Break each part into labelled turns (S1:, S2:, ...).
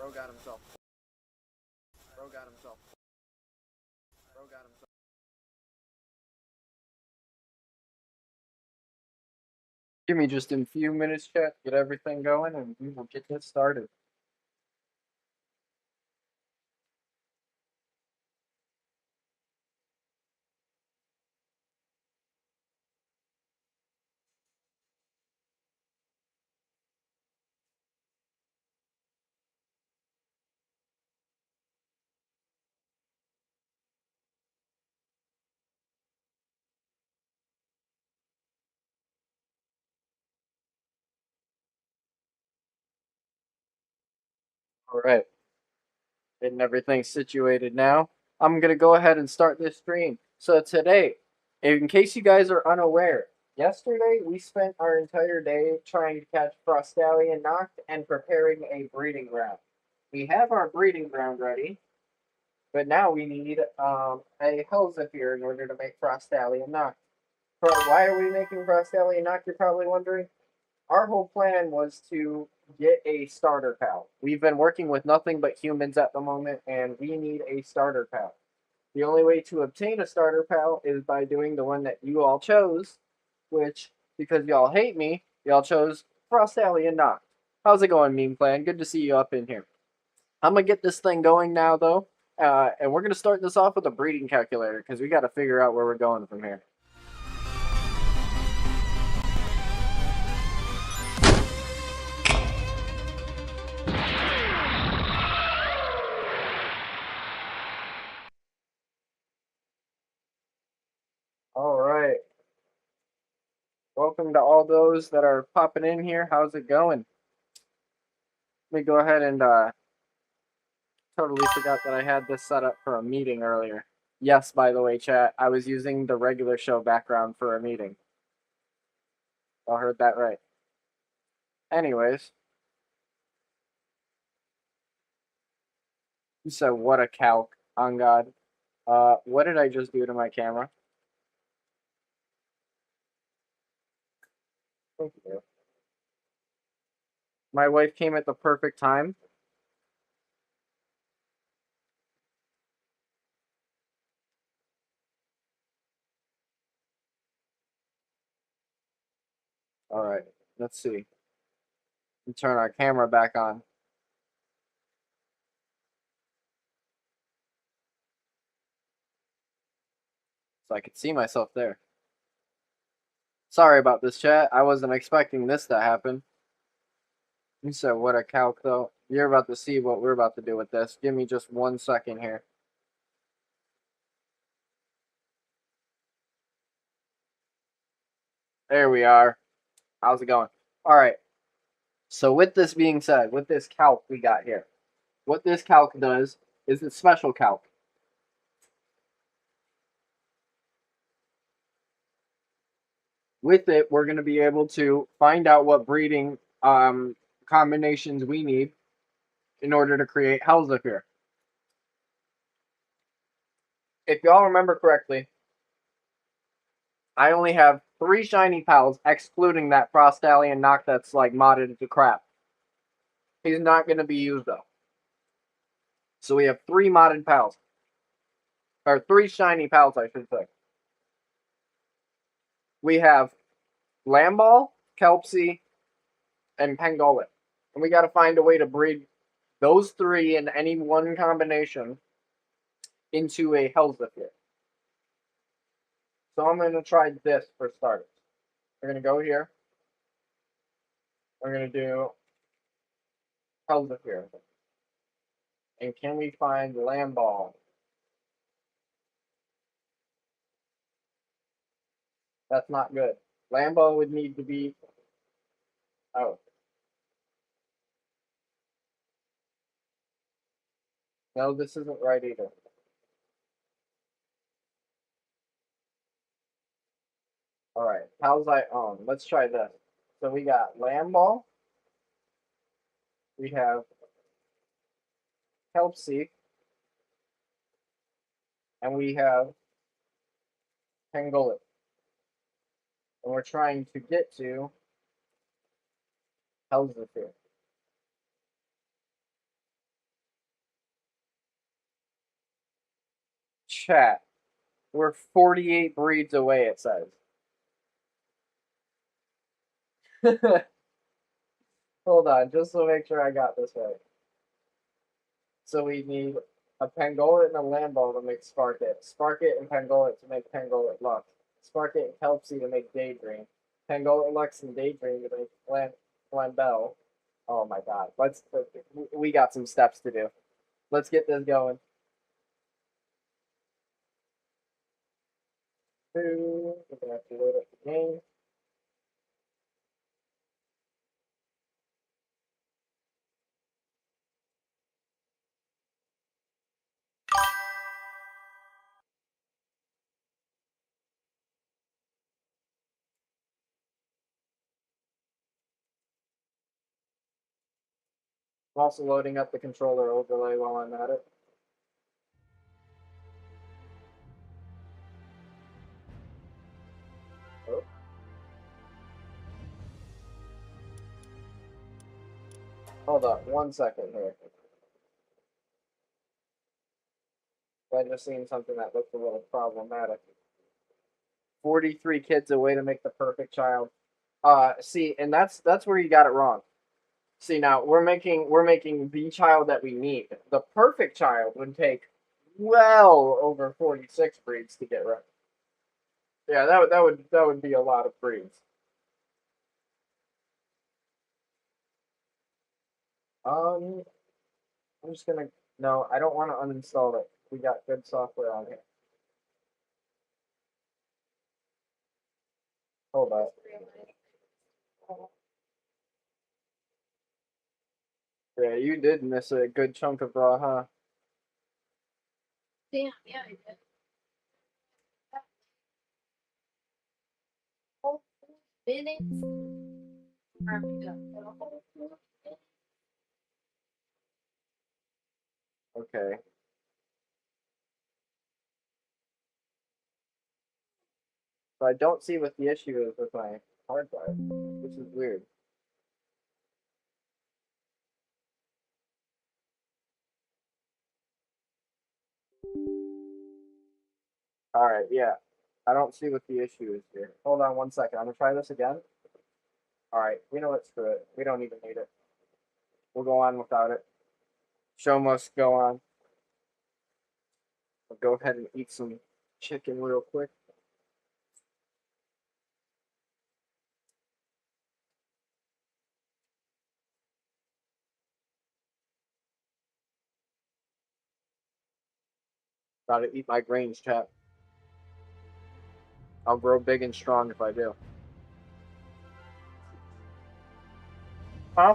S1: Bro got himself. Bro got himself. Bro got himself. Give me just a few minutes, chat, get everything going, and we will get this started. All right, getting everything situated now. I'm gonna go ahead and start this stream. So today, in case you guys are unaware, yesterday we spent our entire day trying to catch frostallion knocked and preparing a breeding ground. We have our breeding ground ready, but now we need a Hellzephyr in order to make frostallion knocked. Why are we making frostallion knocked? You're probably wondering. Our whole plan was to get a starter pal. We've been working with nothing but humans at the moment, and we need a starter pal. The only way to obtain a starter pal is by doing the one that you all chose, which, because y'all hate me, y'all chose Frostallion Knocked. How's it going, Meme Clan? Good to see you up in here. I'm going to get this thing going now, though, and we're going to start this off with a breeding calculator, because we got to figure out where we're going from here. All right. Welcome to all those that are popping in here. How's it going? Let me go ahead and totally forgot that I had this set up for a meeting earlier. Yes, by the way, chat, I was using the regular show background for a meeting. I heard that right. Anyways. You said what a calc, on God. What did I just do to my camera? Thank you. My wife came at the perfect time. All right, let's see. We turn our camera back on. So I could see myself there. Sorry about this, chat. I wasn't expecting this to happen. You said what a calc, though. You're about to see what we're about to do with this. Give me just 1 second here. There we are. How's it going? All right. So with this being said, with this calc we got here, what this calc does is it's special calc. With it, we're going to be able to find out what breeding combinations we need in order to create Hellzephyr. If y'all remember correctly, I only have 3 shiny pals, excluding that frostallion knock that's like modded to crap. He's not going to be used though. So we have 3 modded pals. Or 3 shiny pals, I should say. We have Lamball, Kelpsy, and Pangolin. And we got to find a way to breed those 3 in any one combination into a Hellzephyr. So I'm going to try this for starters. We're going to go here. We're going to do Hellzephyr. And can we find Lamball? That's not good. Lamball would need to be... Oh. No, this isn't right either. Alright, how's I own? Let's try this. So we got Lamball. We have Kelpsy. And we have Pangolin. And we're trying to get to Hellzephyr. Chat. We're 48 breeds away, it says. Hold on, just to make sure I got this right. So we need a Pangolin and a Lambo to make Sparkit. Sparkit and Pangolin to make Pangolin Lux. Sparkit and Kelpsy to make Daydream. Pangolin Lux and Daydream to make Flambell. Oh my god. We got some steps to do. Let's get this going. We're gonna have to load up the game. I'm also loading up the controller overlay while I'm at it. Oh. Hold on 1 second here. I just seen something that looked a little problematic. 43 kids away to make the perfect child. See, and that's where you got it wrong. See, now we're making the child that we need. The perfect child would take well over 46 breeds to get right. Yeah, that would be a lot of breeds. Um, I'm just gonna no, I don't want to uninstall it. We got good software on here. Hold up. Yeah, you did miss a good chunk of raw, huh?
S2: Damn, yeah, I did. Minutes.
S1: Okay. So I don't see what the issue is with my hard drive, which is weird. All right, yeah. I don't see what the issue is here. Hold on 1 second. I'm gonna try this again. All right, you know what? Screw it. We don't even need it. We'll go on without it. Show must go on. I'll go ahead and eat some chicken real quick. Gotta eat my grains, chap. I'll grow big and strong if I do. Huh?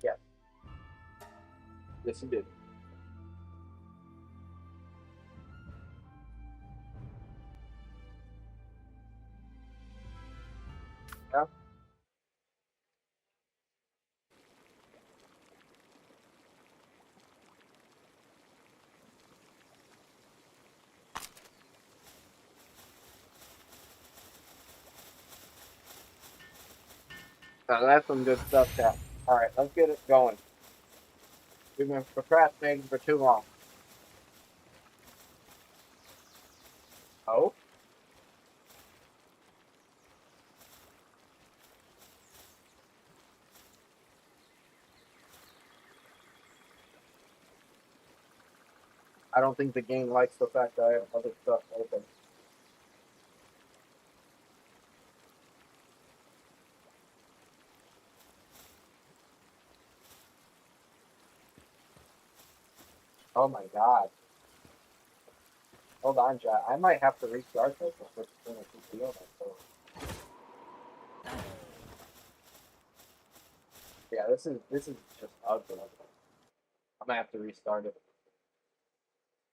S1: Yes. Yes, you did. Yeah. That's some good stuff, chap. All right, let's get it going. We've been procrastinating for too long. Oh? I don't think the game likes the fact that I have other stuff open. Oh my god. Hold on, chat. I might have to restart this if it's gonna keep doing it. So. Yeah, this is just ugly. I'm gonna have to restart it.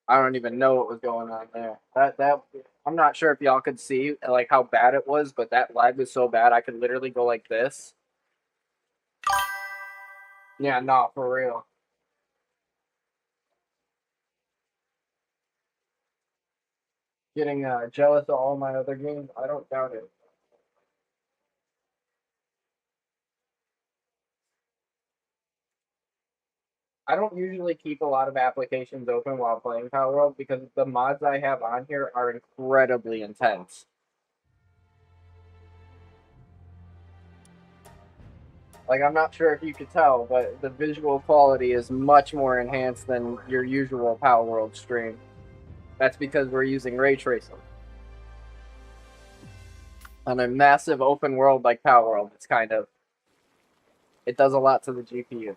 S1: I don't even know what was going on there. That I'm not sure if y'all could see like how bad it was, but that lag was so bad I could literally go like this. Yeah, no, for real. Getting jealous of all my other games, I don't doubt it. I don't usually keep a lot of applications open while playing Palworld because the mods I have on here are incredibly intense. Like, I'm not sure if you could tell, but the visual quality is much more enhanced than your usual Palworld stream. That's because we're using ray tracing. On a massive open world like Palworld, it does a lot to the GPU.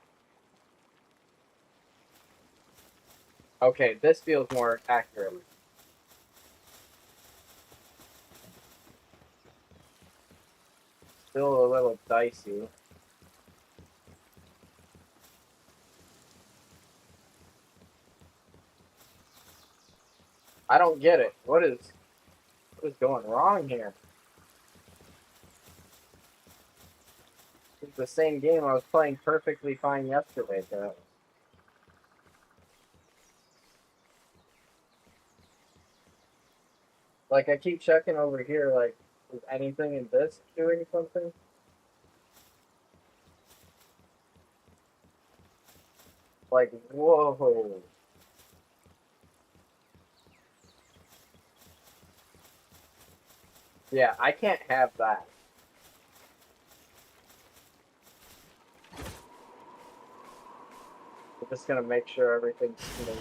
S1: Okay, this feels more accurate. Still a little dicey. I don't get it. What is going wrong here? It's the same game I was playing perfectly fine yesterday, though. Like, I keep checking over here, like, is anything in this doing something? Like, whoa. Yeah, I can't have that. I'm just gonna make sure everything's smooth.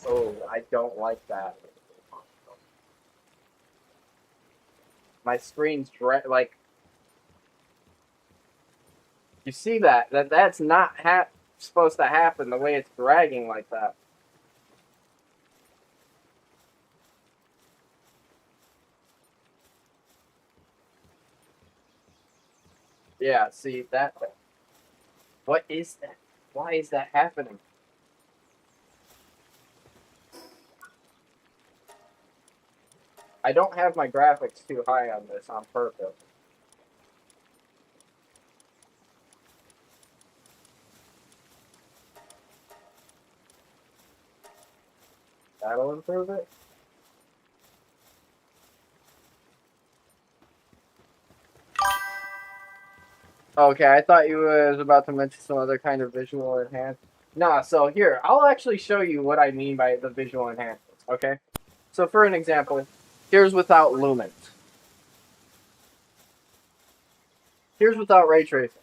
S1: Oh, I don't like that. My screen's like, you see that? That's not supposed to happen the way it's dragging like that. Yeah, see that? What is that? Why is that happening? I don't have my graphics too high on this on purpose. That'll improve it. Okay, I thought you was about to mention some other kind of visual enhance. Nah, so here, I'll actually show you what I mean by the visual enhancements, okay? So for an example, here's without lumens. Here's without ray tracing.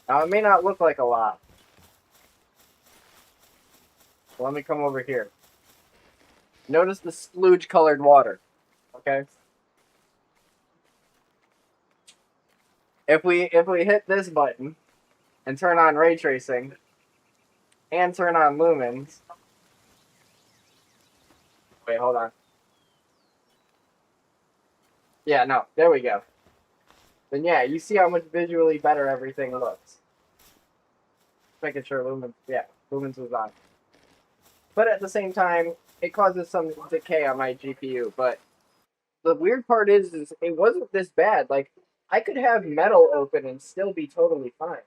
S1: Now, it may not look like a lot. So let me come over here. Notice the splooge-colored water, okay? If we hit this button and turn on ray tracing and turn on lumens, wait, hold on. Yeah, no, there we go. Then yeah, you see how much visually better everything looks. Making sure lumens, yeah, lumens was on. But at the same time, it causes some decay on my GPU. But the weird part is it wasn't this bad. Like, I could have metal open and still be totally fine.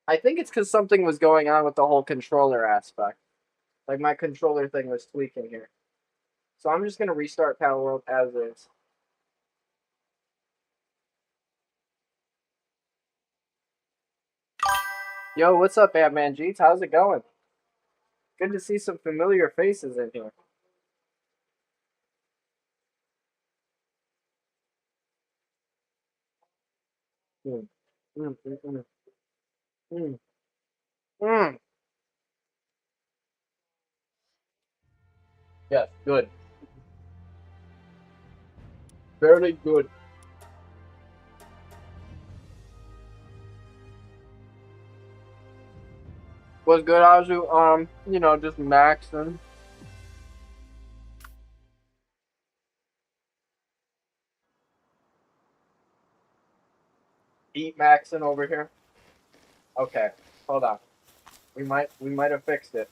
S1: I think it's because something was going on with the whole controller aspect. Like, my controller thing was tweaking here. So I'm just going to restart Palworld as is. Yo, what's up, Batman Jeets? How's it going? Good to see some familiar faces in here. Mm. Mm, mm, mm. Mm. Mm. Yes, good. Very good. Was good, Azu. Just maxing. Eat maxing over here. Okay, hold on. We might have fixed it.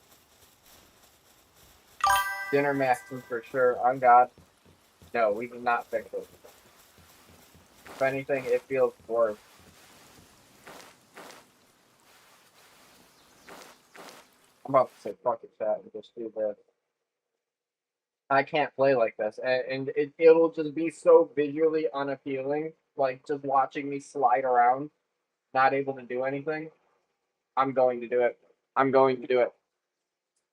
S1: Dinner maxing for sure. On God. No, we did not fix it. If anything, it feels worse. I'm about to say fuck it, chat, and just do this. I can't play like this, and it'll just be so visually unappealing. Like just watching me slide around, not able to do anything. I'm going to do it. I'm going to do it.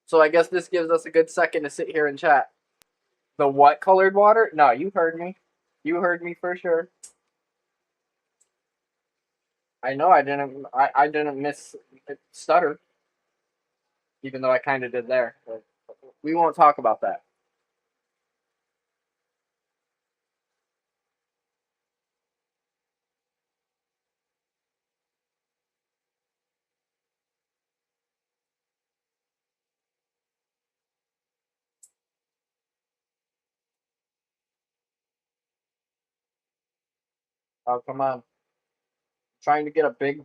S1: So I guess this gives us a good second to sit here and chat. The what colored water? No, you heard me. You heard me for sure. I know I didn't. I didn't miss stutter, even though I kind of did there. But we won't talk about that. Oh come on! Trying to get a big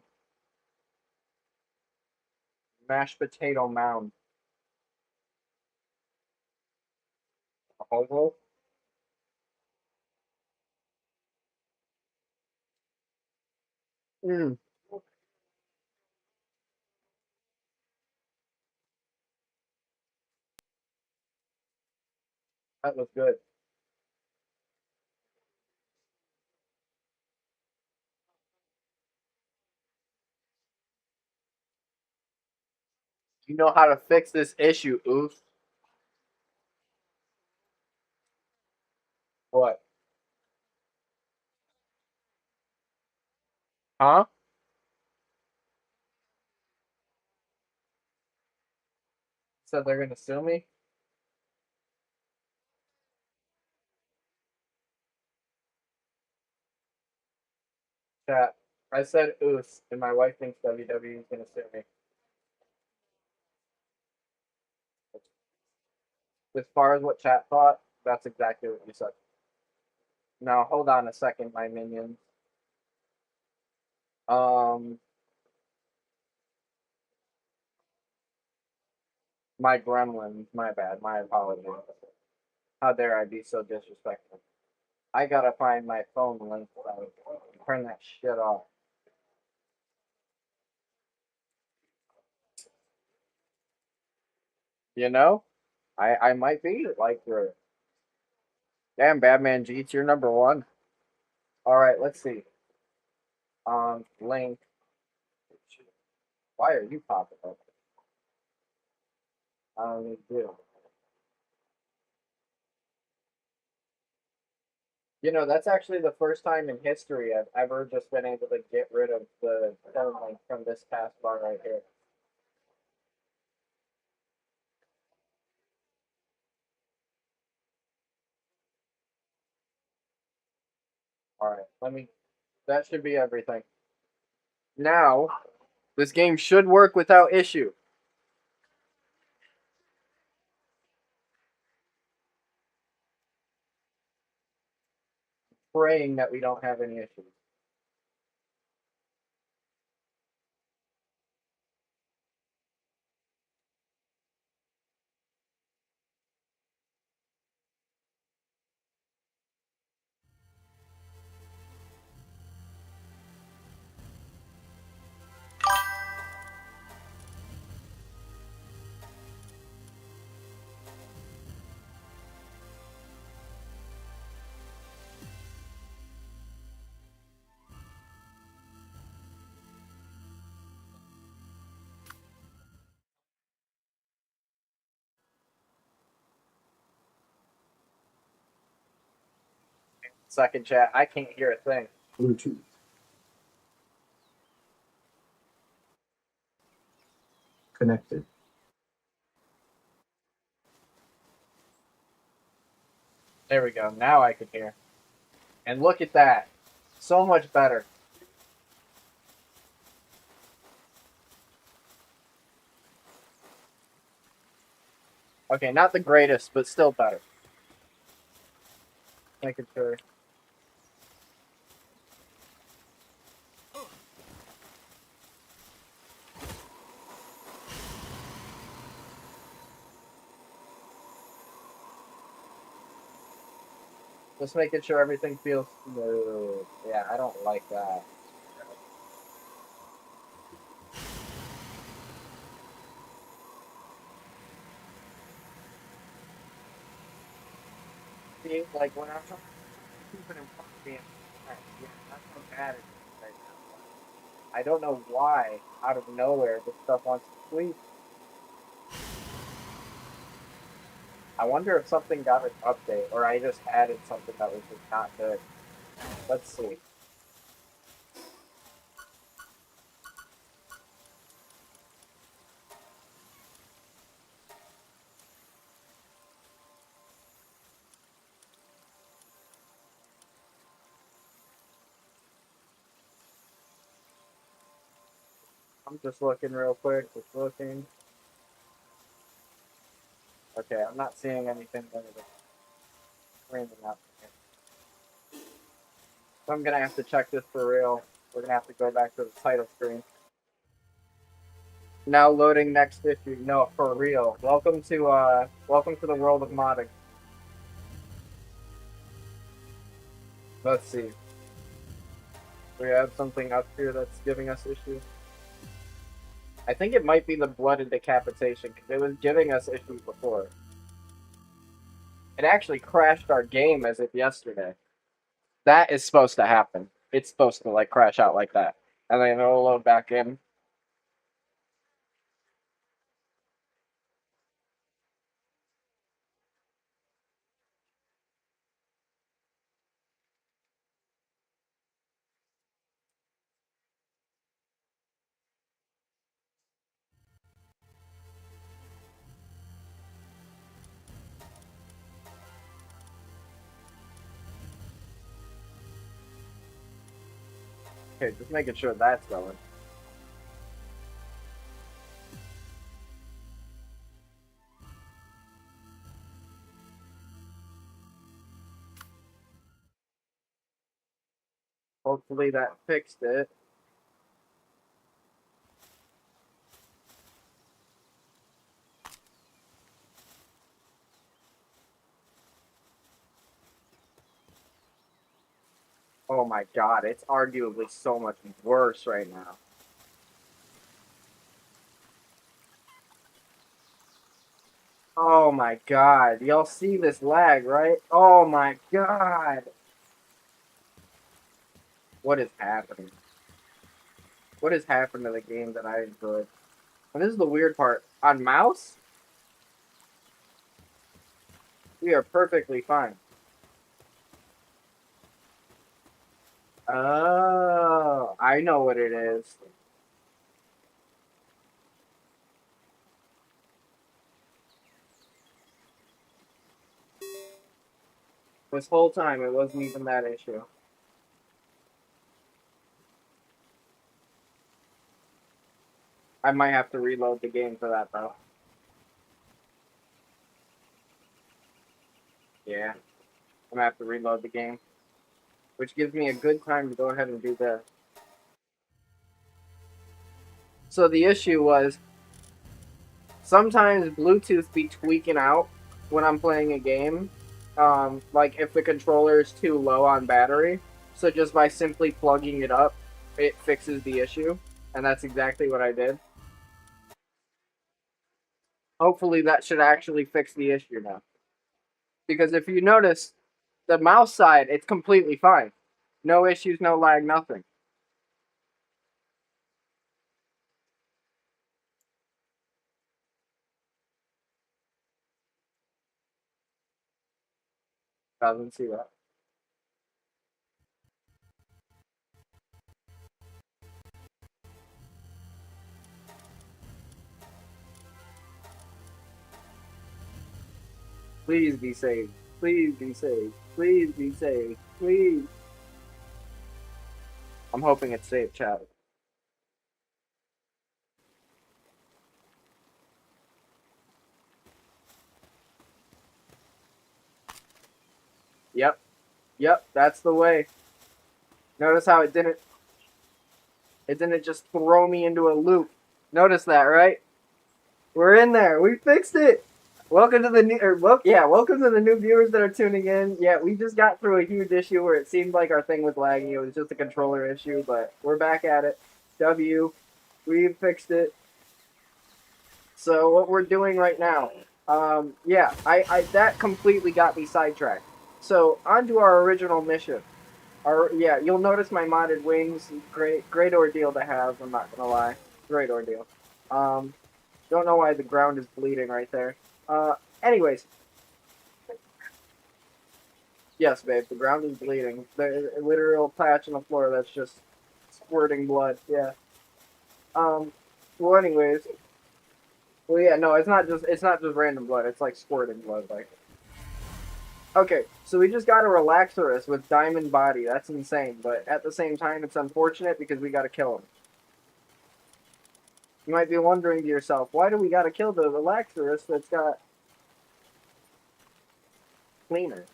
S1: mashed potato mound. A hobo? Mm, that was good. You know how to fix this issue, oof. What? Huh? Said they're gonna sue me? Chat. I said oos, and my wife thinks WWE is gonna sue me. As far as what chat thought, that's exactly what you said. Now hold on a second, my minions. Um, my gremlins. My bad. My apologies. How dare I be so disrespectful? I gotta find my phone link. Turn that shit off. You know, I might be like your damn Batman Jeets. You're number one. All right, let's see. Link. Why are you popping up? I don't need to. You know, that's actually the first time in history I've ever just been able to get rid of the phone link from this taskbar right here. All right, let me. That should be everything. Now, this game should work without issue. Praying that we don't have any issues. Second chat, I can't hear a thing.
S3: Bluetooth connected.
S1: There we go. Now I can hear. And look at that. So much better. Okay, not the greatest, but still better. Making sure. Just making sure everything feels smooth. Yeah, I don't like that. see, like when I'm trying to keep it in front of me, yeah, that's how bad it is right now. I don't know why, out of nowhere, this stuff wants to sleep. I wonder if something got an update, or I just added something that was just not good. Let's see. I'm just looking real quick, just looking. Okay, I'm not seeing anything that is screaming out here. So I'm gonna have to check this for real. We're gonna have to go back to the title screen. Now loading next issue. No, for real. Welcome to the world of modding. Let's see. We have something up here that's giving us issues. I think it might be the blood and decapitation because it was giving us issues before. It actually crashed our game as if yesterday. That is supposed to happen. It's supposed to like crash out like that, and then it'll load back in. Okay, just making sure that's going. Hopefully that fixed it. Oh my god, it's arguably so much worse right now. Oh my god, y'all see this lag, right? Oh my god. What is happening? What has happened to the game that I enjoyed? And this is the weird part. On mouse, we are perfectly fine. Oh, I know what it is. This whole time, it wasn't even that issue. I might have to reload the game for that, though. Yeah, I'm gonna have to reload the game. Which gives me a good time to go ahead and do this. So the issue was, sometimes Bluetooth be tweaking out when I'm playing a game. Like if the controller is too low on battery. So just by simply plugging it up, it fixes the issue. And that's exactly what I did. Hopefully that should actually fix the issue now. Because if you notice, the mouse side, it's completely fine. No issues, no lag, nothing. Doesn't see that. Please be saved. Please be saved. Please be saved. Please. I'm hoping it's saved, chat. Yep. Yep, that's the way. Notice how it didn't just throw me into a loop. Notice that, right? We're in there. We fixed it. Welcome to the new welcome to the new viewers that are tuning in. Yeah, we just got through a huge issue where it seemed like our thing was lagging. It was just a controller issue, but we're back at it. We fixed it. So what we're doing right now, yeah, I that completely got me sidetracked. So on to our original mission. Yeah, you'll notice my modded wings. Great ordeal to have. I'm not gonna lie, great ordeal. Um, don't know why the ground is bleeding right there. Anyways, yes, babe, the ground is bleeding. There's a literal patch on the floor that's just squirting blood. Yeah. Um. Well, anyways. Well, yeah. No, it's not just random blood. It's like squirting blood. Like. Okay, so we just got a Relaxorus with diamond body. That's insane, but at the same time, it's unfortunate because we gotta kill him. You might be wondering to yourself, why do we gotta kill the Relaxorus that's got cleaner?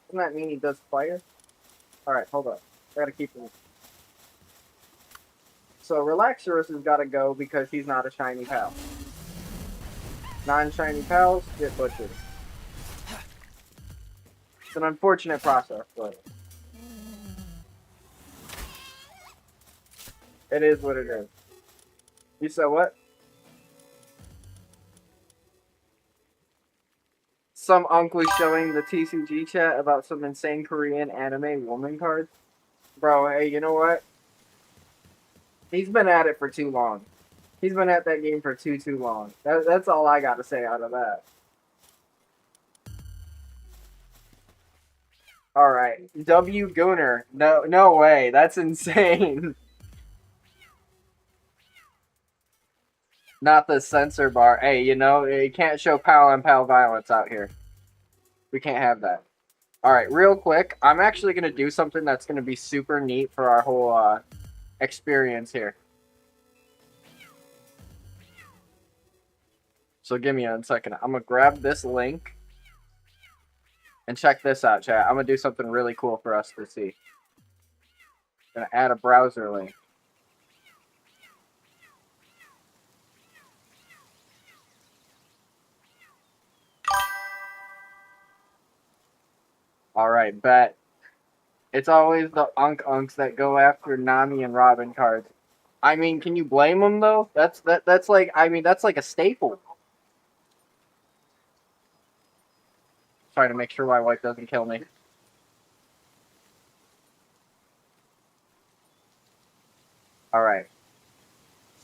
S1: Doesn't that mean he does fire? Alright, hold up. I gotta keep him. So Relaxorus has gotta go because he's not a shiny pal. Non-shiny pals get butchered. It's an unfortunate process, but it is what it is. You said what? Some uncle showing the TCG chat about some insane Korean anime woman cards. Bro, hey, you know what? He's been at it for too long. He's been at that game for too long. That's all I got to say out of that. All right, W Gooner. No way. That's insane. Not the censor bar. Hey, you can't show pal on pal violence out here. We can't have that. All right, real quick. I'm actually gonna do something that's gonna be super neat for our whole experience here. So give me 1 second. I'm gonna grab this link and check this out, chat. I'm gonna do something really cool for us to see. Gonna add a browser link. All right, bet. It's always the unks that go after Nami and Robin cards. I mean, can you blame them though? That's like that's like a staple. Trying to make sure my wife doesn't kill me. All right.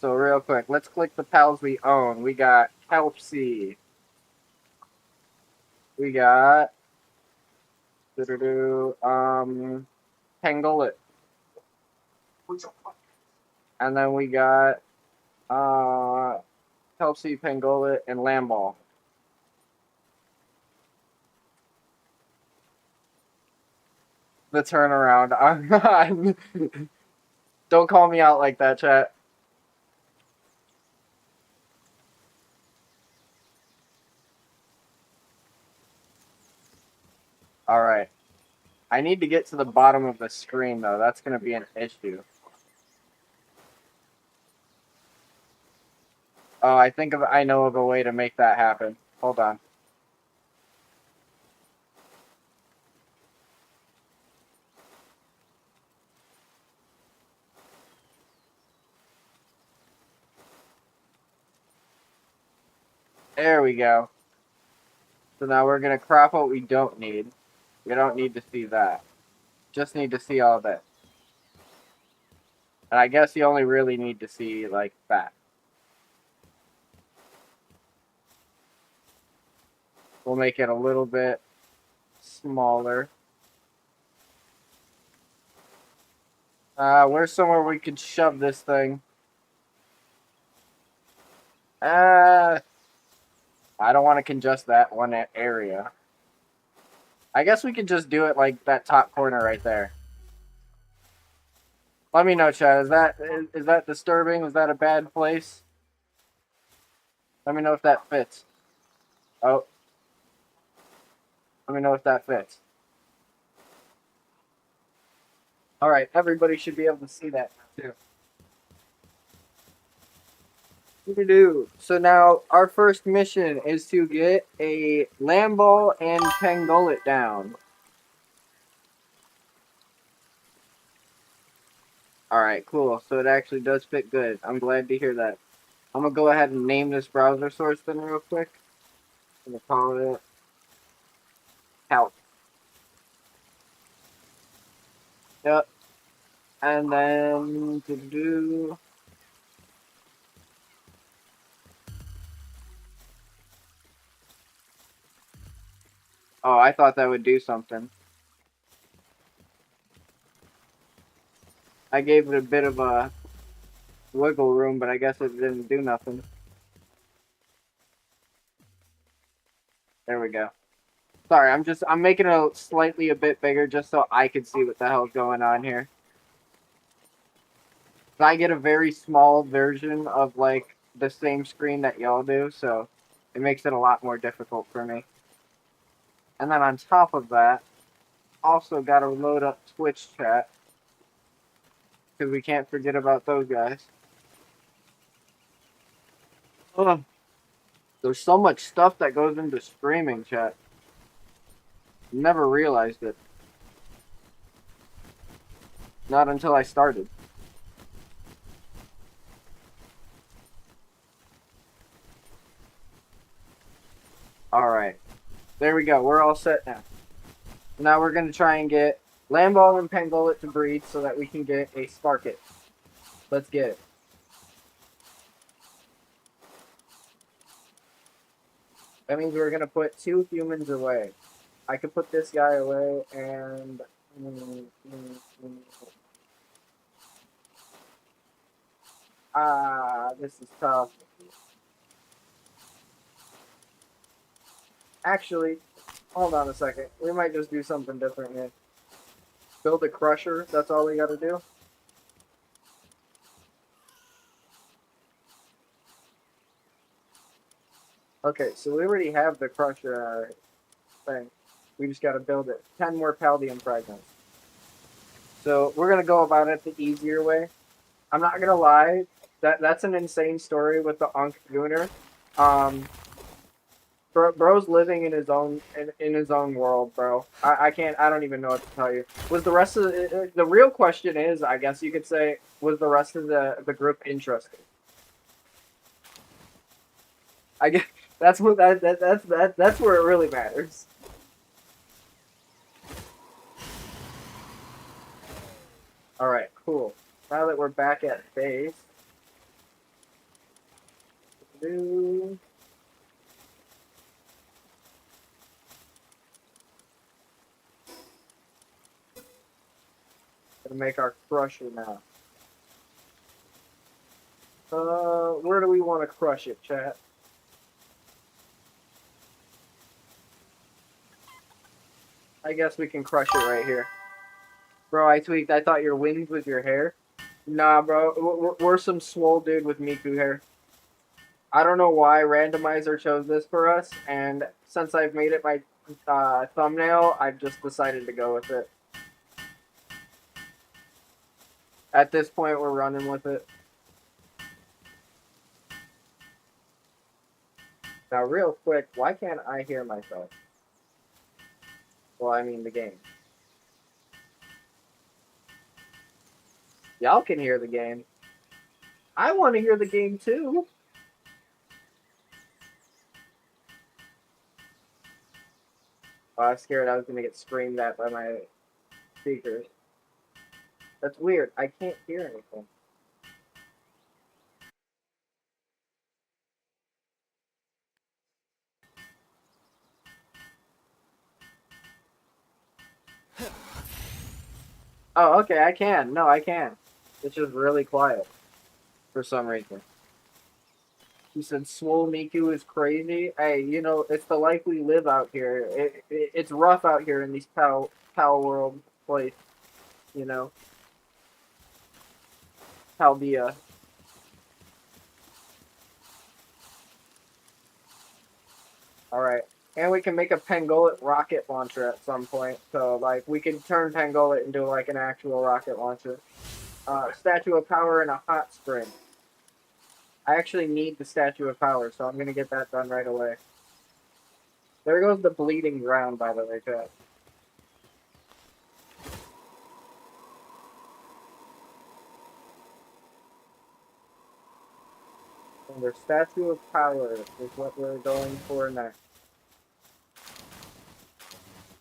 S1: So real quick, let's click the pals we own. We got Kelpsy. We got Pangolin. And then we got Kelpsy, Pangolin, and Lamball. The turnaround. Don't call me out like that, chat. Alright. I need to get to the bottom of the screen, though. That's going to be an issue. Oh, I know of a way to make that happen. Hold on. There we go. So now we're going to crop what we don't need. We don't need to see that. Just need to see all of it. And I guess you only really need to see, like, that. We'll make it a little bit smaller. Where's somewhere we could shove this thing? I don't want to congest that one area. I guess we could just do it like that top corner right there. Let me know, Chad. Is that disturbing? Is that a bad place? Let me know if that fits. Oh. Let me know if that fits. Alright, everybody should be able to see that too. So now our first mission is to get a Lamball and Pangolin down. Alright, cool. So it actually does fit good. I'm glad to hear that. I'm gonna go ahead and name this browser source then real quick. I'm gonna call it Help. Yep. And then to do. Oh, I thought that would do something. I gave it a bit of a wiggle room, but I guess it didn't do nothing. There we go. Sorry, I'm making it slightly a bit bigger just so I can see what the hell's going on here. I get a very small version of like the same screen that y'all do, so it makes it a lot more difficult for me. And then on top of that, also got to load up Twitch chat because we can't forget about those guys. Ugh. There's so much stuff that goes into streaming chat. Never realized it. Not until I started. Alright. There we go. We're all set now. Now we're going to try and get Lamball and Pangolin to breed so that we can get a Sparkit. Let's get it. That means we're going to put 2 humans away. I could put this guy away and... this is tough. Actually, hold on a second. We might just do something different here. Build a crusher, that's all we gotta do. Okay, so we already have the crusher thing. We just gotta build it. 10 more Paldium fragments. So we're gonna go about it the easier way. I'm not gonna lie, that's an insane story with the Ankh Gunner. Bro's living in his own in his own world, bro. I can't. I don't even know what to tell you. Was the rest of the real question is, I guess you could say, was the rest of the group interested? I guess that's what that's where it really matters. All right, cool. Now that we're back at base, gonna make our crusher now. Where do we want to crush it, chat? I guess we can crush it right here. Bro, I tweaked. I thought your wings was your hair. Nah, bro. We're some swole dude with Miku hair. I don't know why Randomizer chose this for us, and since I've made it my thumbnail, I've just decided to go with it. At this point, we're running with it. Now, real quick, why can't I hear myself? Well, I mean the game. Y'all can hear the game. I want to hear the game too. Oh, I was scared I was going to get screamed at by my speakers. That's weird. I can't hear anything. Oh, okay, I can. No, I can. It's just really quiet for some reason. He said Swole Miku is crazy. Hey, you know, it's the life we live out here. It's rough out here in these Palworld place, you know. Paldea. Alright. And we can make a Pangolin rocket launcher at some point. So, like, we can turn Pangolin into, like, an actual rocket launcher. Statue of Power and a hot spring. I actually need the Statue of Power, so I'm going to get that done right away. There goes the bleeding ground, by the way, chat. And the Statue of Power is what we're going for next.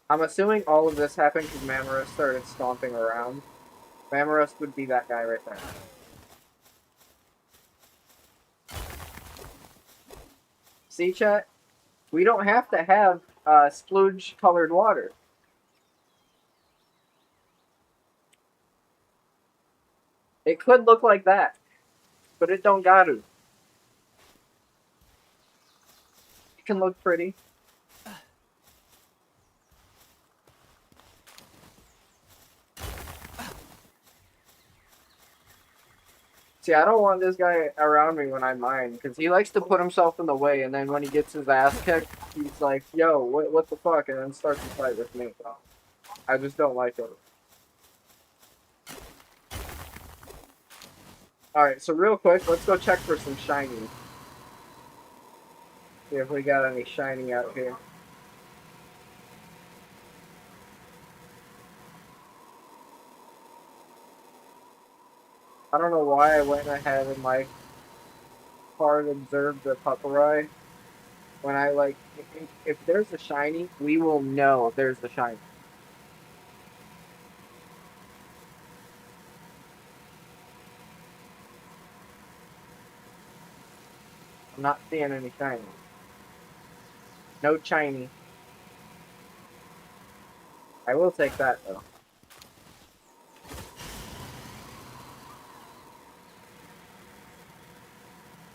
S1: I'm assuming all of this happened because Mammoth started stomping around. Mamarust would be that guy right there. See, chat? We don't have to have splooge colored water. It could look like that, but it don't got to. It can look pretty. See, I don't want this guy around me when I mine, because he likes to put himself in the way, and then when he gets his ass kicked, he's like, yo, what the fuck, and then starts to fight with me. I just don't like it. Alright, so real quick, let's go check for some shiny. See if we got any shiny out here. I don't know why I went ahead and like hard observed the Pupperai. When I like, if there's a shiny, we will know there's the shiny. I'm not seeing any shiny. No shiny. I will take that though.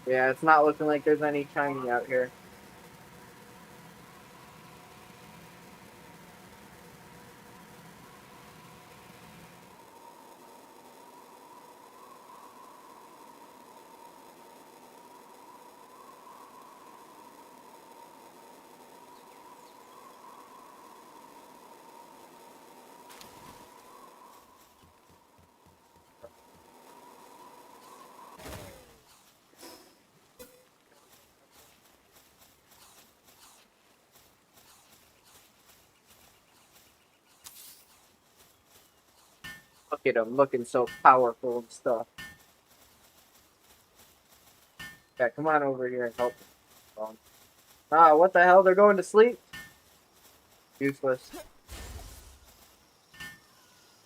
S1: Yeah, it's not looking like there's any shiny out here. Look at him, looking so powerful and stuff. Yeah, come on over here and help me. Ah, what the hell? They're going to sleep? Useless.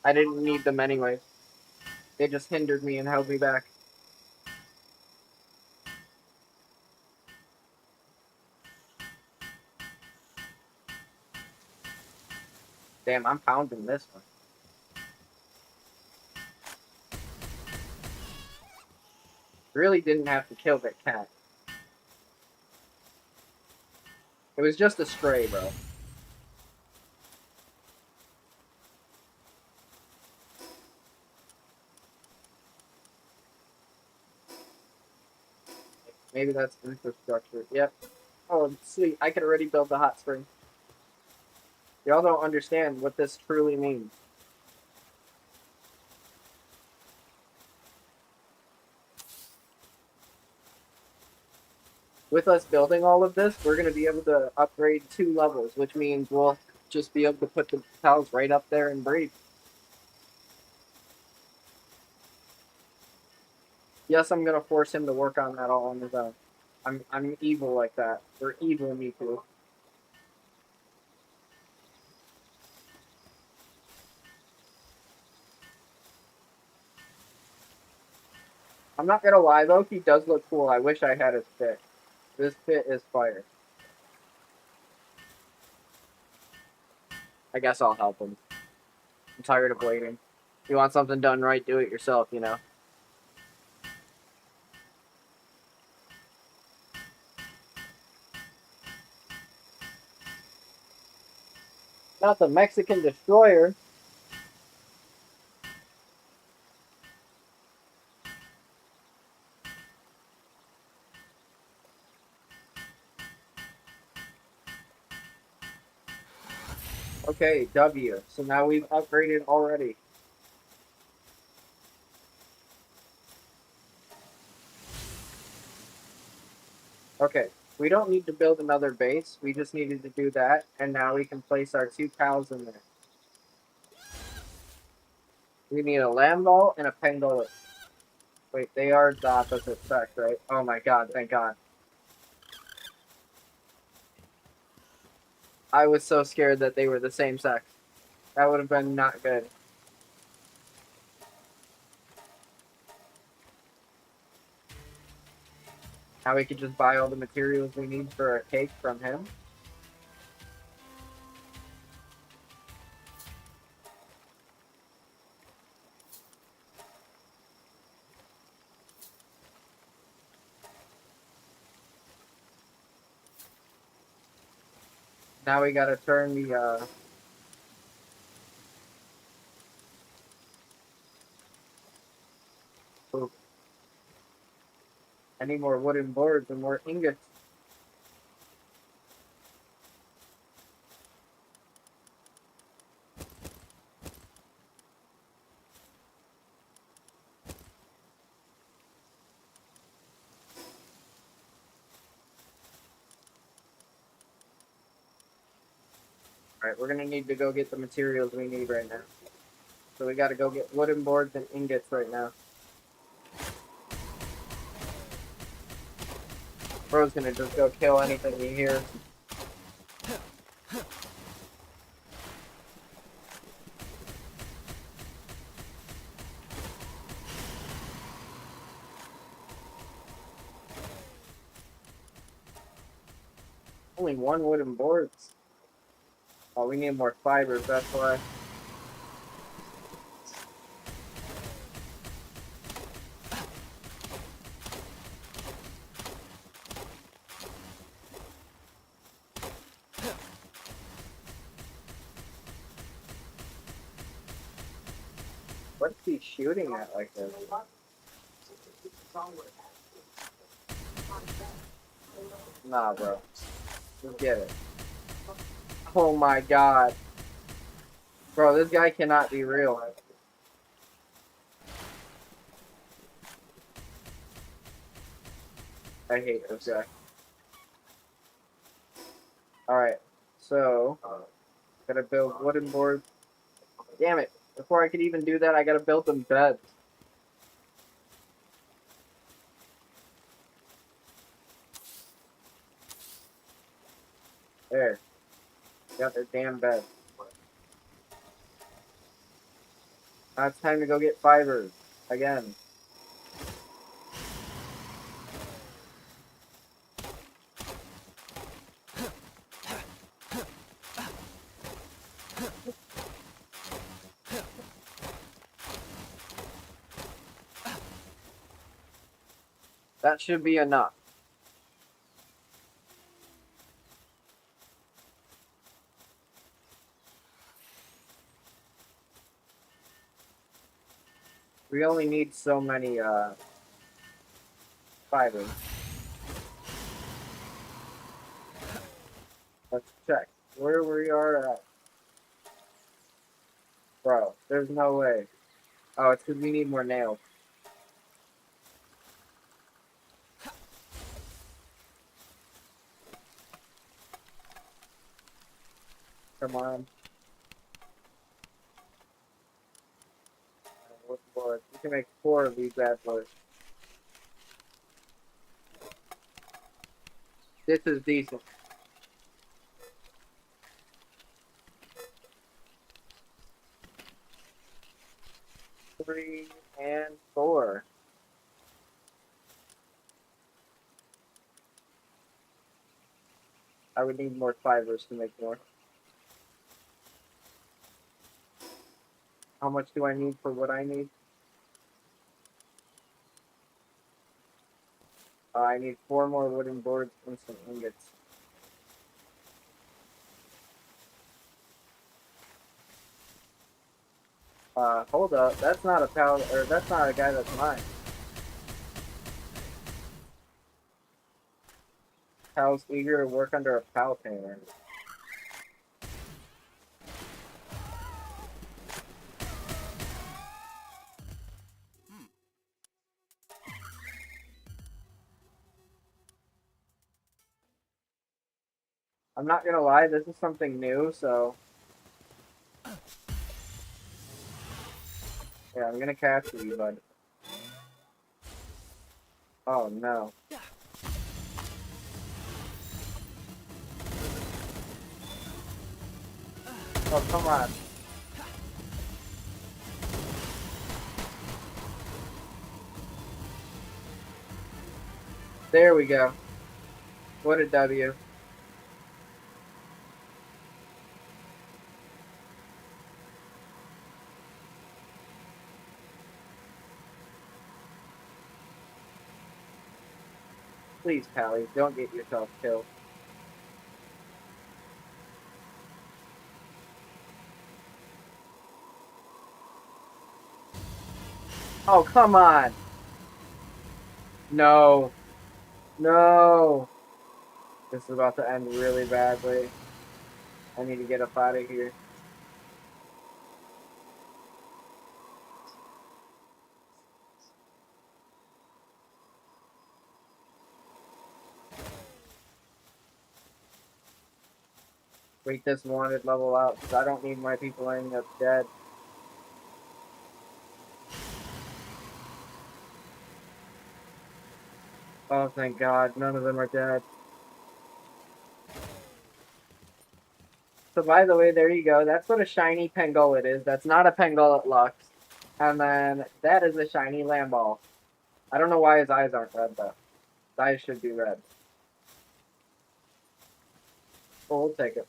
S1: I didn't need them anyway. They just hindered me and held me back. Damn, I'm pounding this one. Really didn't have to kill that cat. It was just a stray, bro. Maybe that's infrastructure. Yep. Oh, sweet. I could already build the hot spring. Y'all don't understand what this truly means. With us building all of this, we're going to be able to upgrade 2 levels, which means we'll just be able to put the cows right up there and breed. Yes, I'm going to force him to work on that all on his own. I'm evil like that. We're evil, me too. I'm not gonna lie though, he does look cool. I wish I had his fit. This fit is fire. I guess I'll help him. I'm tired of waiting. You want something done right, do it yourself, you know. Not the Mexican destroyer. Okay, W. So now we've upgraded already. Okay, we don't need to build another base. We just needed to do that, and now we can place our 2 cows in there. We need a lamb ball and a pangolin. Wait, they are the opposite sex, right? Oh my god, thank god. I was so scared that they were the same sex. That would have been not good. Now we can just buy all the materials we need for a cake from him. Now we gotta turn the, ooh. I need more wooden boards and more ingots. Alright, we're gonna need to go get the materials we need right now. So we gotta go get wooden boards and ingots right now. Bro's gonna just go kill anything he hears. Only one wooden boards. Oh, we need more fibers, that's why. What's he shooting at like this? Nah, bro. Just get it. Oh my god. Bro, this guy cannot be real. I hate this guy. Alright, so gotta build wooden boards. Damn it. Before I could even do that, I gotta build them beds. There. Got their damn bed. Now it's time to go get fibers. Again. That should be enough. We only need so many fibers. Let's check where we are at. Bro, there's no way. Oh, it's because we need more nails. Come on. What's more? We can make 4 of these bad boys. This is decent. 3 and 4. I would need more fibers to make more. How much do I need for what I need? I need 4 more wooden boards and some ingots. Hold up. That's not a pal, or that's not a guy that's mine. Pal's eager to work under a pal painter. I'm not gonna lie, this is something new, so yeah, I'm gonna capture you, bud. Oh no. Oh, come on. There we go. What a W. Please, Pally, don't get yourself killed. Oh, come on! No. No! This is about to end really badly. I need to get up out of here. Wait this wanted level out, because I don't need my people ending up dead. Oh, thank God. None of them are dead. So, by the way, there you go. That's what a shiny Pangolin is. That's not a Pangolin Lux. And then that is a shiny Lamball. I don't know why his eyes aren't red, though. His eyes should be red. But we'll take it.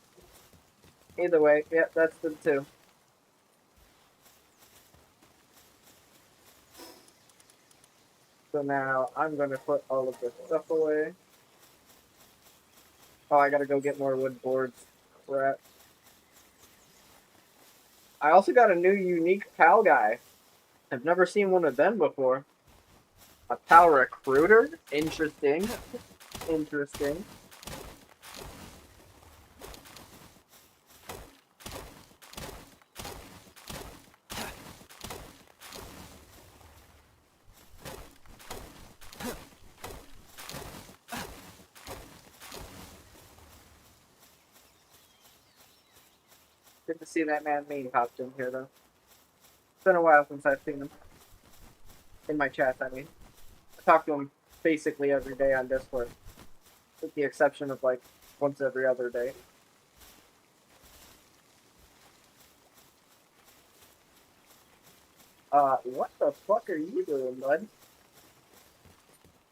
S1: Either way, yep, that's the two. So now I'm going to put all of this stuff away. Oh, I gotta go get more wood boards. Crap. I also got a new unique PAL guy. I've never seen one of them before. A PAL recruiter? Interesting. Interesting. Good to see that man main costume here, though. It's been a while since I've seen him. In my chat, I mean. I talk to him basically every day on Discord. With the exception of, like, once every other day. What the fuck are you doing, bud?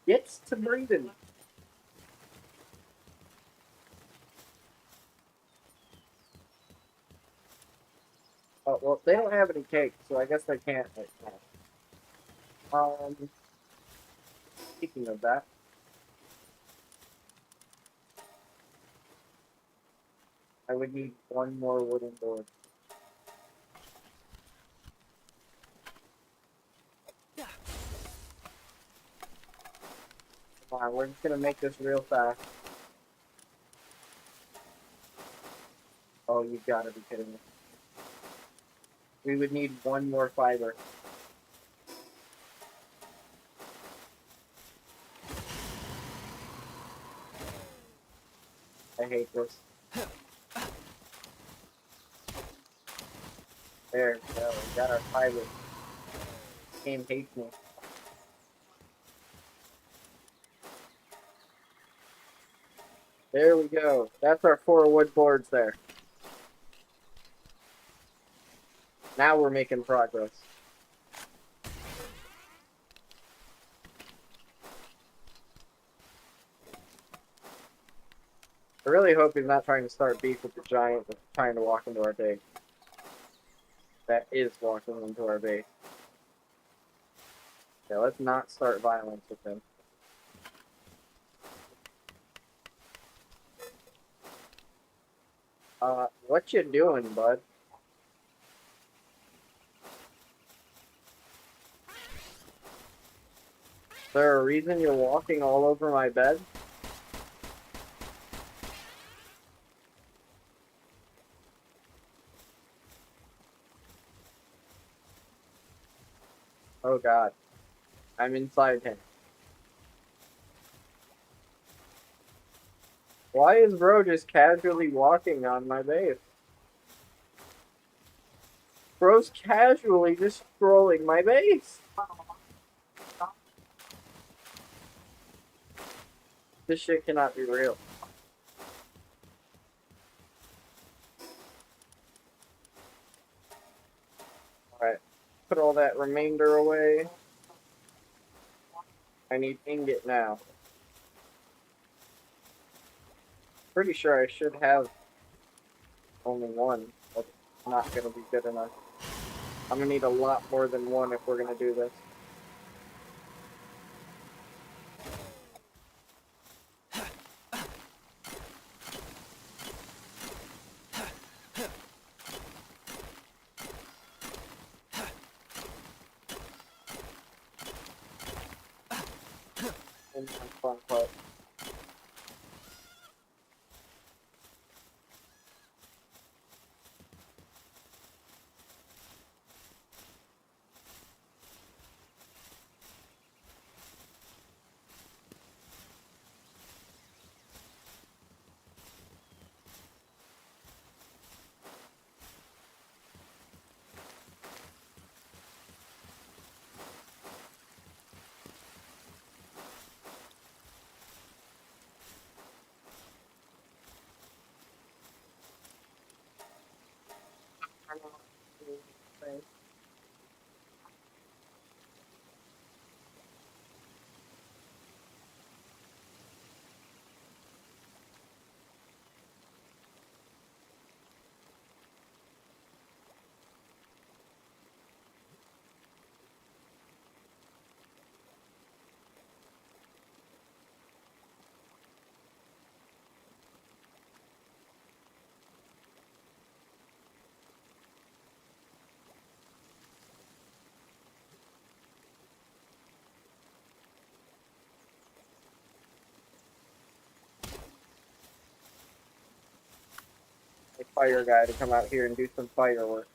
S1: Get to breathing. Oh, well, they don't have any cake, so I guess they can't right now. Speaking of that. I would need one more wooden board. Come on, we're just gonna make this real fast. Oh, you gotta be kidding me. We would need one more fiber. I hate this. There we go. We got our fiber. Game hates me. There we go. That's our 4 wood boards there. Now we're making progress. I really hope he's not trying to start beef with the giant that's trying to walk into our base. That is walking into our base. Yeah, let's not start violence with him. What you doing, bud? Is there a reason you're walking all over my bed? Oh god. I'm inside him. Why is bro just casually walking on my base? Bro's casually just scrolling my base. This shit cannot be real. Alright. Put all that remainder away. I need ingot now. pretty sure I should have only one. That's not gonna be good enough. I'm gonna need a lot more than one if we're gonna do this. And fun part. A fire guy to come out here and do some firework.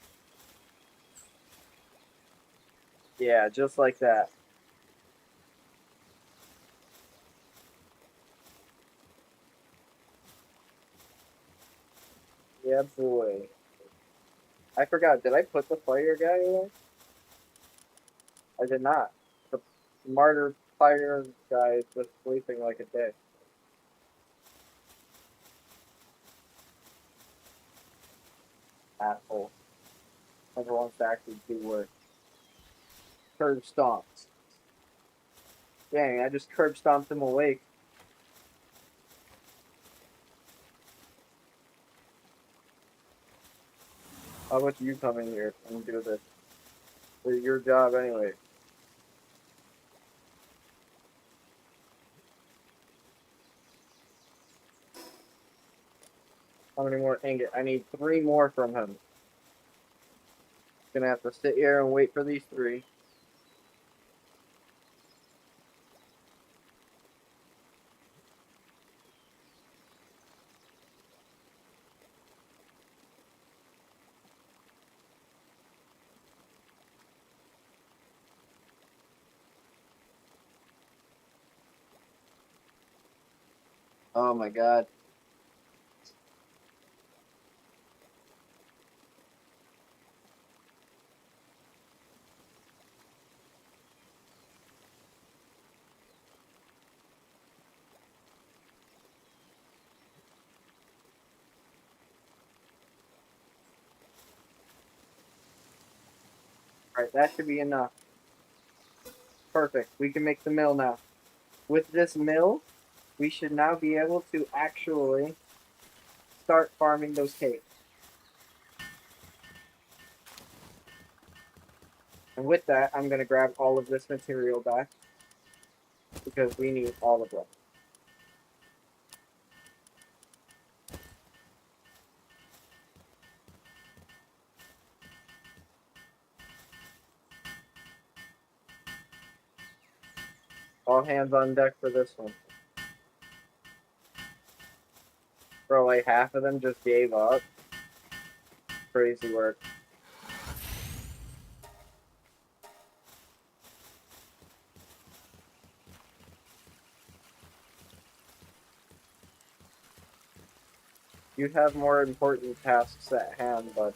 S1: Yeah, just like that. Yeah, boy. I forgot, did I put the fire guy away? I did not. The martyr fire guy is just sleeping like a dick. Asshole. Never wants to actually do work. Curb stomps. Dang, I just curb stomped him awake. How about you come in here and do this? It's your job anyway. How many more ingot? I need 3 more from him. Gonna have to sit here and wait for these 3. Oh my god. Alright, that should be enough. Perfect. We can make the mill now. With this mill, we should now be able to actually start farming those caves. And with that, I'm going to grab all of this material back because we need all of them. All hands on deck for this one. Bro, like half of them just gave up. Crazy work. You have more important tasks at hand, but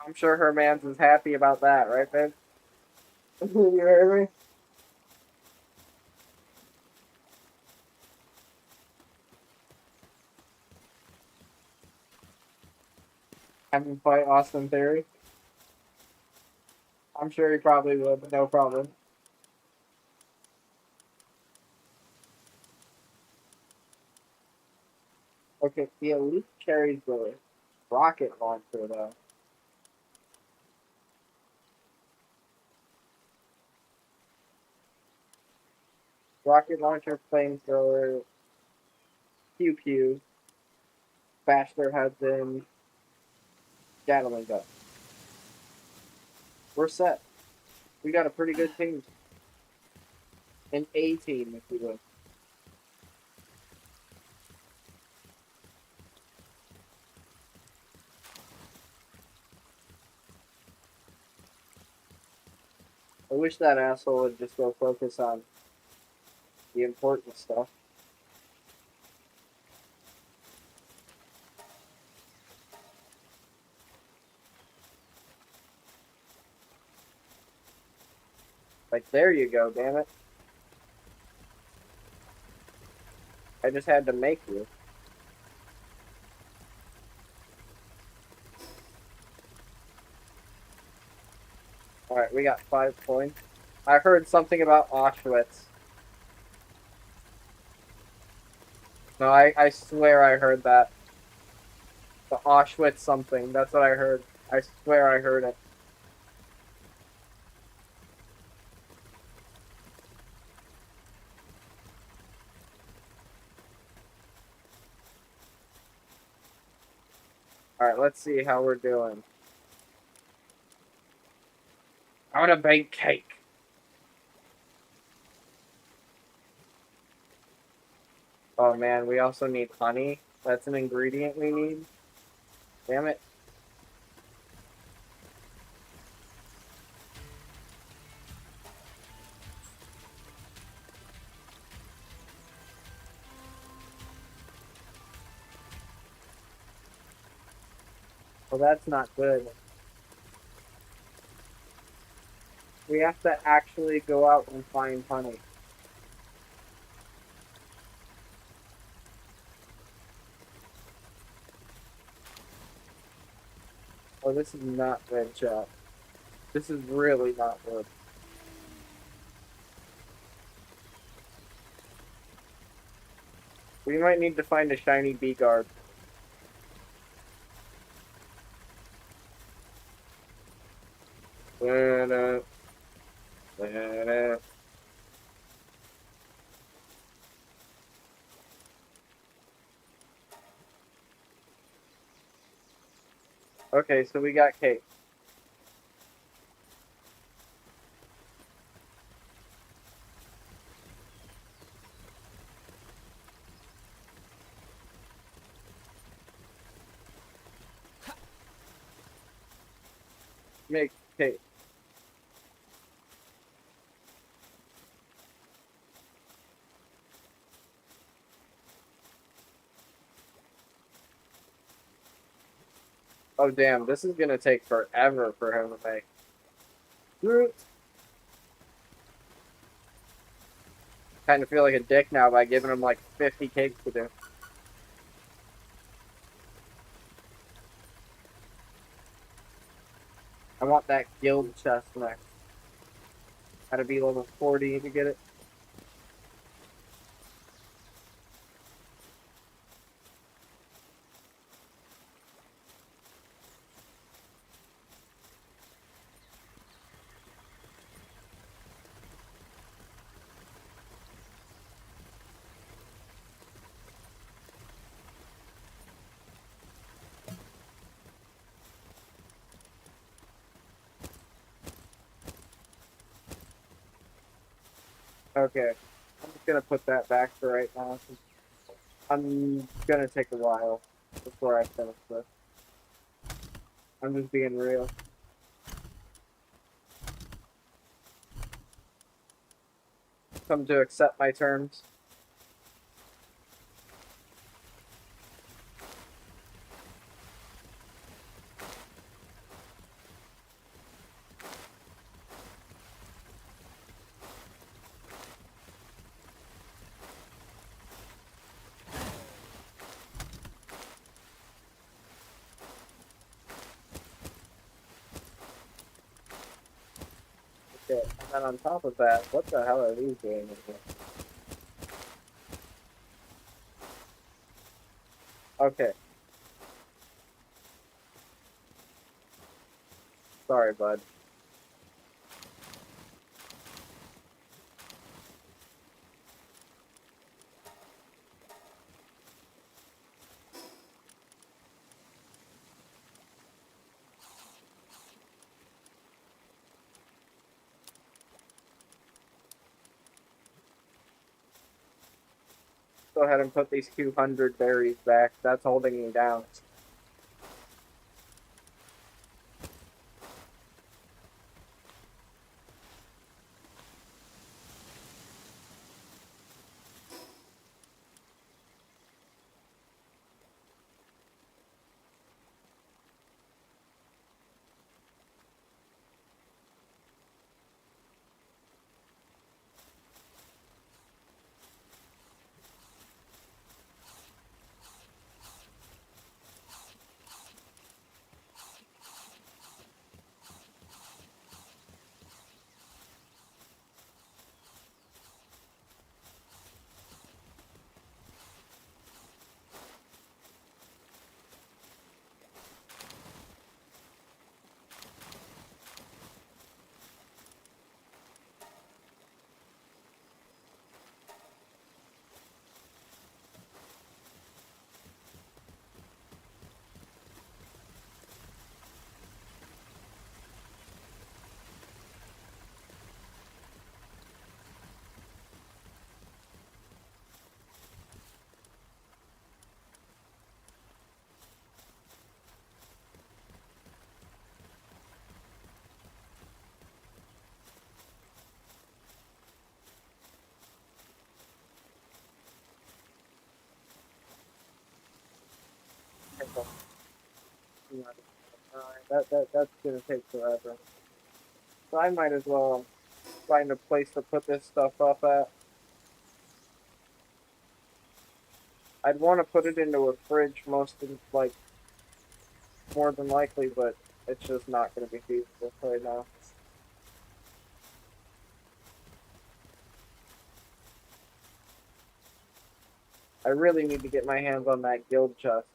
S1: I'm sure her man's is happy about that, right, babe? You heard me? Have him fight Austin Theory? I'm sure he probably would, but no problem. Okay, the Elite carries the rocket launcher, though. Rocket launcher, flamethrower, pew pew, faster heads in, Gatling gun. We're set. We got a pretty good team. An A team, if you will. I wish that asshole would just go focus on the important stuff. Like, there you go, damn it. I just had to make you. Alright, we got 5 points. I heard something about Auschwitz. No, I swear I heard that. The Auschwitz something. That's what I heard. I swear I heard it. Alright, let's see how we're doing. I want to bake cake. Oh man, we also need honey. That's an ingredient we need. Damn it. Well, that's not good. We have to actually go out and find honey. Oh, this is not good, chat. This is really not good. We might need to find a shiny bee guard. Da-da. Da-da. Okay, so we got cake. Make cake. Oh damn, this is gonna take forever for him to make. Kind of feel like a dick now by giving him like 50 cakes to do. I want that guild chest next. Gotta be level 40 to get it. Okay, I'm just gonna put that back for right now. I'm gonna take a while before I finish this. I'm just being real. Come to accept my terms. shit. And then on top of that, what the hell are these doing in here? Okay. Sorry, bud. Go ahead and put these 200 berries back. That's holding me down. That's gonna take forever. So I might as well find a place to put this stuff up at. I'd want to put it into a fridge more than likely, but it's just not gonna be feasible right now. I really need to get my hands on that guild chest.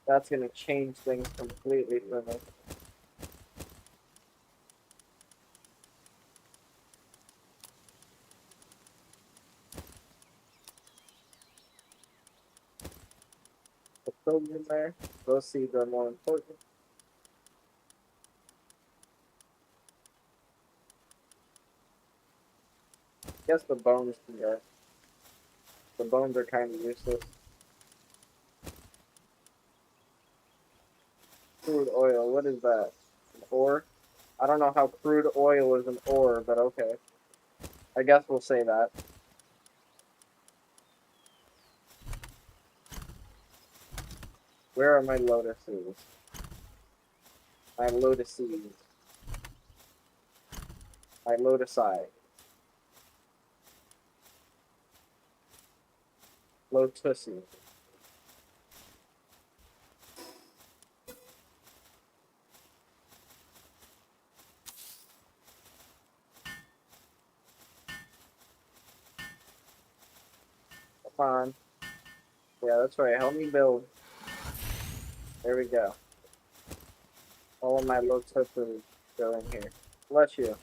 S1: That's gonna change things completely for me. Put those in there. Those seeds are more important. Guess the bones can go. The bones are kind of useless. Crude oil, what is that? An ore? I don't know how crude oil is an ore, but okay. I guess we'll say that. Where are my lotuses? My lotuses. My lotusi. Lotusi. Come on. Yeah, that's right. Help me build. There we go. All of my lotuses go in here. Bless you.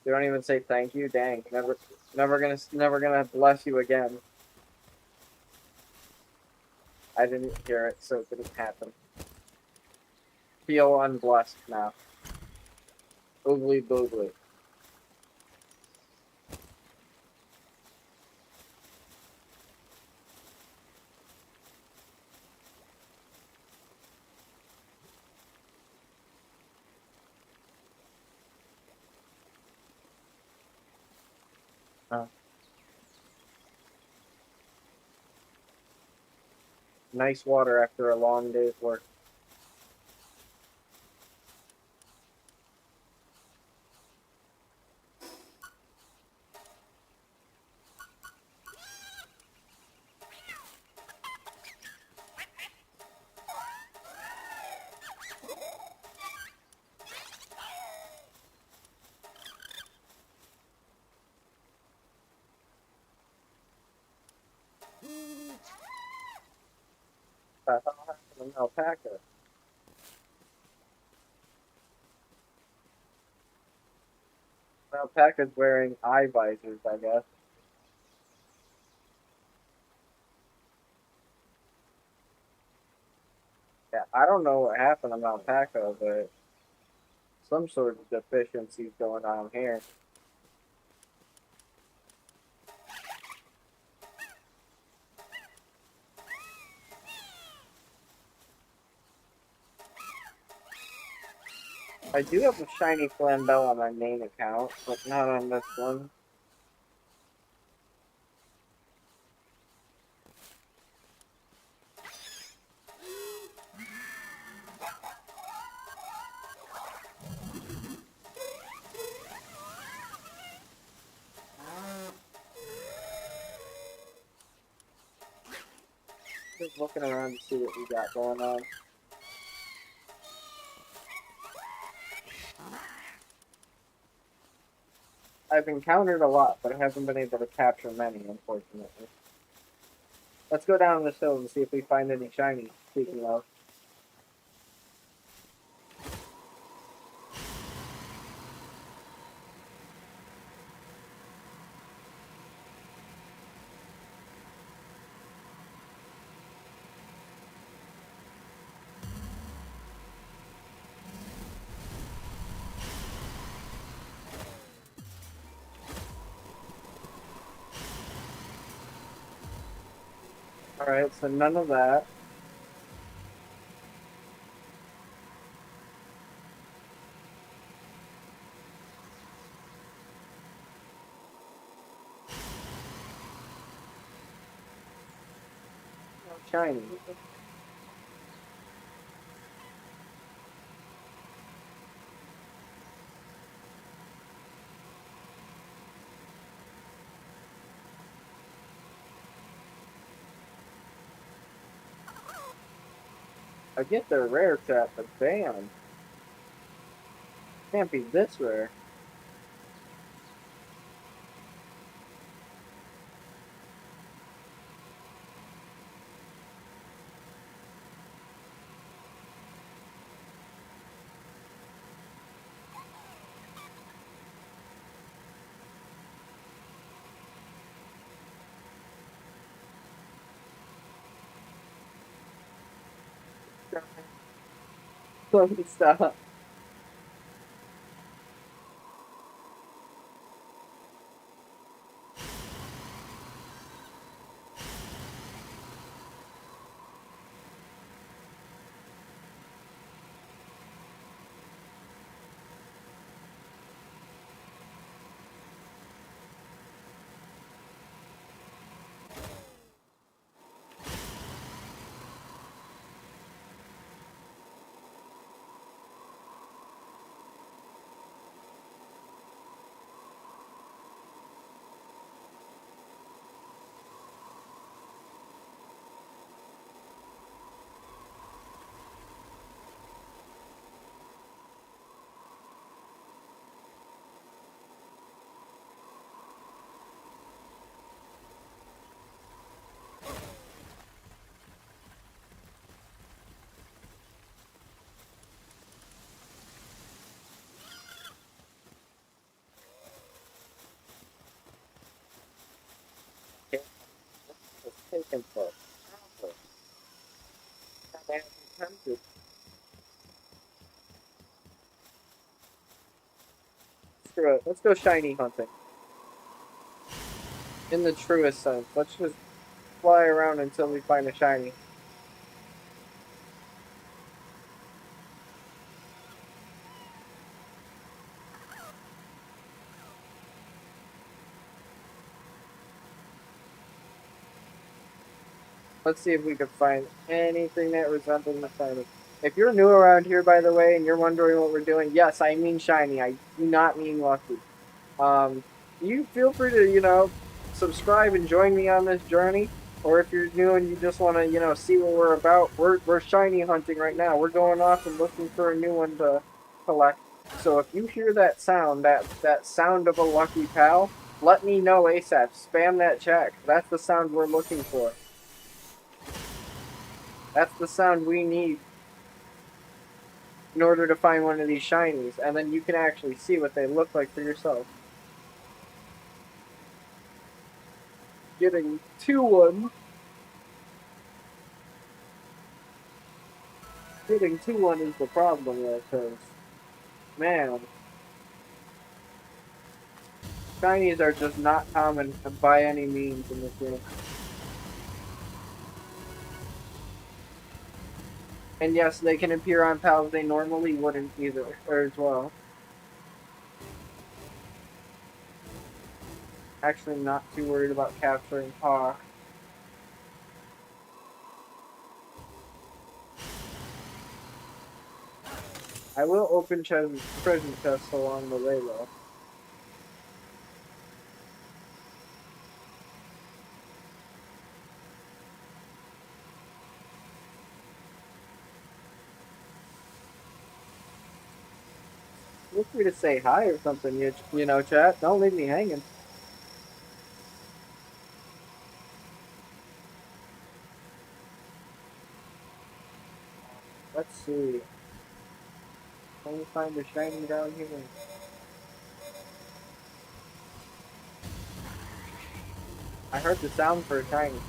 S1: You don't even say thank you? Dang. Never gonna bless you again. I didn't hear it, so it didn't happen. Feel unblessed now. Oogly boogly. Nice water after a long day's work. An alpaca. An alpaca's wearing eye visors, I guess. Yeah, I don't know what happened to alpaca, but some sort of deficiency's going on here. I do have a shiny Flamel on my main account, but not on this one. Just looking around to see what we got going on. I've encountered a lot, but I haven't been able to capture many, unfortunately. Let's go down this hill and see if we find any shiny, speaking of. Alright, so none of that. No shiny. I get their rare trap, but damn. Can't be this rare. Stop. It's taken for. Screw it. Let's go shiny hunting. In the truest sense. Let's just fly around until we find a shiny. Let's see if we can find anything that resembles a shiny. If you're new around here, by the way, and you're wondering what we're doing, yes, I mean shiny. I do not mean lucky. You feel free to, subscribe and join me on this journey. Or if you're new and you just want to, see what we're about, we're shiny hunting right now. We're going off and looking for a new one to collect. So if you hear that sound, that sound of a lucky pal, let me know ASAP. Spam that chat. That's the sound we're looking for. That's the sound we need in order to find one of these shinies, and then you can actually see what they look like for yourself. Getting 2-1. Getting 2-1 is the problem there, because, man, shinies are just not common by any means in this game. And yes, they can appear on pals they normally wouldn't either, or as well. Actually, not too worried about capturing Hawk. I will open treasure chests along the way, though. Feel free to say hi or something, you know, chat. Don't leave me hanging. Let's see. Can we find a shiny down here? I heard the sound for a shiny.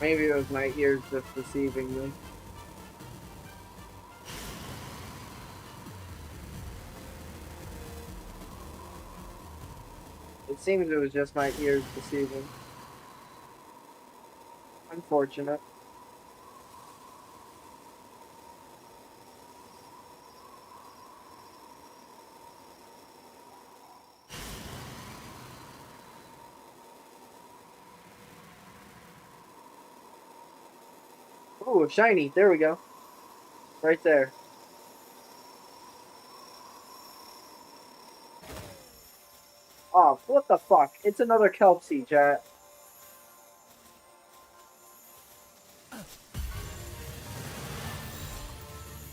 S1: Maybe it was my ears just deceiving me. It seems it was just my ears deceiving. Unfortunate. Ooh, shiny. There we go. Right there. Oh, what the fuck? It's another Kelpsy, chat.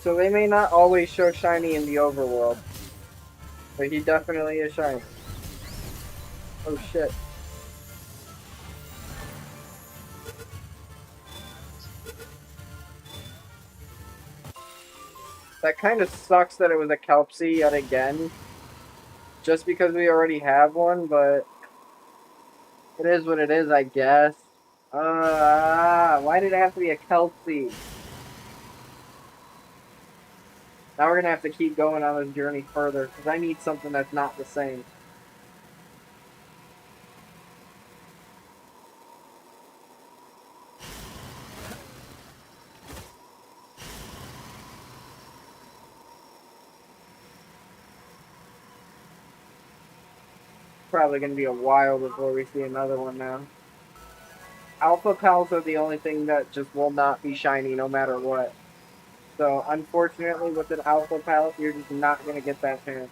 S1: So they may not always show shiny in the overworld. But he definitely is shiny. Oh shit. That kind of sucks that it was a Kelpsy yet again. Just because we already have one, but it is what it is, I guess. Why did it have to be a Kelpsy? Now we're gonna have to keep going on this journey further, because I need something that's not the same. Probably gonna be a while before we see another one now. Alpha pals are the only thing that just will not be shiny no matter what. So unfortunately with an alpha pal, you're just not gonna get that chance.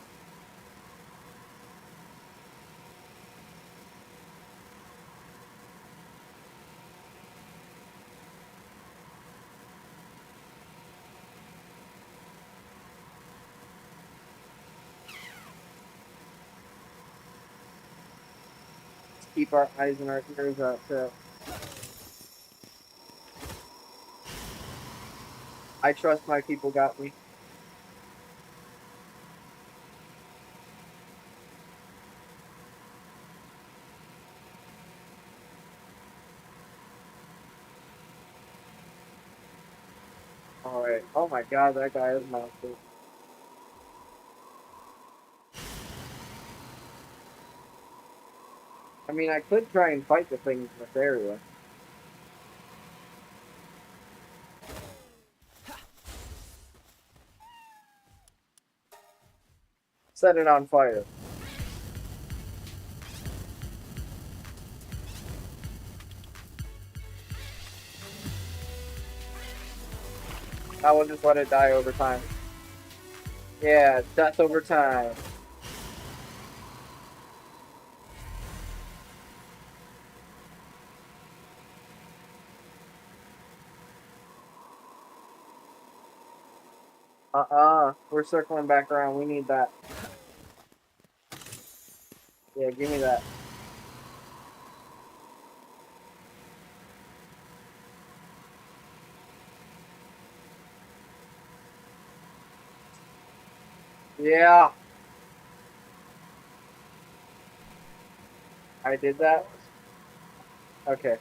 S1: Let's keep our eyes and our ears out too. I trust my people got me. Alright. Oh my god, that guy is monster. I mean, I could try and fight the things in this area. Set it on fire. I will just let it die over time. Yeah, death over time. We're circling back around. We need that. Yeah, give me that. Yeah, I did that. Okay.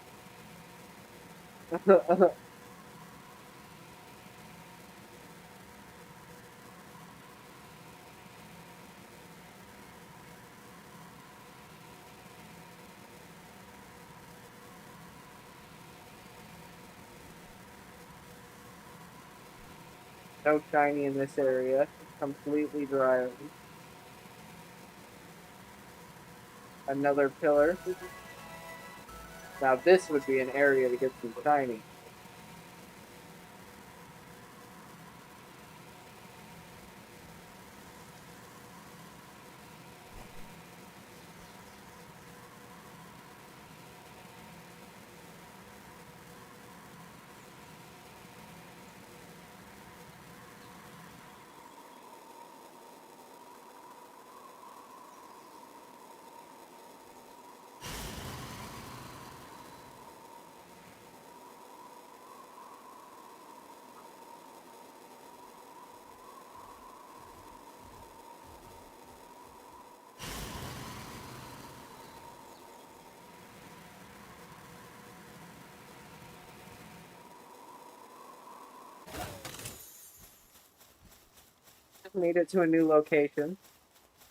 S1: No shiny in this area. Completely dry. Another pillar. Now this would be an area to get some shiny. Made it to a new location.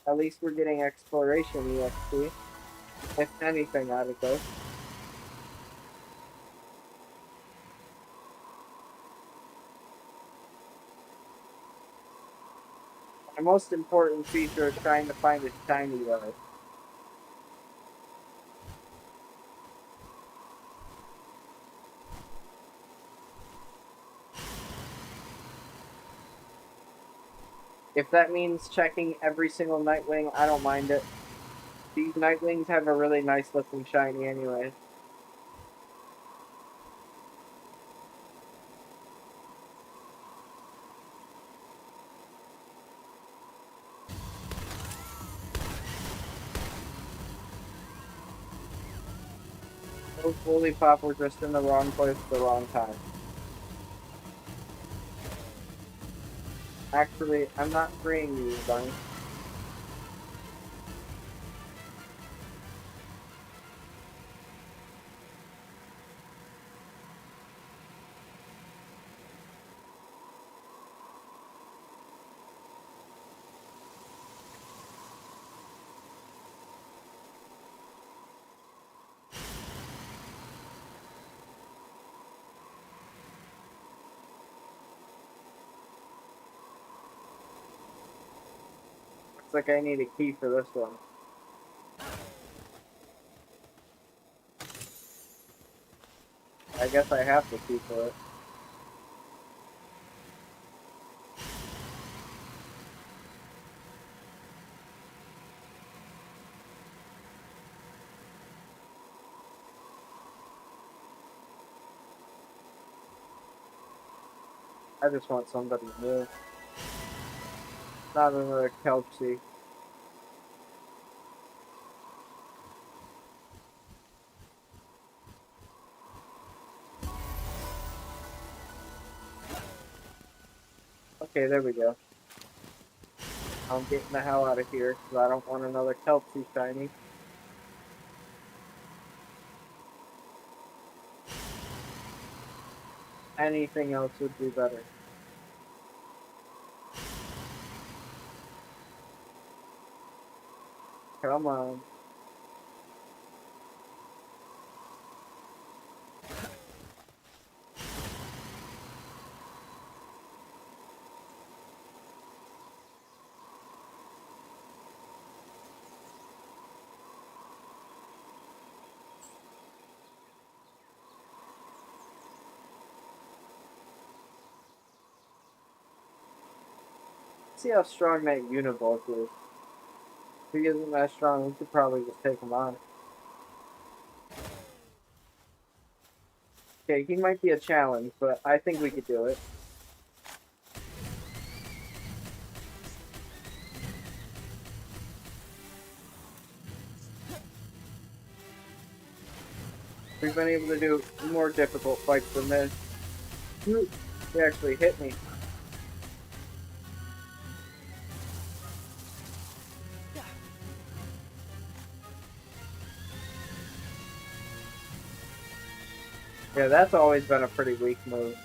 S1: At least we're getting exploration EXP. If anything out of this. The most important feature is trying to find a shiny though. If that means checking every single Nightwing, I don't mind it. These Nightwings have a really nice looking shiny anyway. Holy Pop, we're just in the wrong place at the wrong time. Actually, I'm not freeing you, Bunny. Looks like I need a key for this one. I guess I have the key for it. I just want somebody new. Not another Kelpsy. Okay, there we go. I'm getting the hell out of here because I don't want another Kelpsy shiny. Anything else would be better. Come on. See how strong that Univolk is. If he isn't that strong, we could probably just take him on. Okay, he might be a challenge, but I think we could do it. We've been able to do more difficult fights than this. Ooh, he actually hit me. Yeah, that's always been a pretty weak move.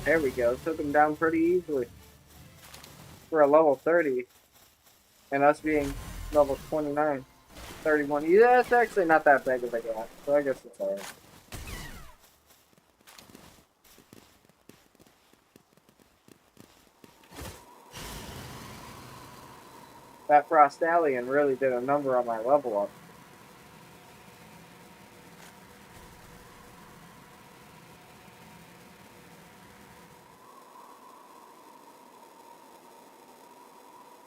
S1: There we go. Took him down pretty easily. For a level 30. And us being level 29. 31. Yeah, it's actually not that big of a gap. So I guess it's alright. That frostallion really did a number on my level up.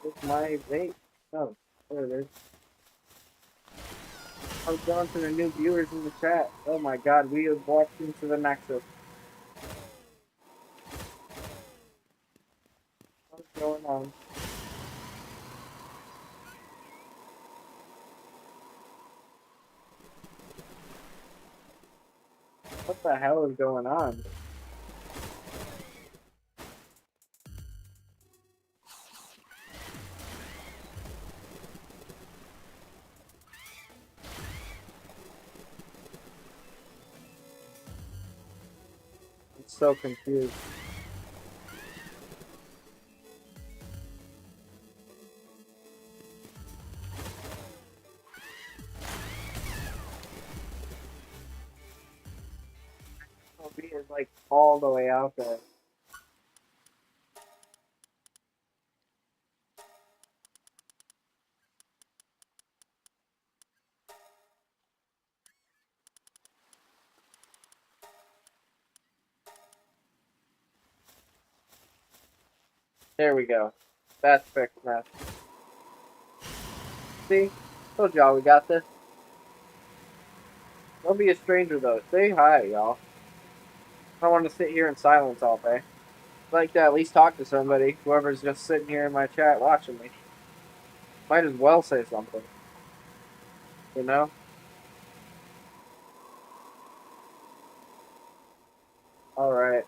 S1: It's my vape. Oh, there it is. I was going to the new viewers in the chat. Oh my god, we have walked into the Nexus. What's going on? What the hell is going on? I'm so confused. OB is like all the way out there. There we go. That's fixed now. See? Told y'all we got this. Don't be a stranger though. Say hi, y'all. I don't want to sit here in silence all day. I'd like to at least talk to somebody. Whoever's just sitting here in my chat watching me. Might as well say something. You know? Alright.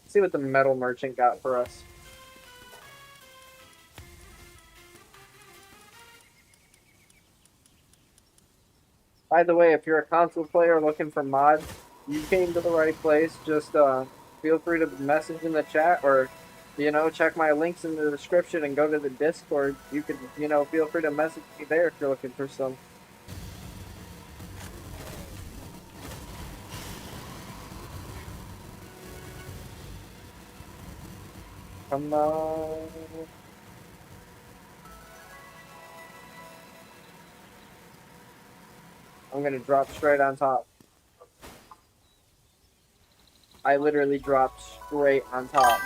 S1: See what the metal merchant got for us. By the way, if you're a console player looking for mods, you came to the right place. Just feel free to message in the chat or, you know, check my links in the description and go to the Discord. You can, you know, feel free to message me there if you're looking for some. Come on. I'm gonna drop straight on top. I literally dropped straight on top.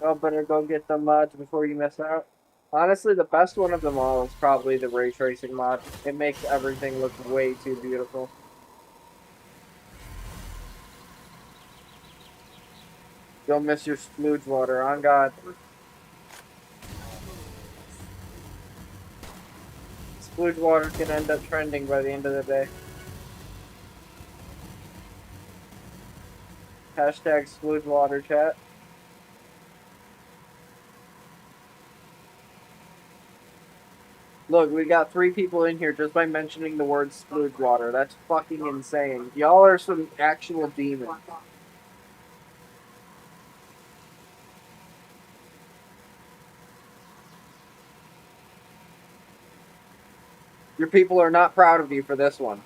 S1: Oh, better go get the mods before you miss out. Honestly, the best one of them all is probably the ray tracing mod. It makes everything look way too beautiful. Don't miss your splooge water, on God. Splooge water can end up trending by the end of the day. Hashtag splooge water chat. Look, we got 3 people in here just by mentioning the word splooge water. That's fucking insane. Y'all are some actual demons. Your people are not proud of you for this one.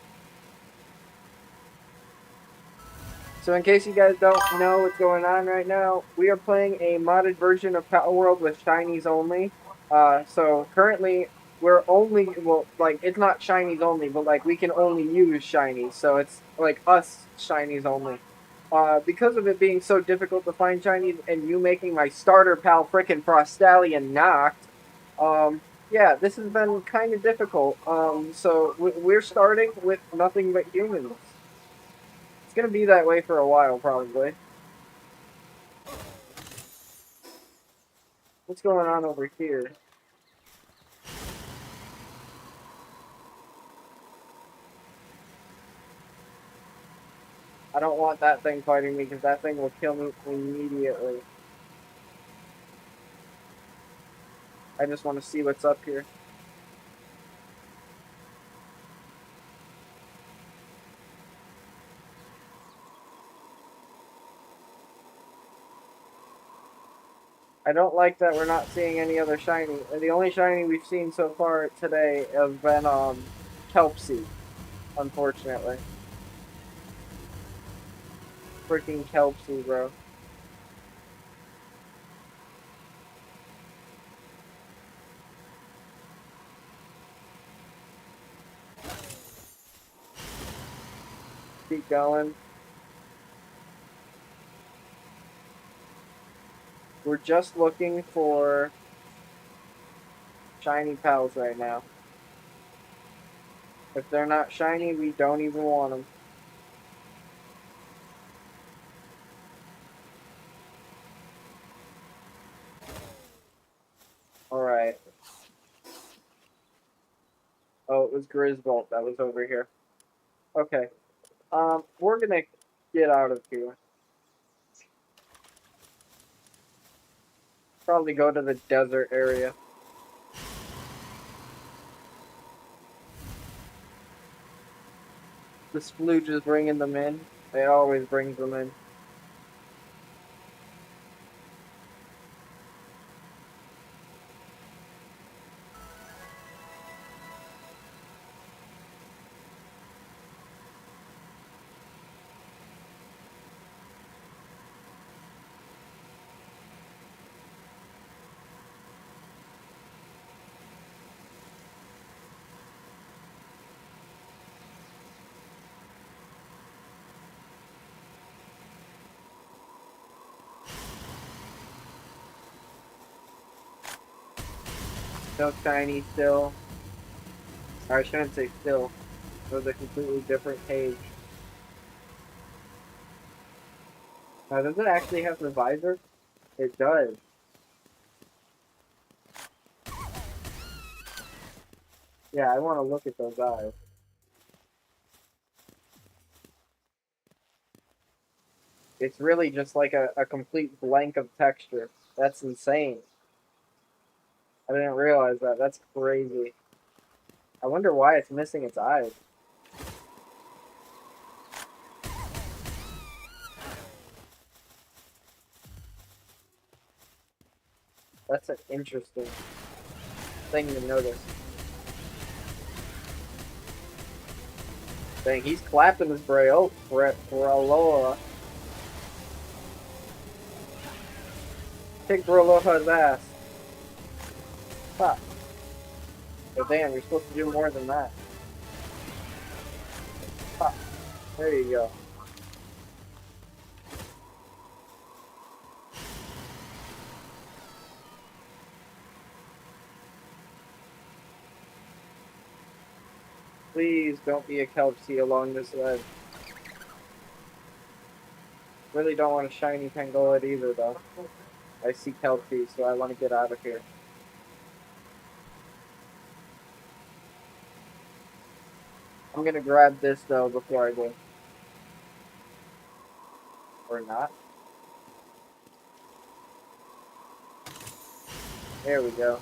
S1: So in case you guys don't know what's going on right now, we are playing a modded version of Palworld with shinies only. So currently we're only, well, like, it's not shinies only, but like we can only use shinies. So it's like us shinies only. because of it being so difficult to find shinies and you making my starter pal frickin' frostallion knocked, yeah, this has been kind of difficult. So we're starting with nothing but humans. It's gonna be that way for a while, probably. What's going on over here? I don't want that thing fighting me because that thing will kill me immediately. I just want to see what's up here. I don't like that we're not seeing any other shiny. The only shiny we've seen so far today has been Kelpsy, unfortunately. Freaking Kelpsy, bro. Keep going. We're just looking for shiny pals right now. If they're not shiny, we don't even want them. Alright. Oh, it was Grisbolt that was over here. Okay. We're gonna get out of here. Probably go to the desert area. The splooge is bringing them in. It always brings them in. No shiny still. Or I shouldn't say still. It was a completely different page. Now, does it actually have the visor? It does. Yeah, I want to look at those eyes. It's really just like a complete blank of texture. That's insane. I didn't realize that. That's crazy. I wonder why it's missing its eyes. That's an interesting thing to notice. Dang, he's clapping his Braloa. Kick Braloa's ass. Ha. But damn, you're supposed to do more than that. Ha. There you go. Please don't be a Kelpsy along this ledge. Really don't want a shiny Pangolin either, though. I see Kelpsy, so I want to get out of here. I'm gonna grab this, though, before I go. Or not. There we go.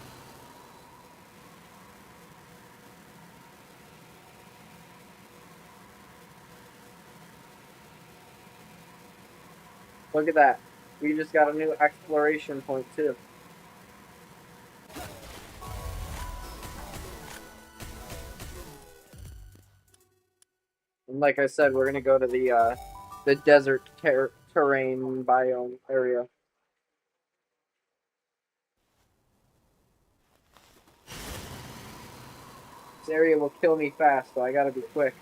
S1: Look at that. We just got a new exploration point, too. And like I said, we're gonna go to the desert terrain biome area. This area will kill me fast, so I gotta be quick.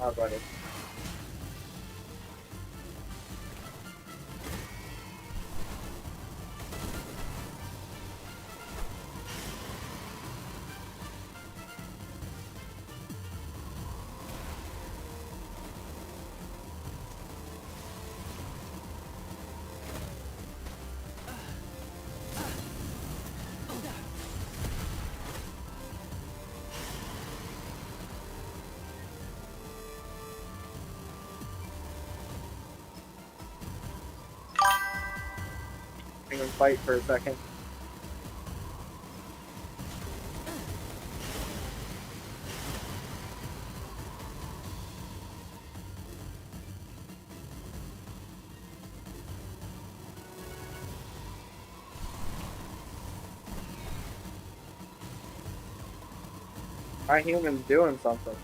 S1: Oh, buddy. I'm gonna fight for a second. My human's doing something.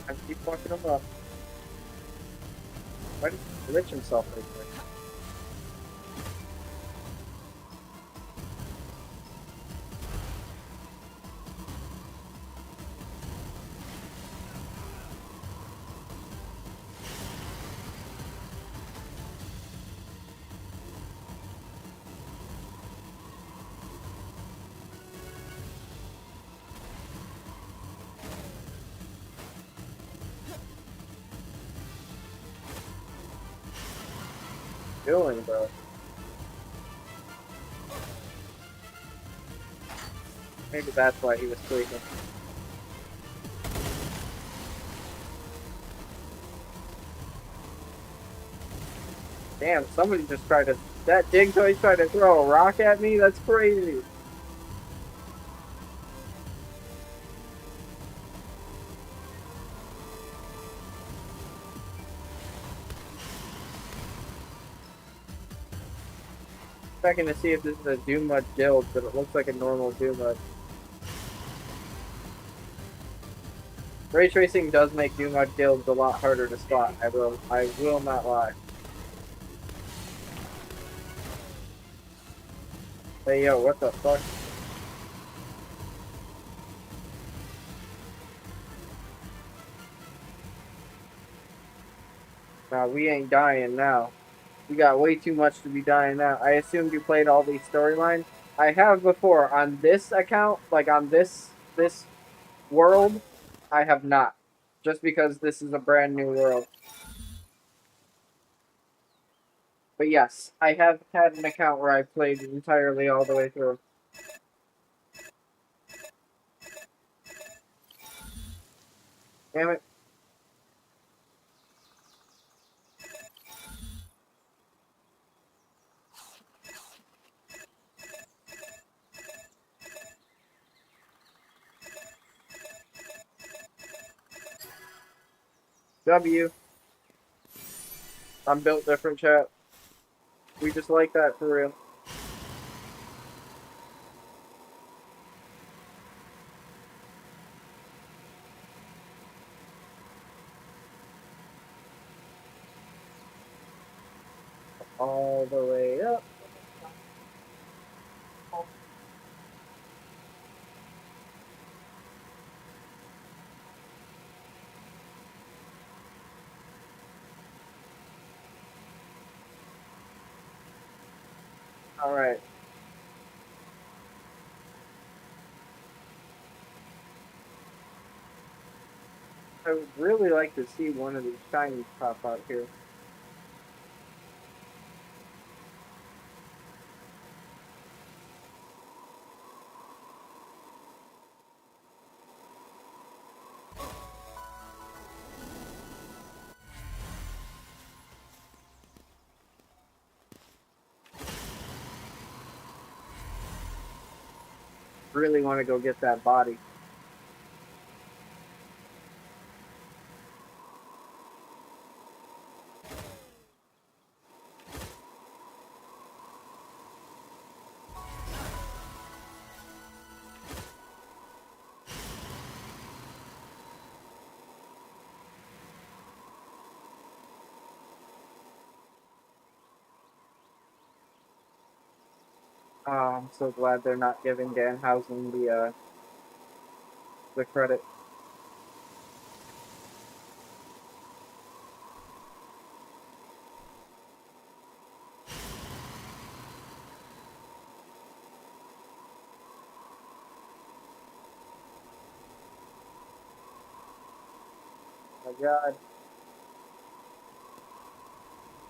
S1: I keep fucking him up. Why did he glitch himself like that? Doing, bro? Maybe that's why he was sleeping. Damn, somebody just tried to. That dig toy tried to throw a rock at me? That's crazy. Checking to see if this is a Doom Mud guild, but it looks like a normal Doom Mud. Ray tracing does make Doom Mud guilds a lot harder to spot. I will not lie. Hey yo, what the fuck? Nah, we ain't dying now. We got way too much to be dying now. I assumed you played all these storylines. I have before on this account, like on this world. I have not, just because this is a brand new world. But yes, I have had an account where I played entirely all the way through. Damn it. W. I'm built different, chat. We just like that for real. All the way up. Alright. I would really like to see one of these shinies pop out here. Really want to go get that body. I'm so glad they're not giving Danhausen the credit. Oh my god.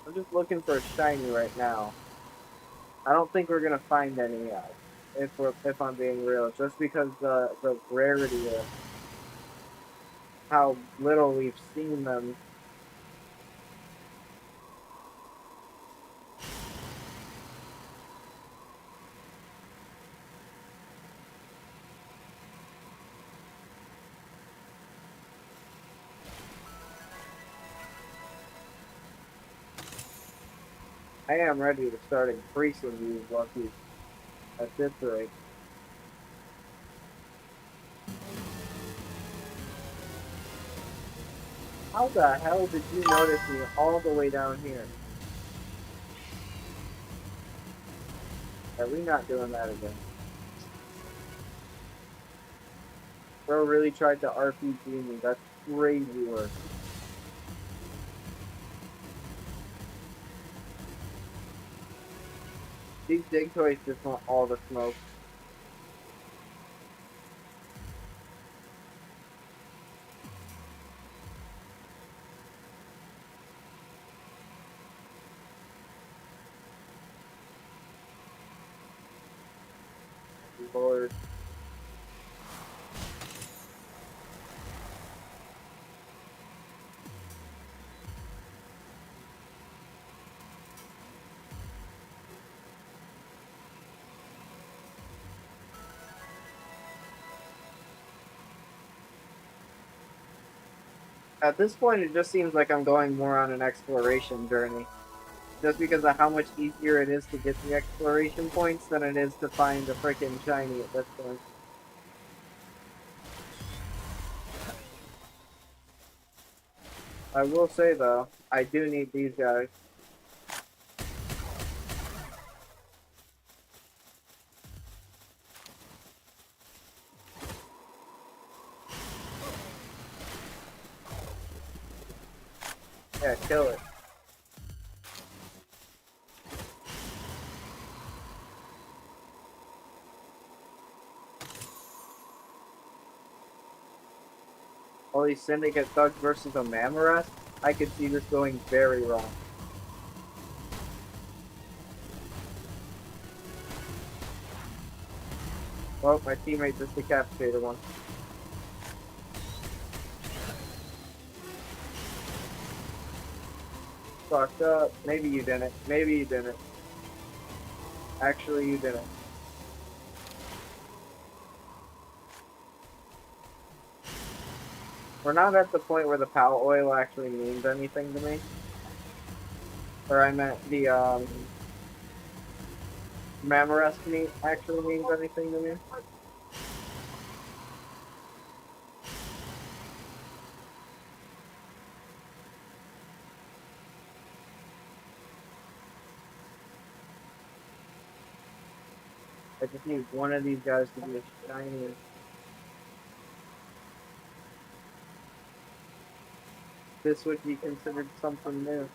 S1: I'm just looking for a shiny right now. I don't think we're gonna find any if I'm being real, just because the rarity of how little we've seen them. I am ready to start increasing these luckies at this rate. How the hell did you notice me all the way down here? Are we not doing that again? Bro really tried to RPG me. That's crazy work. These dig toys just want all the smoke. Lord. At this point, it just seems like I'm going more on an exploration journey. Just because of how much easier it is to get the exploration points than it is to find a freaking shiny at this point. I will say though, I do need these guys. Yeah, kill it. Holy Syndicate Thugs versus a Mamorath? I could see this going very wrong. Well, my teammate just decapitated one. Fucked up. Maybe you didn't. Maybe you didn't. Actually, you didn't. We're not at the point where the Pal Oil actually means anything to me. Or I meant the, Mamorath meat actually means anything to me. I just need one of these guys to be a shiny. This would be considered something new.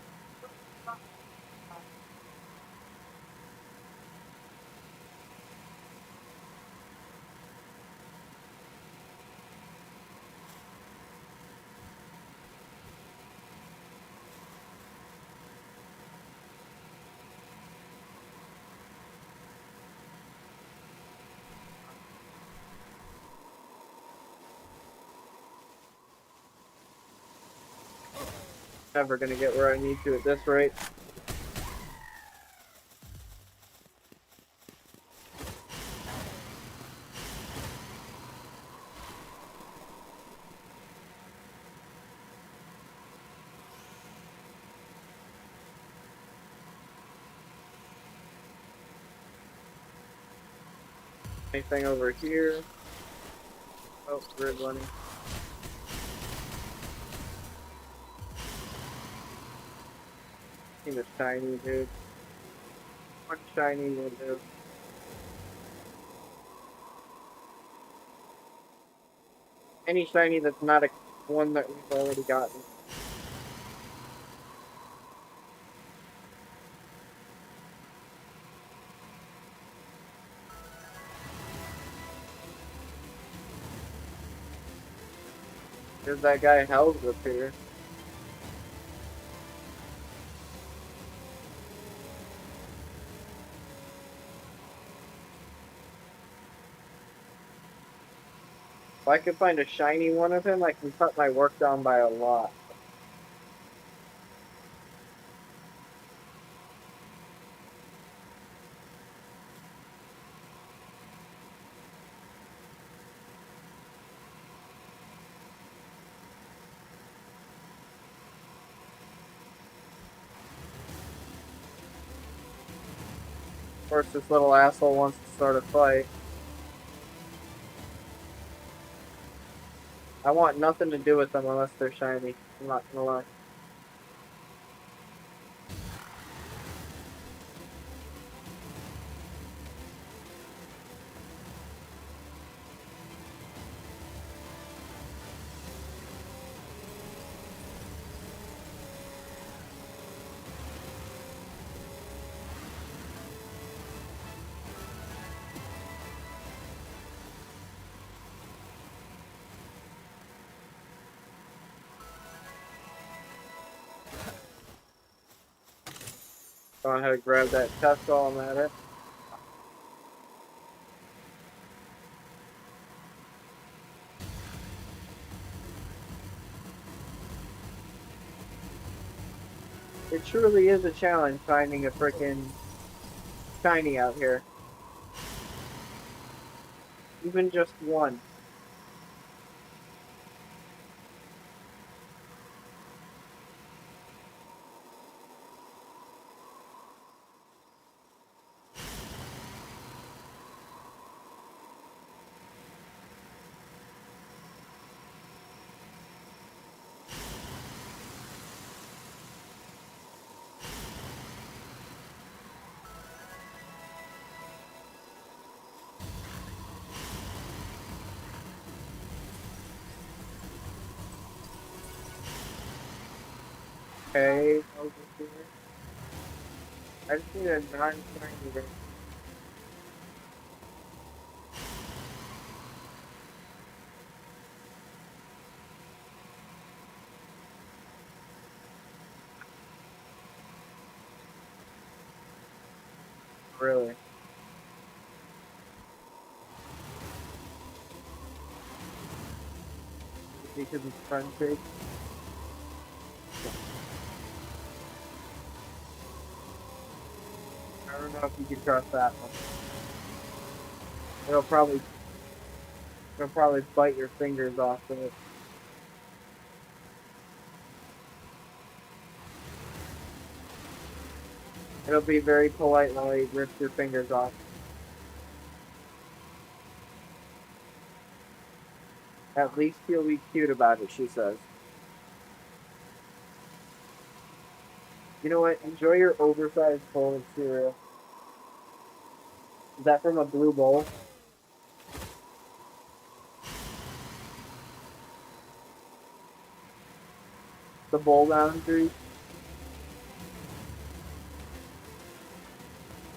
S1: Never gonna get where I need to at this rate. Anything over here? Oh, red money. Need a shiny, dude. One shiny will do. Any shiny that's not a one that we've already gotten. There's that guy Hell's up here. If I could find a shiny one of him, I can cut my work down by a lot. Of course, this little asshole wants to start a fight. I want nothing to do with them unless they're shiny. I'm not gonna lie. Go ahead and grab that chest while I'm at it. It truly is a challenge finding a freaking shiny out here. Even just one. Okay, over here. I just need a non-shiny ring. Really. Because it's friendly. I don't know if you can trust that one. It'll probably bite your fingers off of it. It'll be very polite while it rips your fingers off. At least he'll be cute about it, she says. You know what? Enjoy your oversized bowl of cereal. Is that from a blue bowl? The bowl boundary?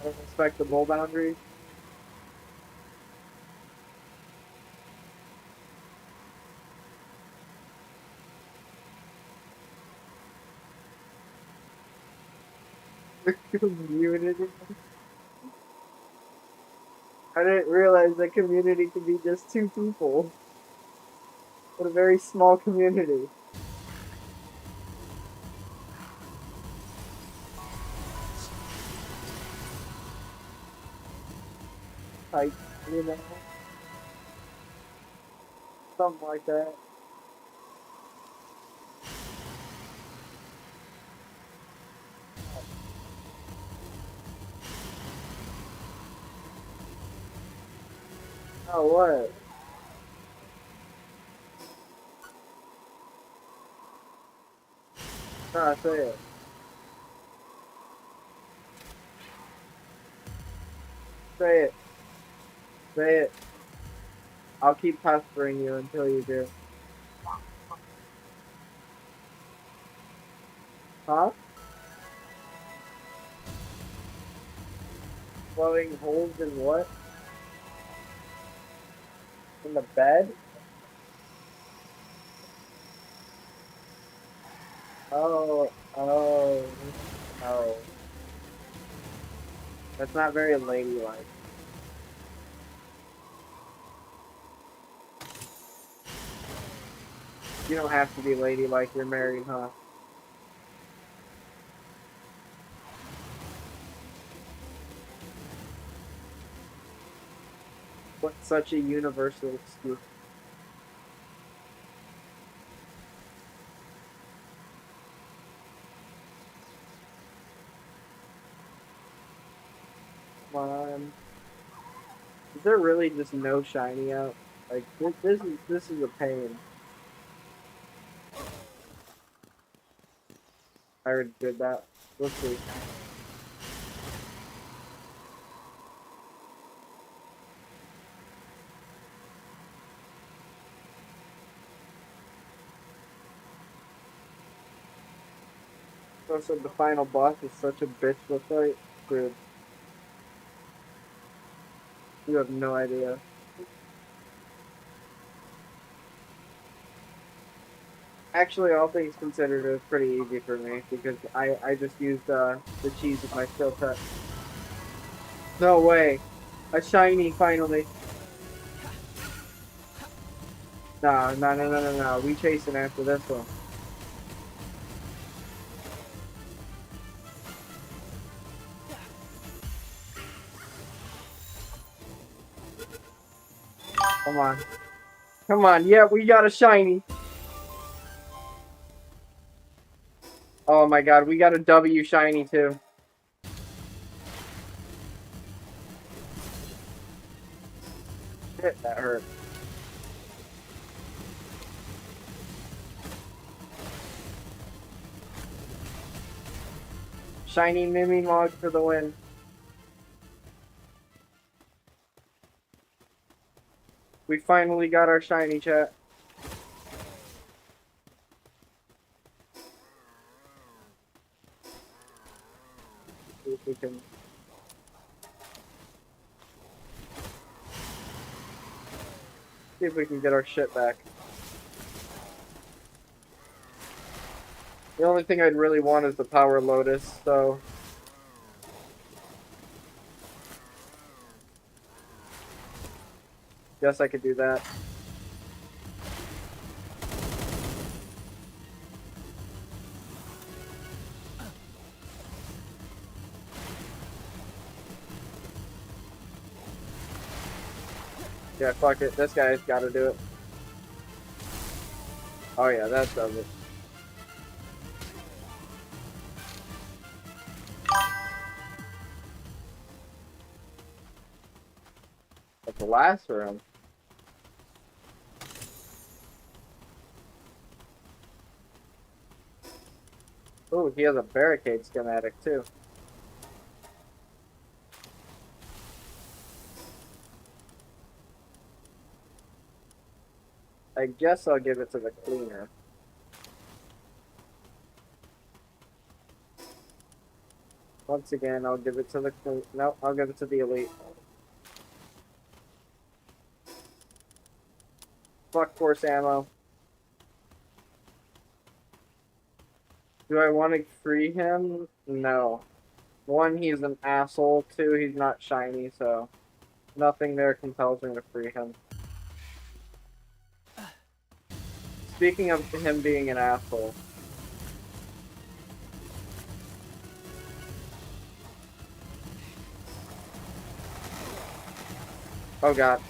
S1: I don't respect the bowl boundary. Community. I didn't realize that community could be just two people. What a very small community. Like, you know? Something like that. Oh, what? Nah, say it. Say it. Say it. I'll keep pestering you until you do. Huh? Blowing holes in what? In the bed? Oh, no. That's not very ladylike. You don't have to be ladylike, you're married, huh? What's such a universal excuse? Come on. Is there really just no shiny out? Like this is a pain. I already did that. Let's see. So the final boss is such a bitch to fight. Dude, you have no idea. Actually, all things considered, it was pretty easy for me because I just used the cheese with my skill set. No way, a shiny finally. Nah, no. We chasing after this one. Come on, come on. Yeah, we got a shiny. Oh my god, we got a W shiny too. Shit, that hurt. Shiny Mimi Log for the win. We finally got our shiny, chat. See if we can. See if we can get our shit back. The only thing I'd really want is the Power Lotus, so. Guess I could do that. Yeah, fuck it. This guy's gotta do it. Oh yeah, that does it. That's the last round. Oh, he has a barricade schematic too. I guess I'll give it to the cleaner. Once again, I'll give it to the no, I'll give it to the elite. Fuck force ammo. Do I want to free him? No. One, he's an asshole. Two, he's not shiny, so nothing there compels me to free him. Speaking of him being an asshole. Oh god.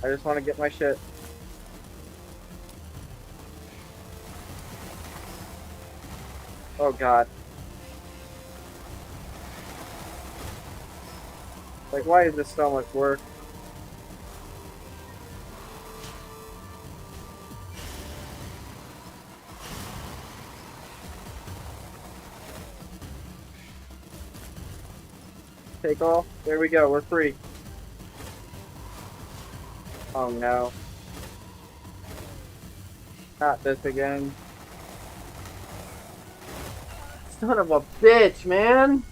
S1: I just want to get my shit. Oh god. Like, why is this so much work? take all. There we go. We're free. Oh no. Not this again. Son of a bitch, man.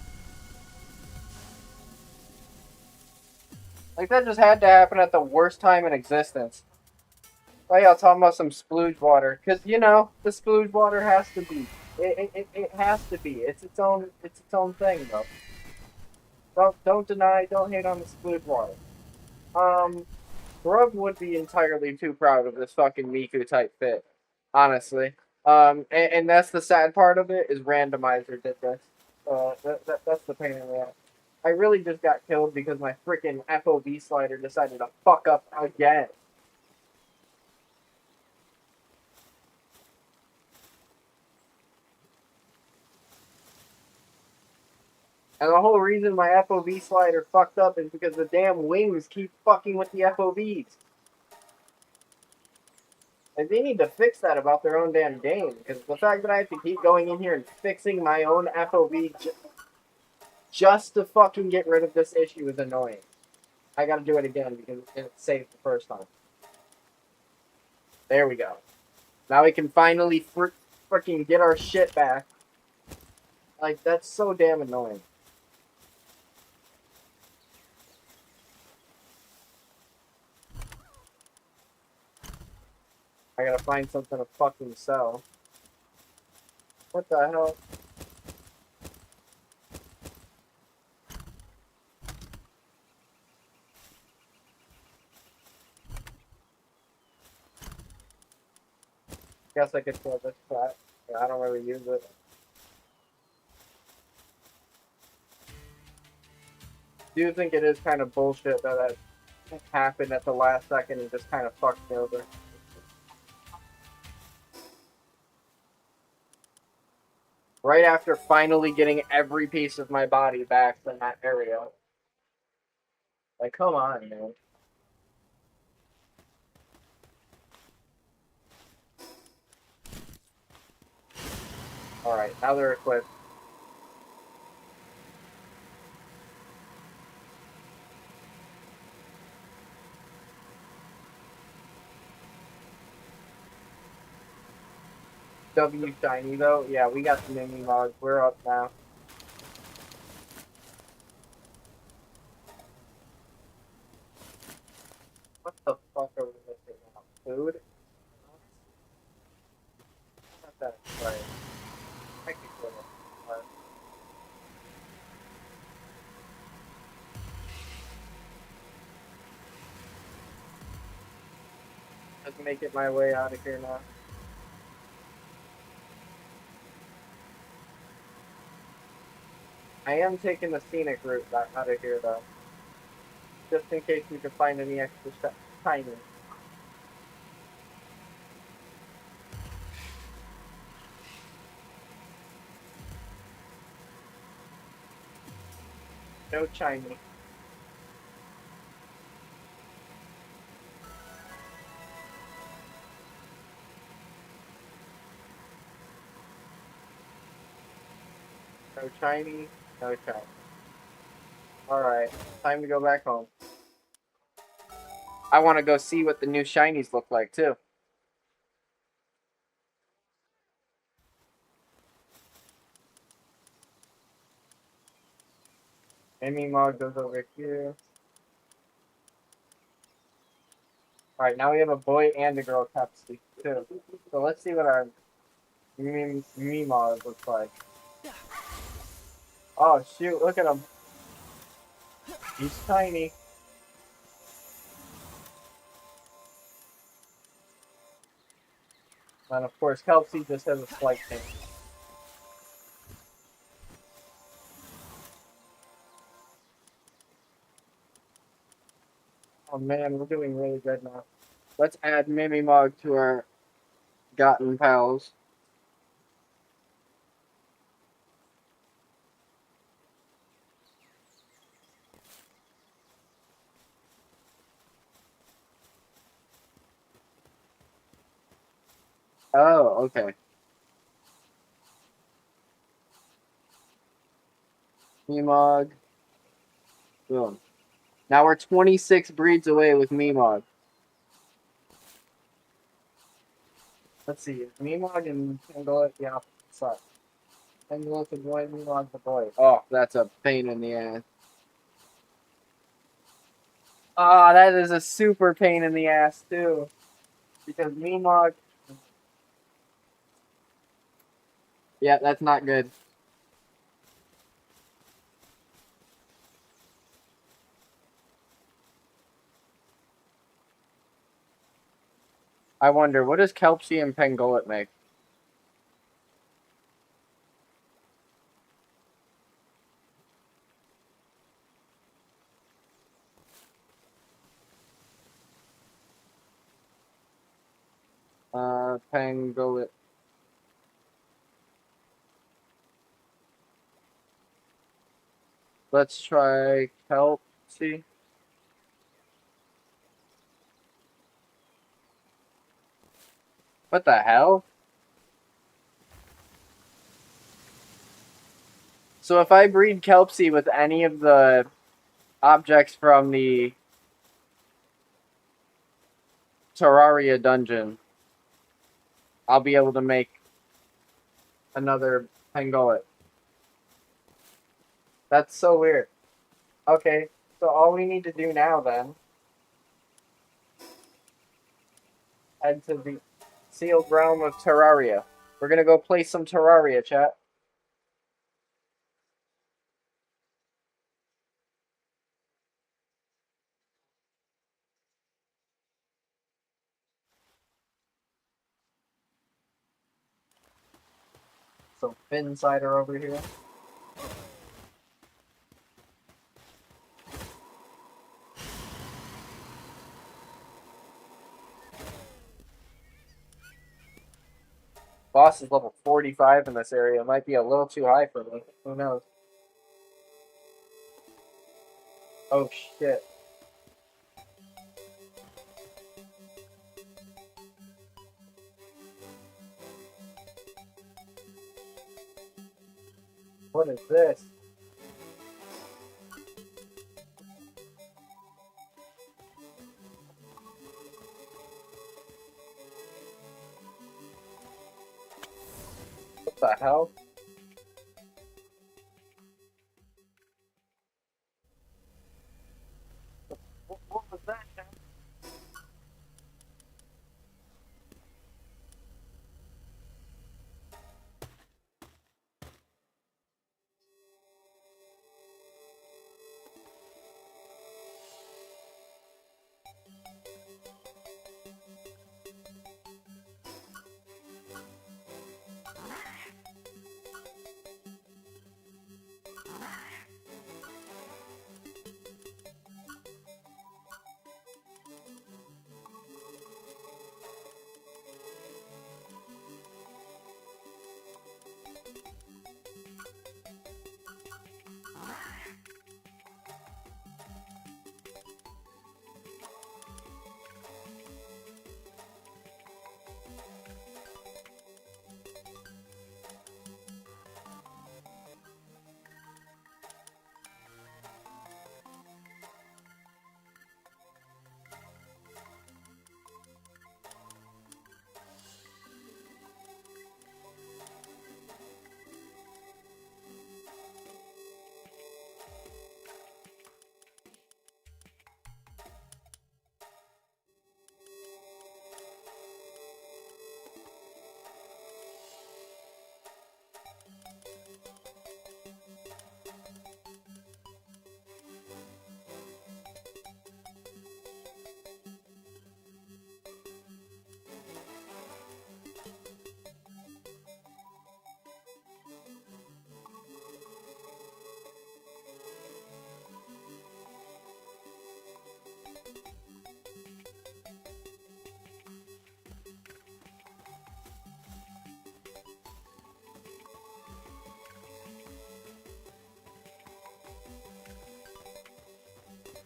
S1: Like, that just had to happen at the worst time in existence. Oh yeah, talking about some splooge water. Because, you know, the splooge water has to be. It has to be. It's its own thing, though. Don't deny, don't hate on the splooge water. Grub would be entirely too proud of this fucking Miku type fit. Honestly. And that's the sad part of it, is Randomizer did this. That's the pain in the ass. I really just got killed because my freaking FOV slider decided to fuck up again. And the whole reason my FOV slider fucked up is because the damn wings keep fucking with the FOVs. And they need to fix that about their own damn game. Because the fact that I have to keep going in here and fixing my own FOV just to fucking get rid of this issue is annoying. I gotta do it again because it saved the first time. There we go. Now we can finally freaking get our shit back. Like, that's so damn annoying. I gotta find something to fucking sell. What the hell? Guess I could sell this crap. I don't really use it. Do you think it is kind of bullshit that happened at the last second and just kind of fucked me over? Right after finally getting every piece of my body back from that area. Like, come on, man. Alright, now they're equipped. W shiny though? Yeah, we got the mini mods. We're up now. What the fuck are we missing now? Food? Not that right. I could kill it. Let's make it my way out of here now. I am taking the scenic route back out of here though. Just in case we can find any extra timing. No Chinese. No Chinese. No Chinese. Alright, time to go back home. I want to go see what the new shinies look like too. Amy Mog goes over here. Alright, now we have a boy and a girl Pepsi too. So let's see what our Mimog looks like. Oh shoot, look at him. He's tiny. And of course, Kelsey just has a slight change. Oh man, we're doing really good now. Let's add Mimimog to our Gotten Pals. Oh, okay. Mimog. Boom. Now we're 26 breeds away with Meemog. Let's see. Is Meemog and Pangolin the opposite side? Pangolin the boy, Meemog the boy. Oh, that's a pain in the ass. Ah, that is a super pain in the ass, too. Because Meemog... Yeah, that's not good. I wonder, what does Kelpsie and Pangolin make? Pangolin. Let's try Kelpsie. What the hell? So if I breed Kelpsie with any of the objects from the Terraria dungeon, I'll be able to make another Pangolin. That's so weird. Okay, so all we need to do now then, head to the sealed realm of Terraria. We're gonna go play some Terraria, chat. Some Fin cider over here. Boss is level 45 in this area. It might be a little too high for me. Who knows? Oh shit. What is this? What the hell? What was that?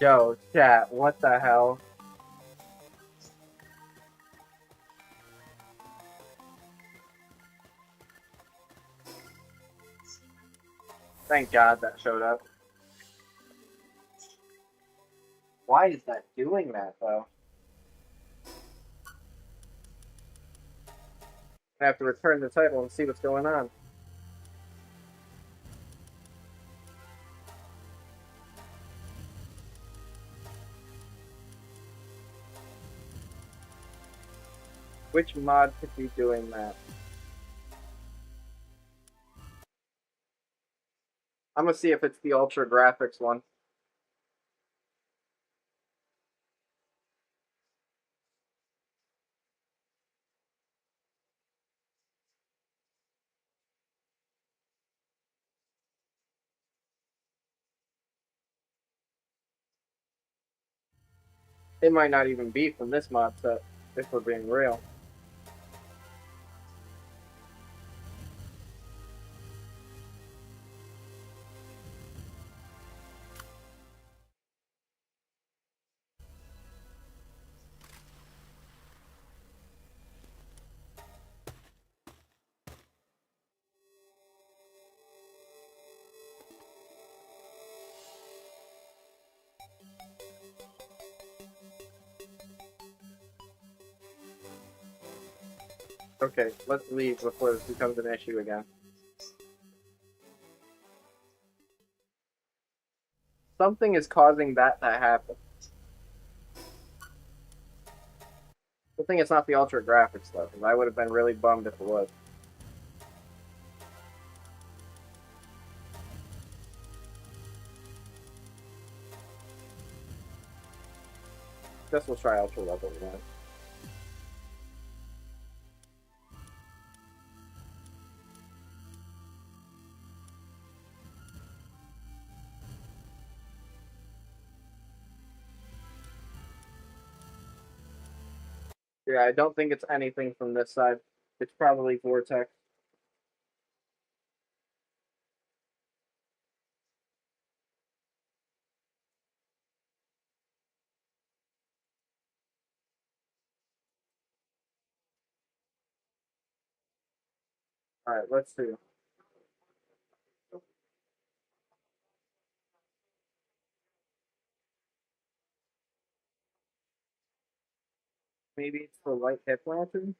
S1: Yo, chat, what the hell? Thank God that showed up. Why is that doing that, though? I have to return the title and see what's going on. Which mod could be doing that? I'm gonna see if it's the Ultra Graphics one. It might not even be from this mod set, if we're being real. Okay, let's leave before this becomes an issue again. Something is causing that to happen. Good thing it's not the Ultra Graphics, though, because I would have been really bummed if it was. Guess we'll try Ultra Level again. Yeah, I don't think it's anything from this side. It's probably Vortex. Alright, let's see. Maybe it's the White Hip Lantern?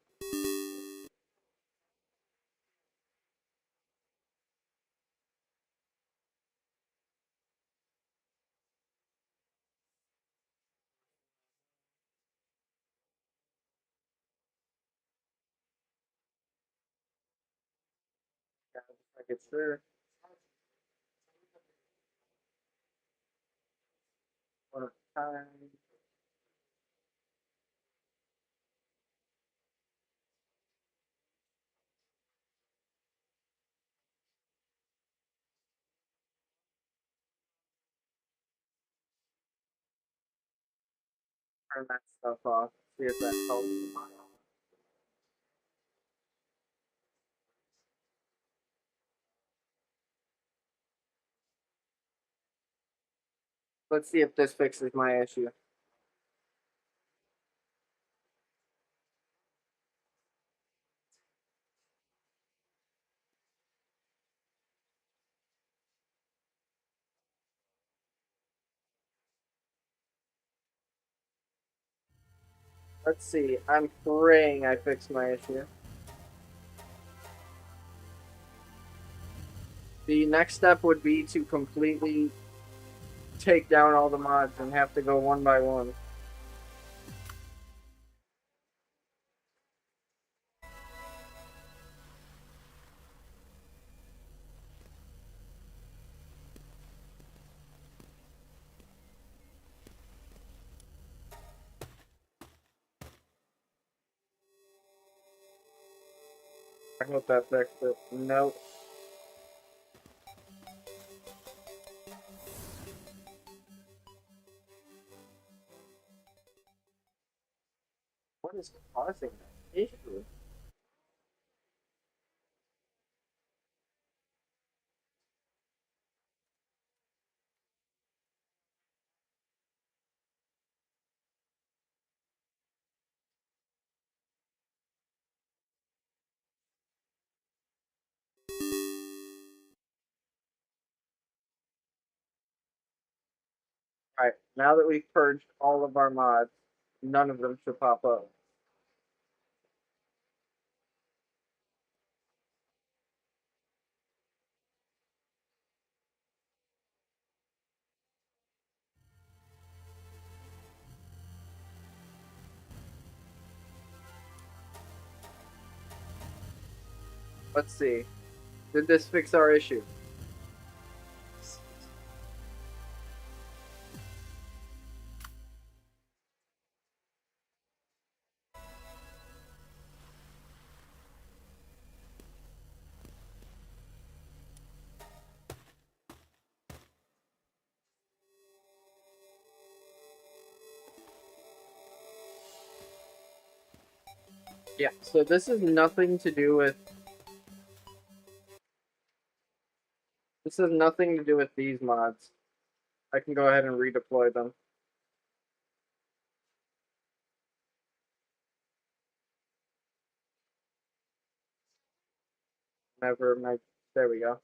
S1: Yeah, I get sure. One at a time. Turn that stuff off. See if that helps. Let's see if this fixes my issue. Let's see. I'm praying I fixed my issue. The next step would be to completely take down all the mods and have to go one by one. I hope that fixed it. Nope. What is causing that issue? Alright, now that we've purged all of our mods, none of them should pop up. Let's see. Did this fix our issue? Yeah, so this is nothing to do with... This has nothing to do with these mods. I can go ahead and redeploy them. Never my... There we go.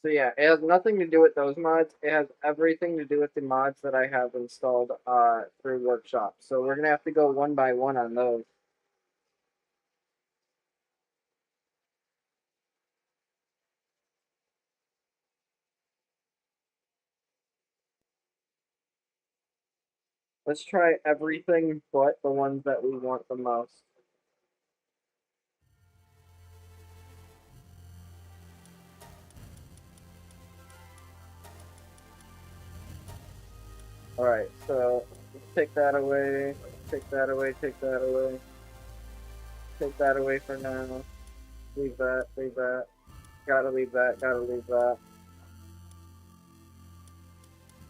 S1: So yeah, it has nothing to do with those mods. It has everything to do with the mods that I have installed through Workshop. So we're gonna have to go one by one on those. Let's try everything but the ones that we want the most. Alright, so let's take that away, take that away, take that away. Take that away for now. Leave that, leave that. Gotta leave that, gotta leave that.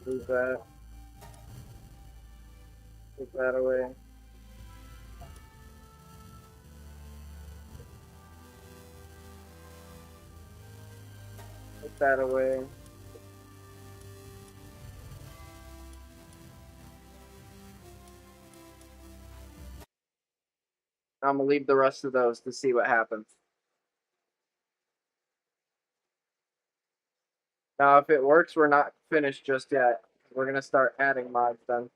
S1: Leave that. Take that away. Take that away. I'm gonna leave the rest of those to see what happens. Now, if it works, we're not finished just yet. We're gonna start adding mods then.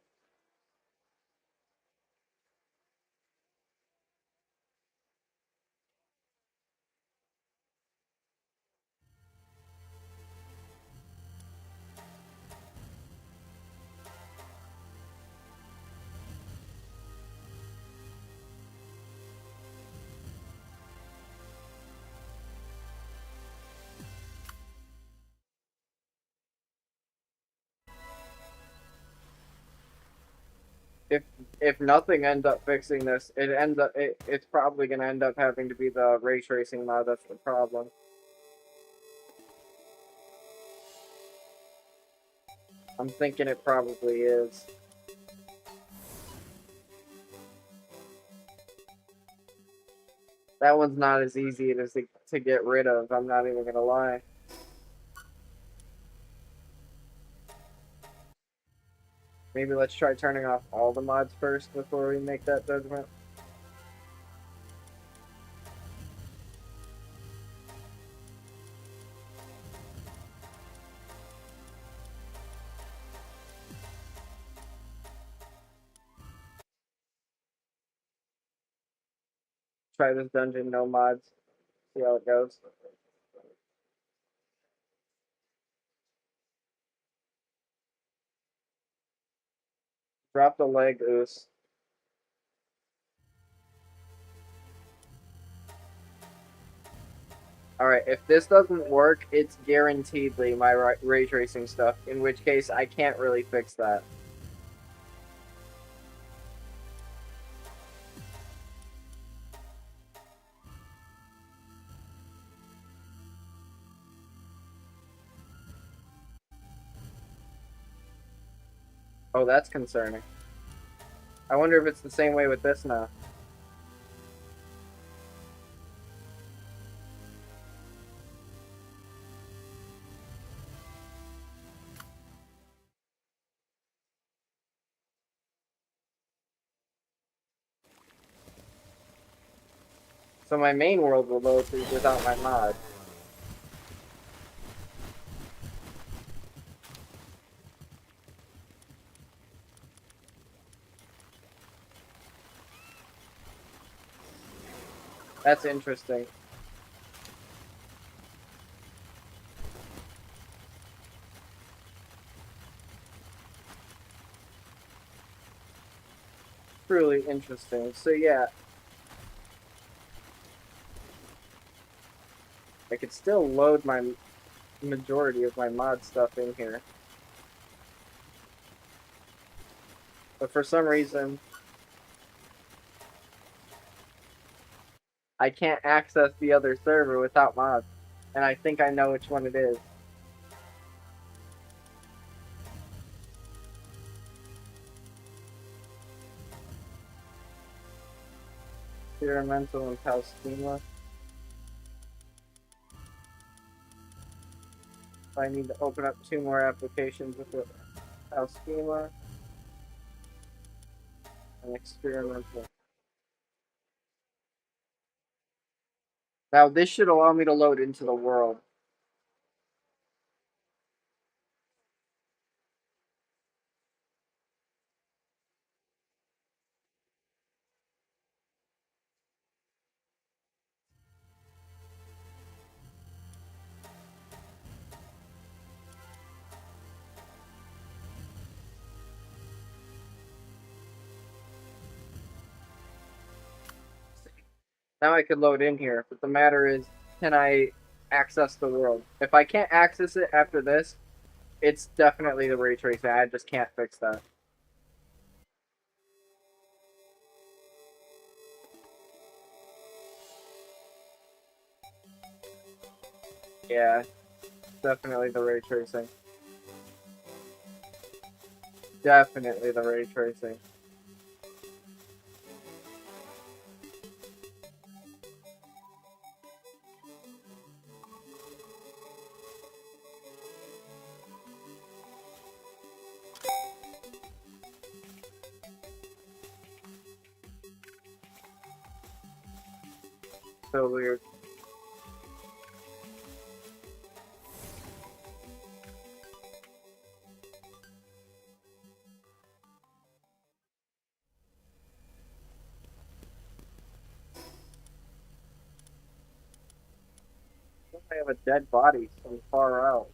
S1: If nothing ends up fixing this, it's probably gonna end up having to be the ray tracing mod that's the problem. I'm thinking it probably is. That one's not as easy as to get rid of, I'm not even gonna lie. Maybe let's try turning off all the mods first before we make that judgment. Try this dungeon, no mods. See how it goes. Drop the leg, Oos. Alright, if this doesn't work, it's guaranteedly my ray tracing stuff, in which case I can't really fix that. Oh, that's concerning. I wonder if it's the same way with this now. So my main world will load through without my mod. That's interesting. Truly interesting. So yeah, I could still load my majority of my mod stuff in here. But for some reason, I can't access the other server without mods. And I think I know which one it is. Experimental and Palschema. I need to open up 2 more applications with the Palschema and experimental. Now this should allow me to load into the world. Now I could load in here, but the matter is, can I access the world? If I can't access it after this, it's definitely the ray tracing. I just can't fix that. Yeah, definitely the ray tracing. Definitely the ray tracing. So weird. I have a dead body so far out.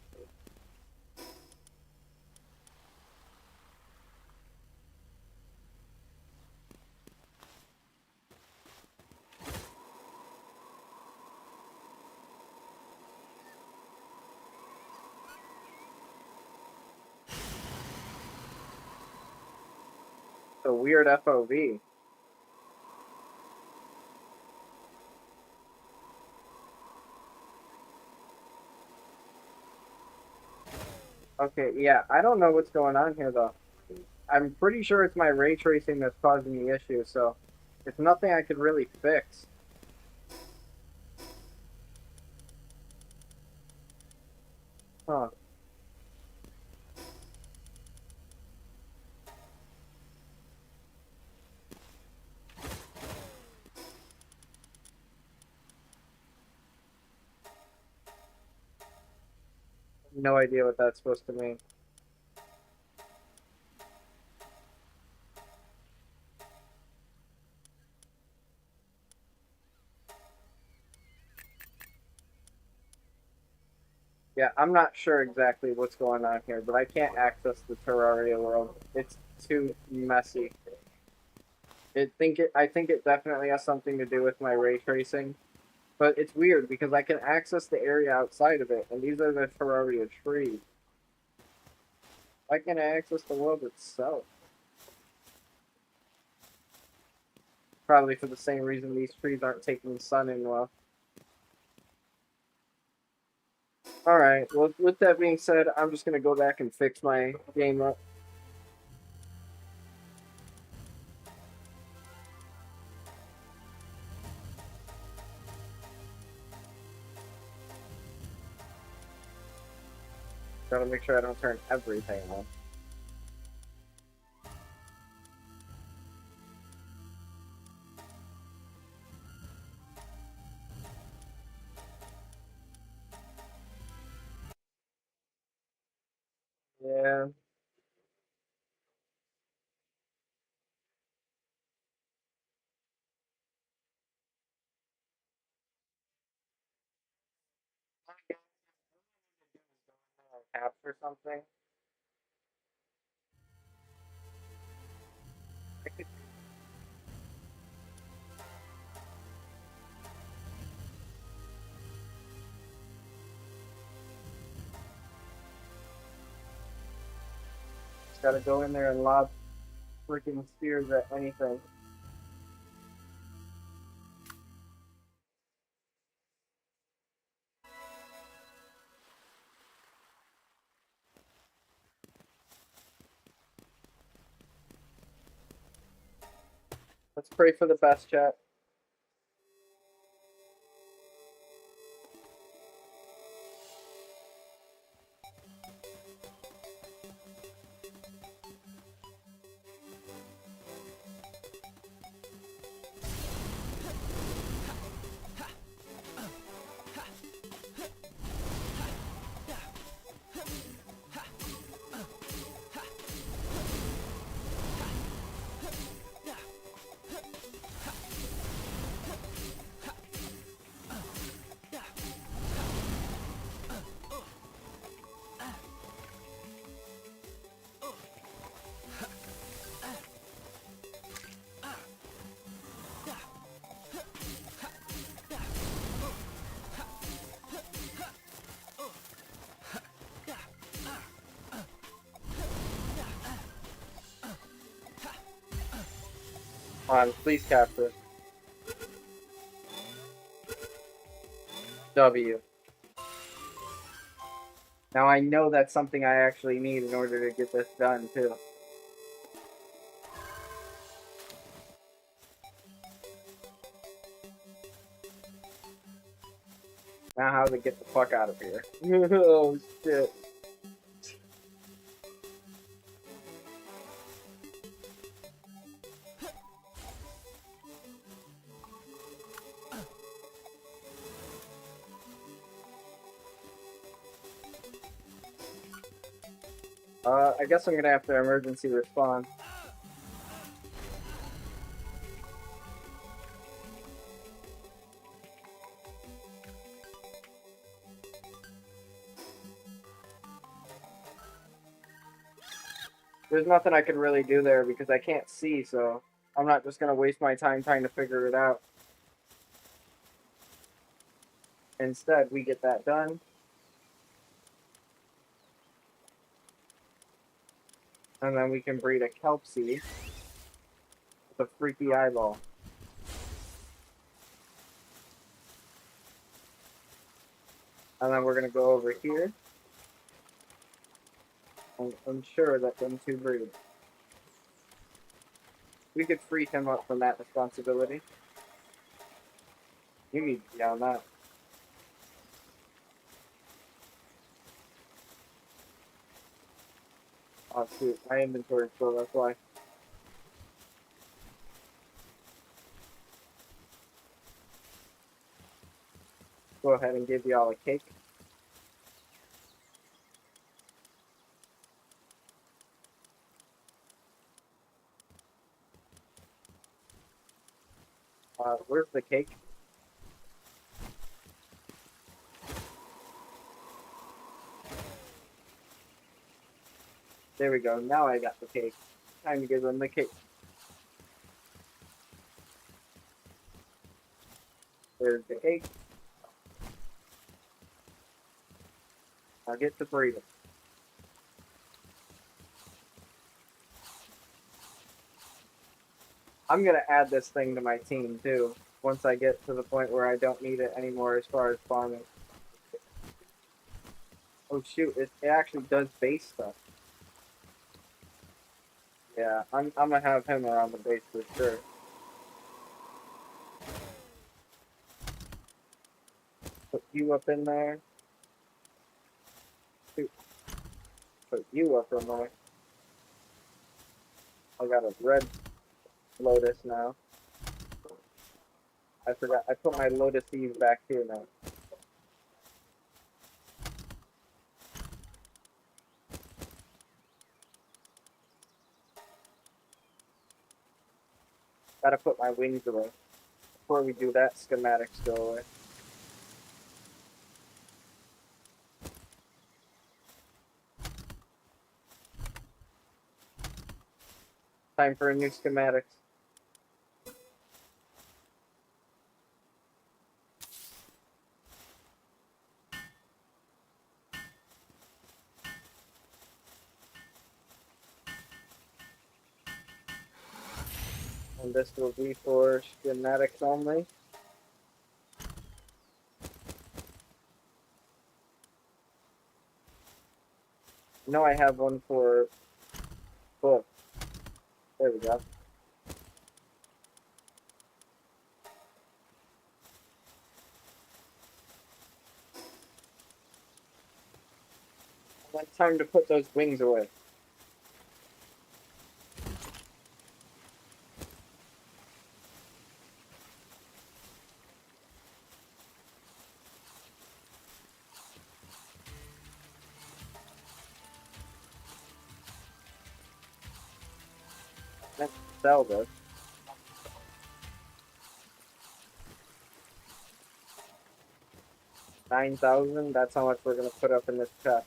S1: A weird FOV. Okay, yeah, I don't know what's going on here though. I'm pretty sure it's my ray tracing that's causing the issue, so it's nothing I could really fix. Huh. No idea what that's supposed to mean. Yeah, I'm not sure exactly what's going on here, but I can't access the Terraria world. It's too messy. I think it definitely has something to do with my ray tracing, but it's weird because I can access the area outside of it, and these are the Terraria trees. Why can't I access the world itself? Probably for the same reason these trees aren't taking the sun in well. Alright, well, with that being said, I'm just gonna go back and fix my game up. Gotta make sure I don't turn everything on. Yeah. caps or something. I could just gotta go in there and lob freaking spears at anything. Let's pray for the best, chat. Come on, please capture. W. Now I know that's something I actually need in order to get this done, too. Now how to get the fuck out of here. Oh, shit. I guess I'm gonna have to emergency respawn. There's nothing I can really do there because I can't see, so I'm not just gonna waste my time trying to figure it out. Instead, we get that done. And then we can breed a kelp seed with a freaky eyeball. And then we're gonna go over here and ensure that them two breed. We could free him up from that responsibility. You need to be on that. Oh shoot, my inventory's full, that's why. Go ahead and give y'all a cake. Where's the cake? There we go, now I got the cake. Time to give them the cake. There's the cake. I'll get to breathing. I'm gonna add this thing to my team too, once I get to the point where I don't need it anymore as far as farming. Oh shoot, it actually does base stuff. Yeah, I'm gonna have him around the base for sure. Put you up in there. Shoot. Put you up in there. I got a red lotus now. I forgot, I put my lotus seeds back here now. Gotta put my wings away. Before we do that, schematics go away. Time for a new schematics. And this will be for schematics only. No, I have one for book. There we go. It's time to put those wings away. Let's sell this. 9,000. That's how much we're gonna put up in this chest.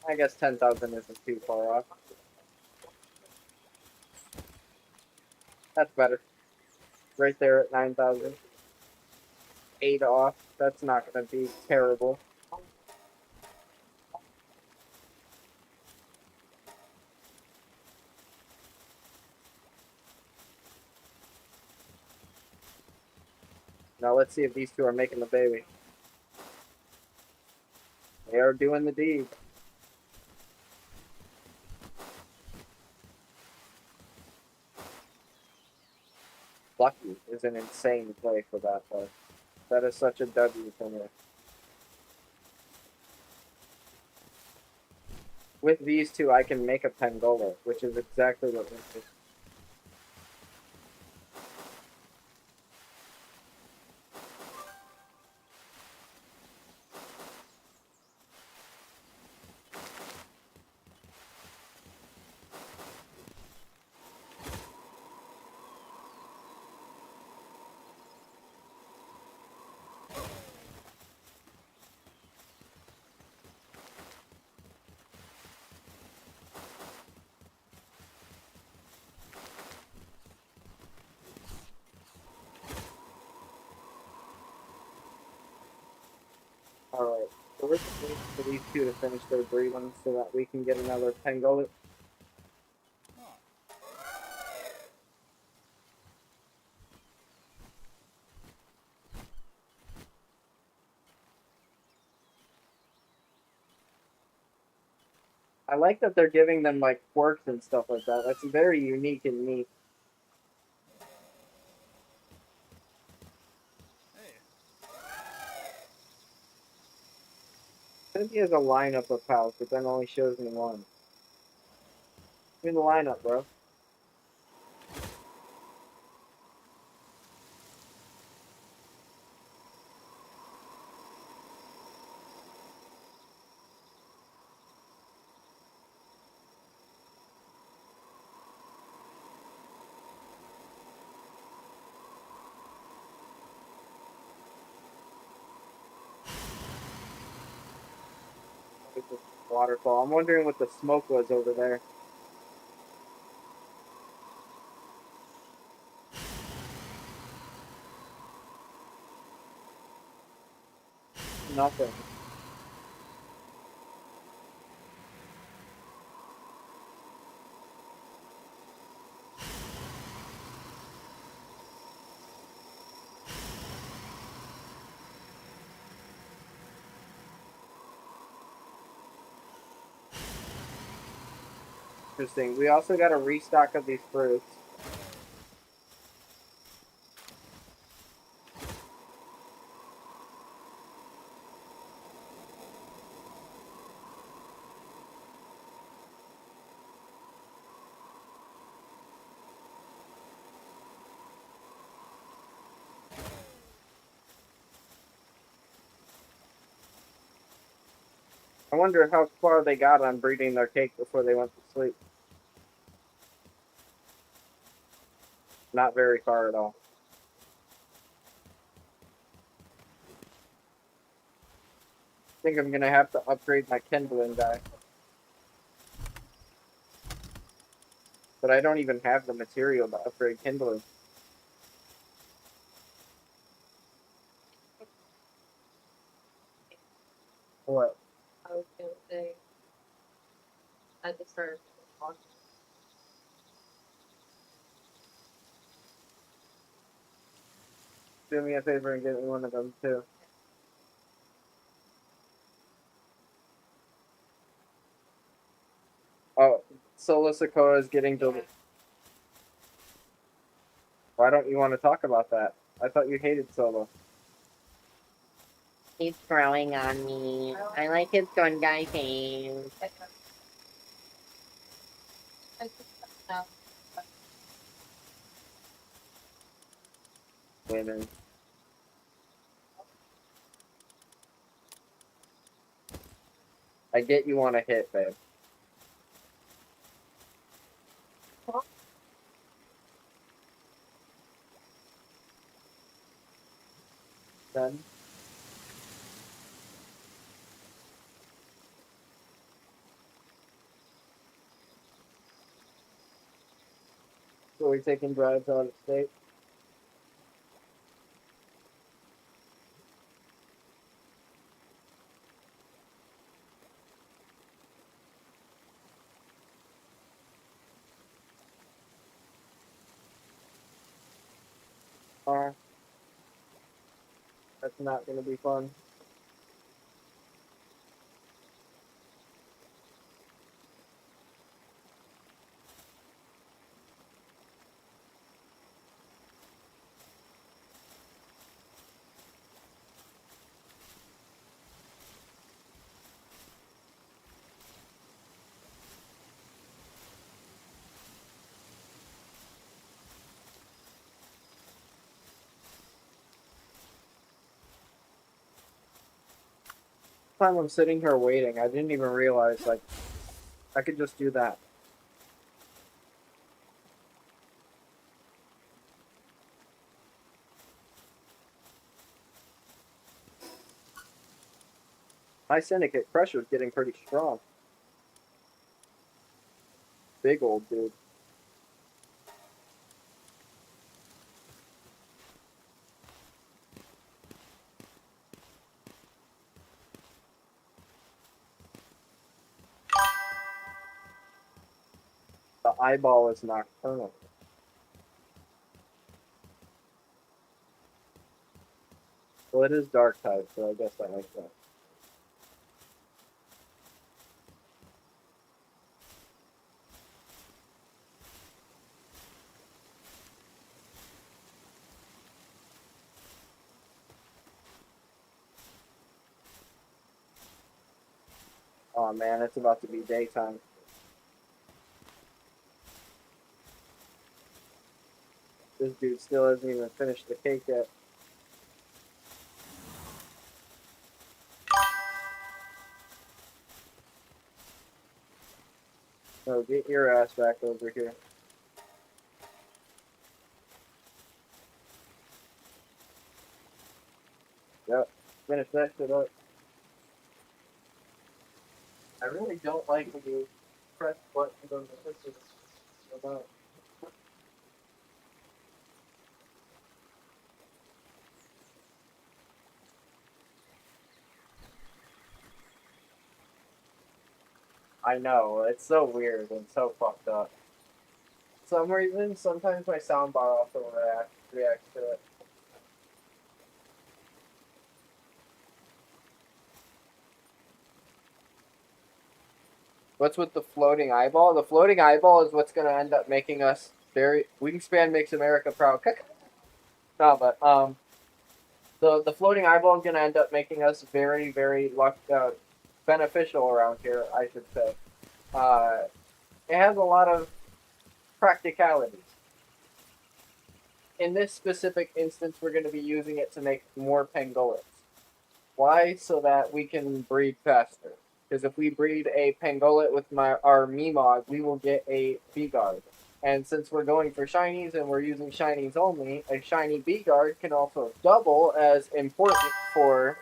S1: I guess 10,000 isn't too far off. That's better. Right there at 9,000. 8 off. That's not gonna be terrible. Now let's see if these two are making the baby. They are doing the deed. Lucky is an insane play for that play. That is such a W for me. With these two, I can make a Pengola, which is exactly what we do. Alright, so we're just waiting for these two to finish their breeding so that we can get another Pengola. I like that they're giving them like quirks and stuff like that. That's very unique and neat. I think he has a lineup of pals, but then only shows me one. Give me the lineup, bro. Look at this waterfall. I'm wondering what the smoke was over there. Nothing. Interesting. We also got a restock of these fruits. I wonder how far they got on breeding their cake before they went to sleep. Not very far at all. think I'm gonna have to upgrade my kindling guy. But I don't even have the material to upgrade kindling. What?
S2: I was gonna say, I just started talking.
S1: Do me a favor and get me one of them too. Oh, Solo Sokoa is getting delivered. Why don't you want to talk about that? I thought you hated Solo.
S4: He's growing on me. I like his gun guy face.
S2: I just now.
S1: Women. I get you want to hit, babe. Then so we're taking drives out of state. That's not gonna be fun. Time I'm sitting here waiting, I didn't even realize like I could just do that. My syndicate pressure's getting pretty strong. Big old dude. The eyeball is nocturnal. Well, it is dark type, so I guess that makes sense. Oh man, it's about to be daytime. This dude still hasn't even finished the cake yet. So get your ass back over here. Yep, finish that shit up. I really don't like when you press buttons on the system. About. I know, it's so weird and so fucked up. For some reason, sometimes my soundbar also reacts to it. What's with the floating eyeball? The floating eyeball is what's gonna end up making us very. Wingspan makes America proud. No, but the floating eyeball is gonna end up making us very beneficial around here, I should say. It has a lot of practicalities. In this specific instance, we're going to be using it to make more pangolins. Why? So that we can breed faster. Because if we breed a pangolit with our Meemog, we will get a B-Guard. And since we're going for shinies and we're using shinies only, a shiny B-Guard can also double as important for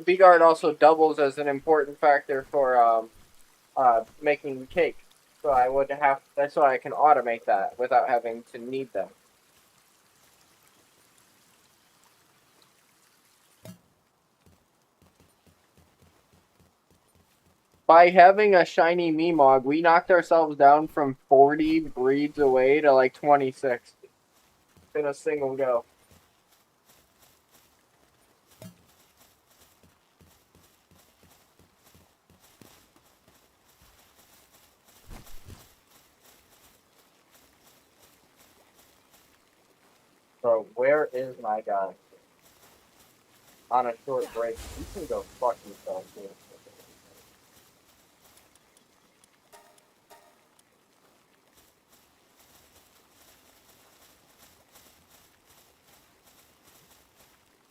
S1: B-guard also doubles as an important factor for making cake. So I would have. That's why I can automate that without having to need them. By having a shiny Meemog, we knocked ourselves down from 40 breeds away to like 26 in a single go. Bro, where is my guy? On a short break. You can go fuck yourself, dude.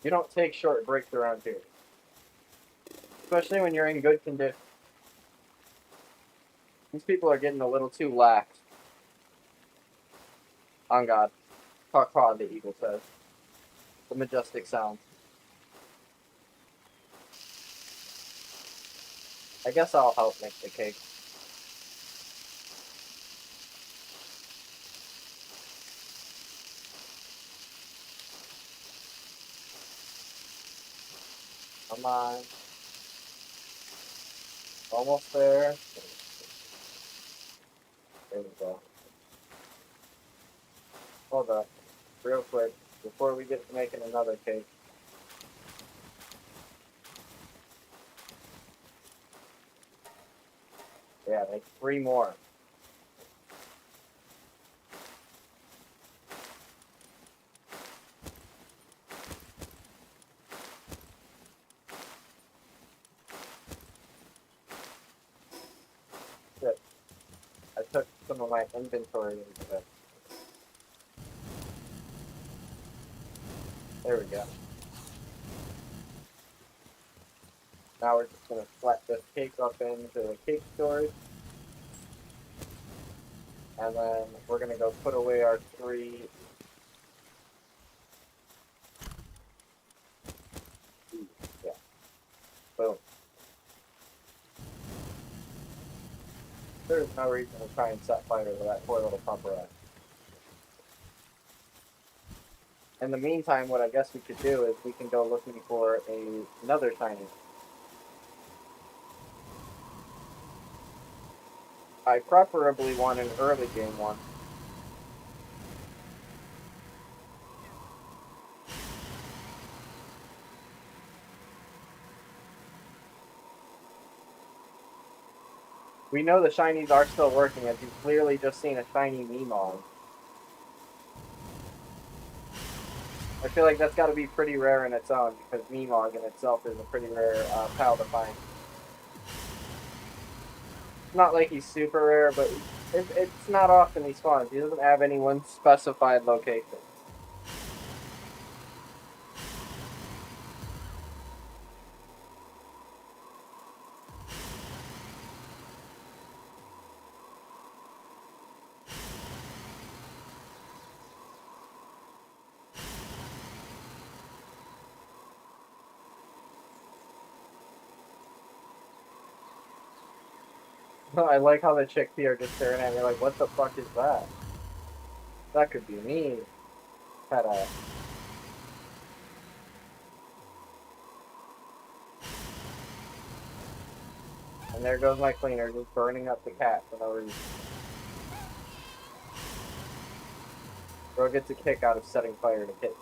S1: You don't take short breaks around here. Especially when you're in good condition. These people are getting a little too lax. On God. Caw, the eagle says. The majestic sound. I guess I'll help make the cake. Come on. Almost there. There we go. Hold up. Real quick. Before we get to making another cake. Yeah, make 3 more. Shit. I took some of my inventory into it. There we go. Now we're just gonna flat this cake up into the cake storage. And then we're gonna go put away our 3. Yeah. Boom. There's no reason to try and set fire to that poor little pumper rat. In the meantime, what I guess we could do is we can go looking for another shiny. I preferably want an early game one. We know the shinies are still working, as you've clearly just seen a shiny Meemog. I feel like that's got to be pretty rare in its own, because Meemog in itself is a pretty rare pal to find. Not like he's super rare, but it's not often he spawns. He doesn't have any one specified location. I like how the chicks here are just staring at me like, what the fuck is that? That could be me. Had a... And there goes my cleaner, just burning up the cat for no reason. Bro gets a kick out of setting fire to kittens.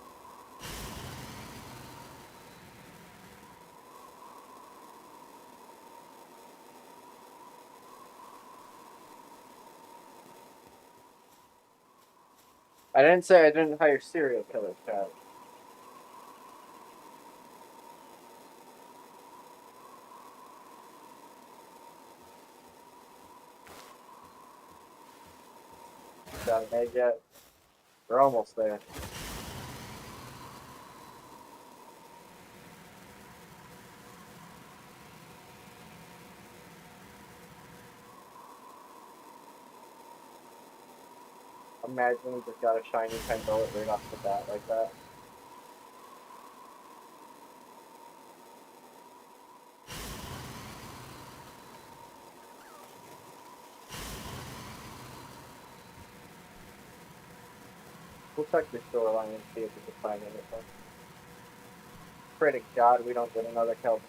S1: I didn't say I didn't hire serial killers, Chad. Got an egg yet? We're almost there. Imagine we just got a shiny Pendulum right off the bat like that. We'll check the shoreline and see if we can find anything. Pray to God we don't get another Kelsey.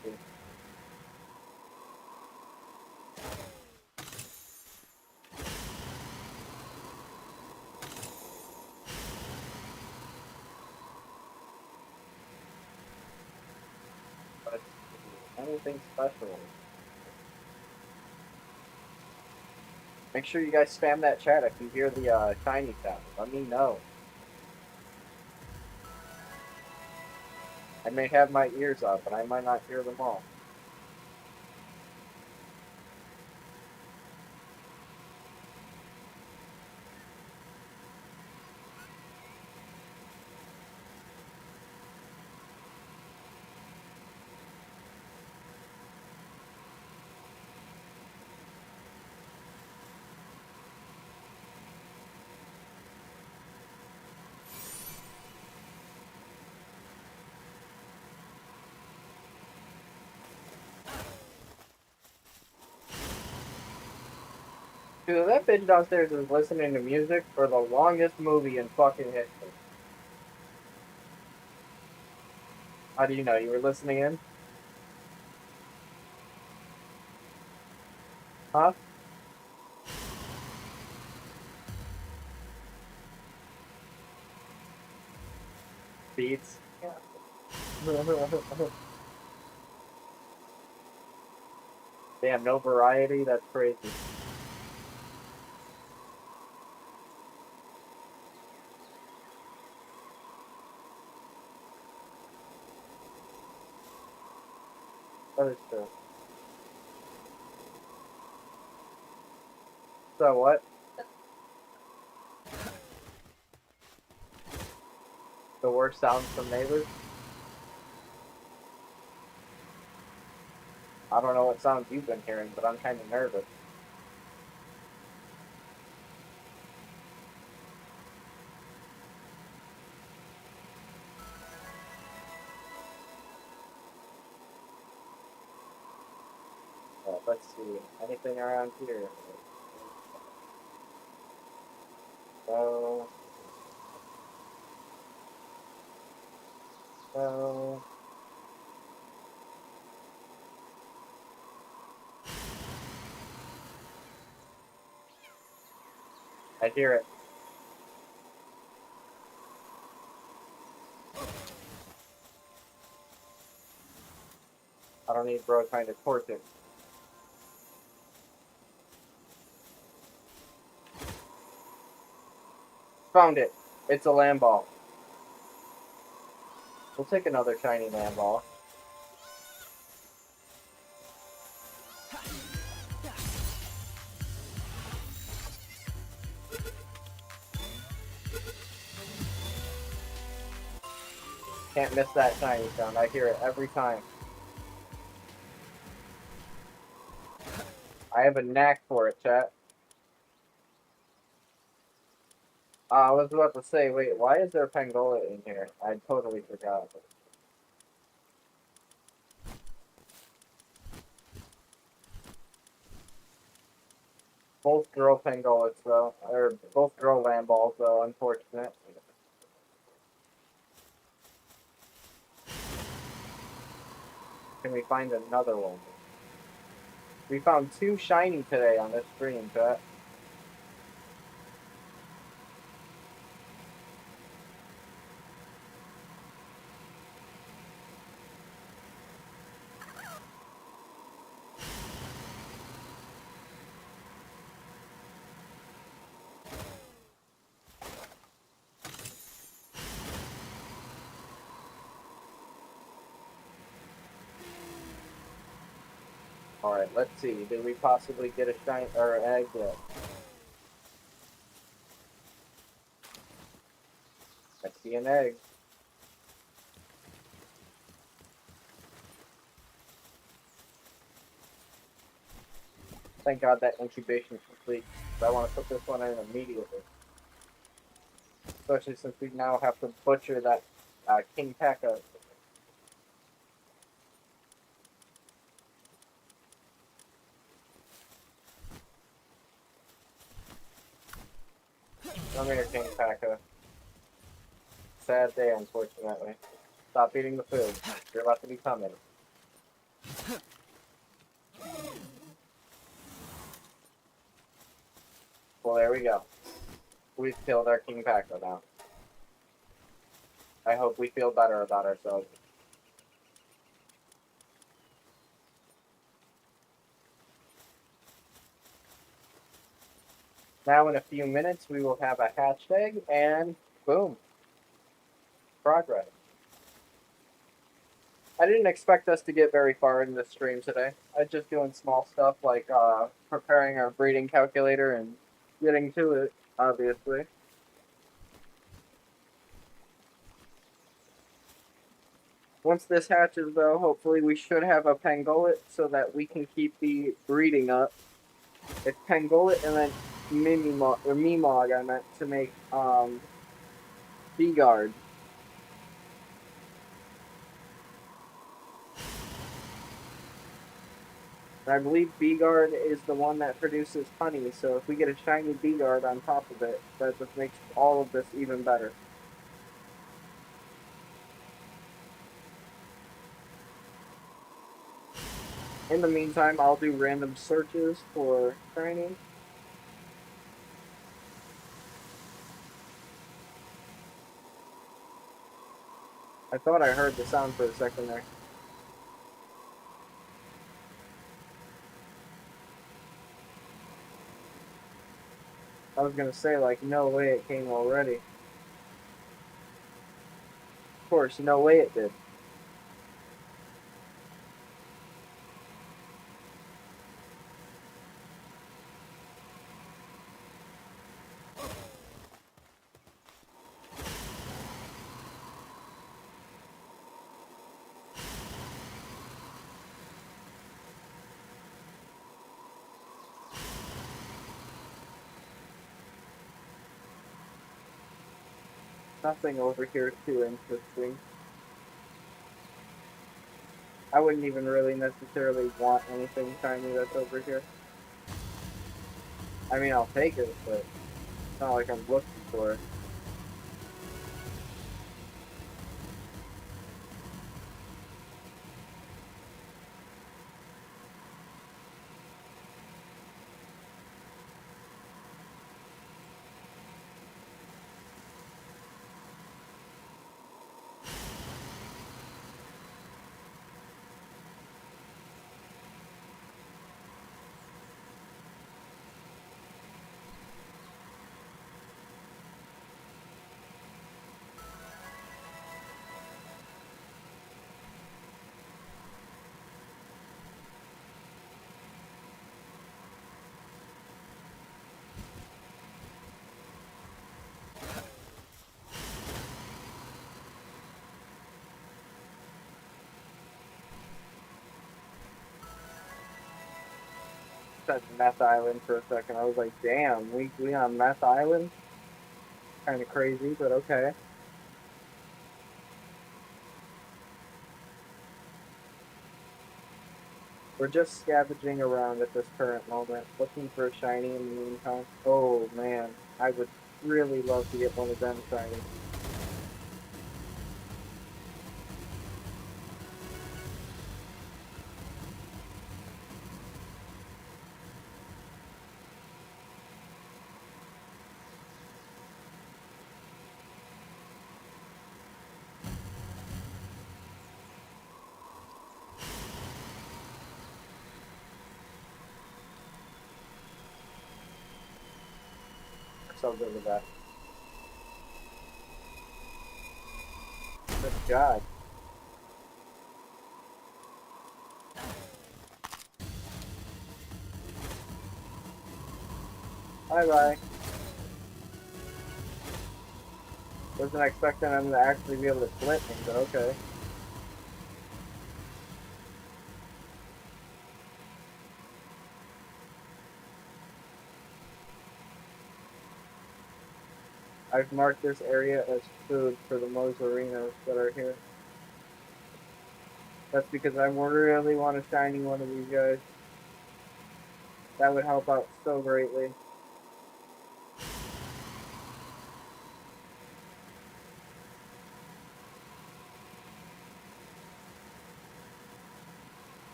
S1: But anything special. Make sure you guys spam that chat if you hear the shiny sound. Let me know. I may have my ears up, and I might not hear them all. Dude, that bitch downstairs is listening to music for the longest movie in fucking history. How do you know? You were listening in? Huh? Beats. Damn, no variety? That's crazy. That is true. So what? The worst sounds from neighbors? I don't know what sounds you've been hearing, but I'm kind of nervous. Let's see. Anything around here? So... So... I hear it. I don't need bro trying to torch it. Found it. It's a land ball. We'll take another shiny land ball. Can't miss that shiny sound. I hear it every time. I have a knack for it, chat. I was about to say, wait, why is there a Pangola in here? I totally forgot. Both girl Pangolas, though. Or both girl land balls, though, unfortunate. Can we find another one? We found 2 shiny today on this stream, chat. Alright, let's see. Did we possibly get a shiny or an egg yet? I see an egg. Thank God that incubation is complete. I want to put this one in immediately. Especially since we now have to butcher that King Pekka. Come here, King Pekka. sad day, unfortunately. Stop eating the food. You're about to be coming. Well, there we go. We've killed our King Paco now. I hope we feel better about ourselves. Now in a few minutes we will have a hatched egg and boom. Progress. I didn't expect us to get very far in this stream today. I was just doing small stuff like preparing our breeding calculator and getting to it, obviously. Once this hatches though, hopefully we should have a pangolin so that we can keep the breeding up. It's pangolin and then Mimog I meant to make bee guard. And I believe bee guard is the one that produces honey, so if we get a shiny bee guard on top of it, that just makes all of this even better. In the meantime, I'll do random searches for shiny. I thought I heard the sound for a second there. I was gonna say, like, no way it came already. Of course, no way it did. Nothing over here too interesting. I wouldn't even really necessarily want anything shiny that's over here. I mean, I'll take it, but it's not like I'm looking for it. Said Meth Island for a second. I was like, damn, we on Meth Island? Kind of crazy, but okay. We're just scavenging around at this current moment, looking for a shiny in the meantime. Oh man, I would really love to get one of them shiny. So good with that. Good God. Bye bye. Wasn't expecting them to actually be able to split me, but okay. I've marked this area as food for the Mozarinos that are here. That's because I really want a shiny one of these guys. That would help out so greatly.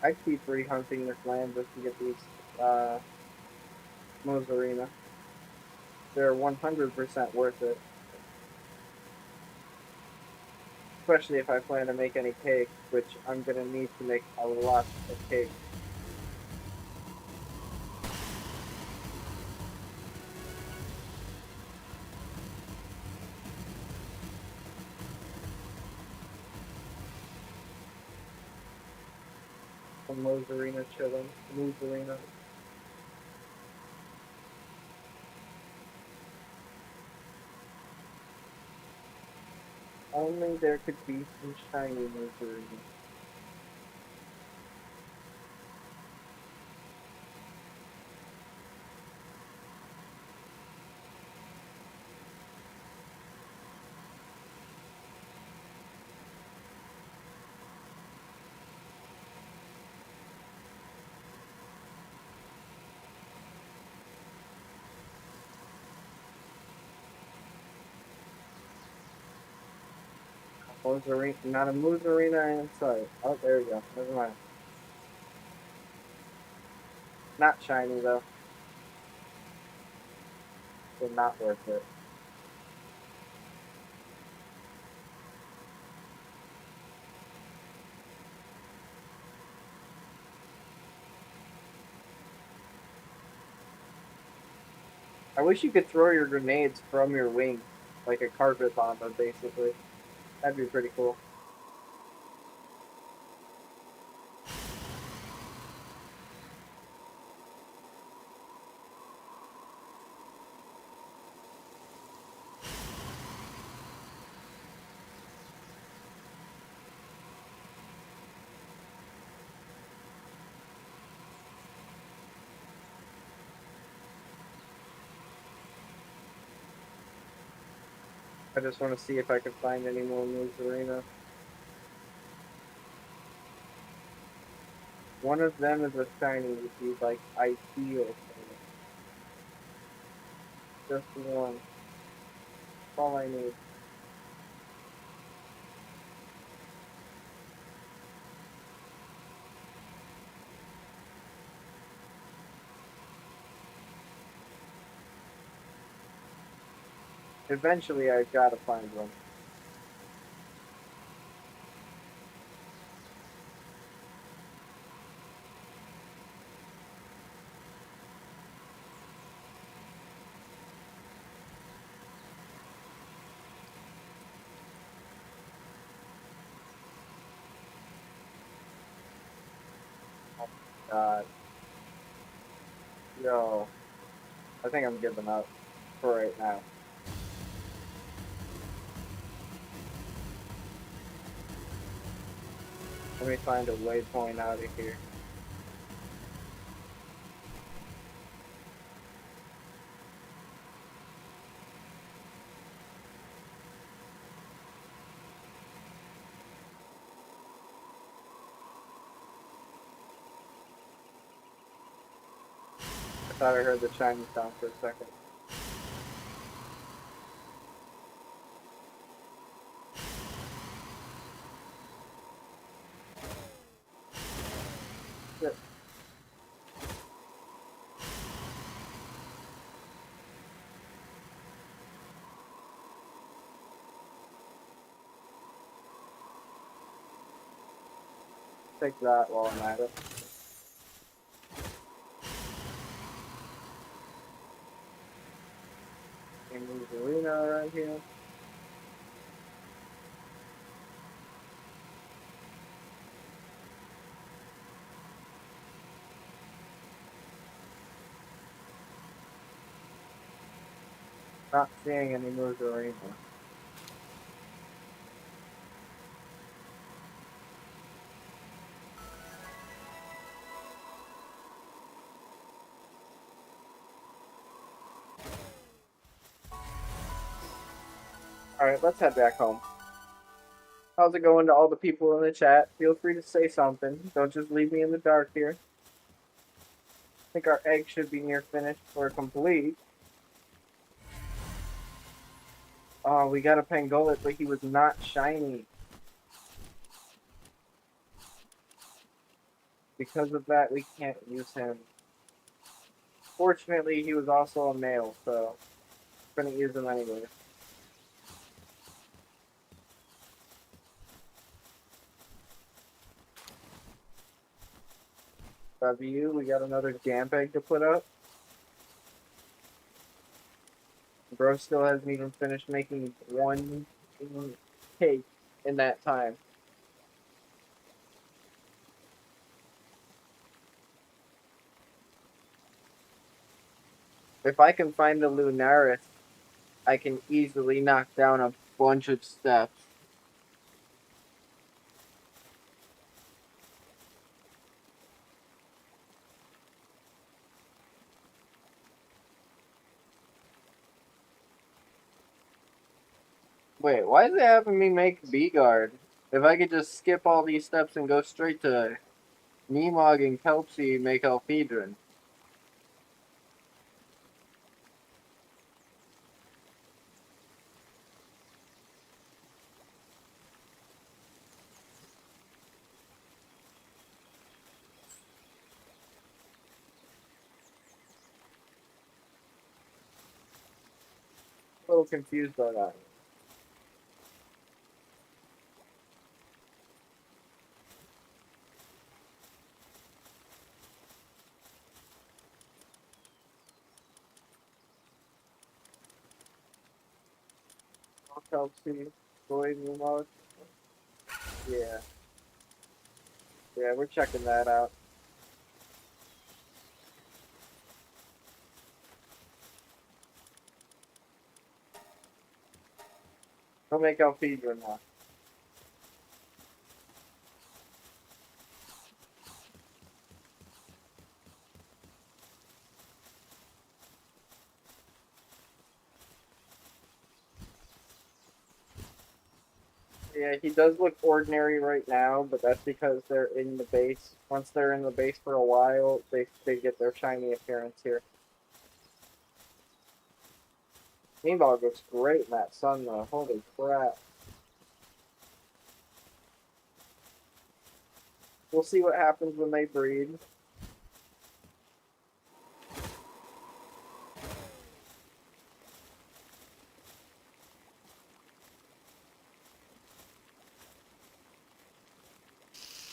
S1: I keep re-hunting this land just to get these Mozarina. They're 100% worth it. Especially if I plan to make any cake, which I'm gonna need to make a lot of cake. Some Mozarina chilling. Mozarina. Only there could be some shiny Mozarina. Mozarina, not a Mozarina in sight. Oh, there we go. Never mind. Not shiny though. So not worth it. I wish you could throw your grenades from your wing, like a carpet bomber, basically. That'd be pretty cool. I just want to see if I can find any more Mozarina. One of them is a shiny would be like ideal for me. Just one. That's all I need. Eventually I've got to find one. God. Yo. I think I'm giving up for right now. Let me find a waypoint out of here. I thought I heard the shiny sound for a second. Shit. Take that while I'm at it. Can move the arena right here. Not seeing any moves or anything. Alright, let's head back home. How's it going to all the people in the chat? Feel free to say something. Don't just leave me in the dark here. I think our egg should be near finished or complete. Oh, we got a Pangolin, but he was not shiny. because of that, we can't use him. Fortunately, he was also a male, so couldn't use him anyway. W, we got another jam egg to put up. Bro still hasn't even finished making one cake in that time. If I can find the Lunaris, I can easily knock down a bunch of steps. Wait, why is it having me make B-Guard? If I could just skip all these steps and go straight to Nemog and Kelpsy make Alphedron. A little confused by that. Kelpsy, Boy, Nemog. Yeah. Yeah, we're checking that out. We'll make Alphedron now. Yeah, he does look ordinary right now, but that's because they're in the base. Once they're in the base for a while, they get their shiny appearance here. Meanwhile, looks great in that sun though. Holy crap. We'll see what happens when they breed.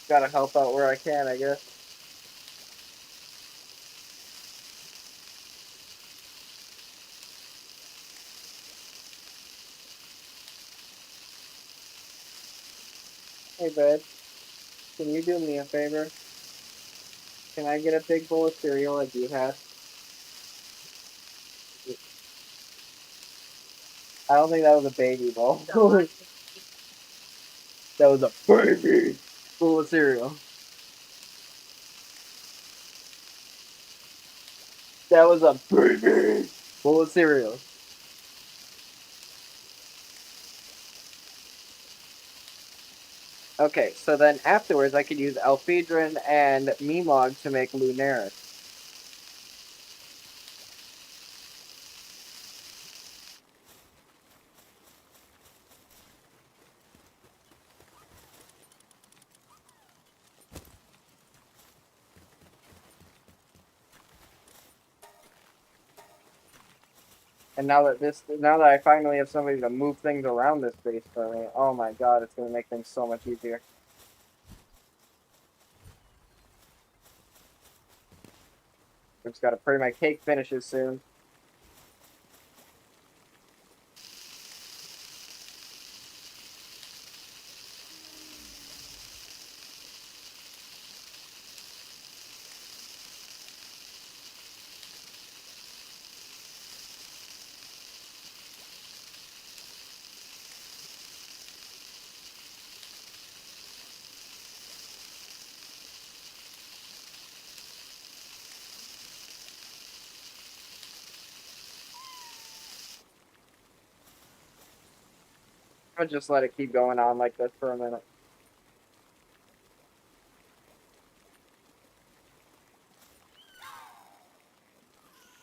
S1: Gotta help out where I can, I guess. Hey, bud. Can you do me a favor? Can I get a big bowl of cereal like you have? I don't think that was a baby bowl. That was a baby bowl of cereal. That was a baby bowl of cereal. Okay, so then afterwards I could use Alphedron and Memog to make Lunaris. And now that I finally have somebody to move things around this base for me, oh my god, it's gonna make things so much easier. I've just gotta pray my cake finishes soon. I'll just let it keep going on like this for a minute.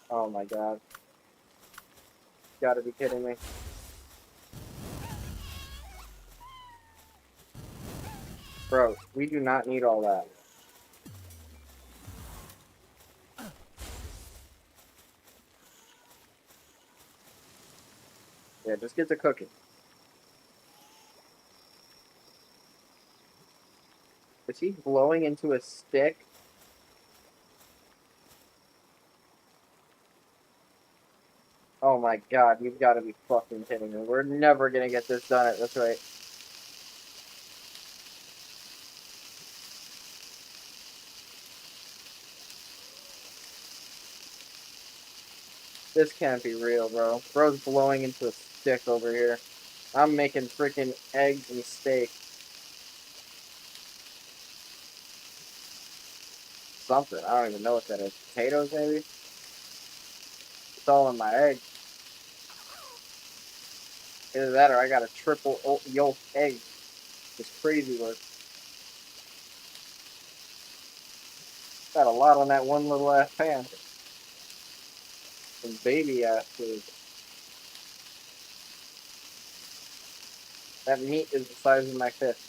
S1: Oh my god. You gotta be kidding me. Bro, we do not need all that. Yeah, just get to cooking. Is he blowing into a stick? Oh my god, you've got to be fucking kidding me. We're never gonna get this done at this rate. This can't be real, bro. Bro's blowing into a stick over here. I'm making freaking eggs and steak. Something. I don't even know what that is. Potatoes, maybe? It's all in my egg. Either that or I got a triple yolk egg. It's crazy work. Got a lot on that one little ass pan. Some baby ass food. That meat is the size of my fist.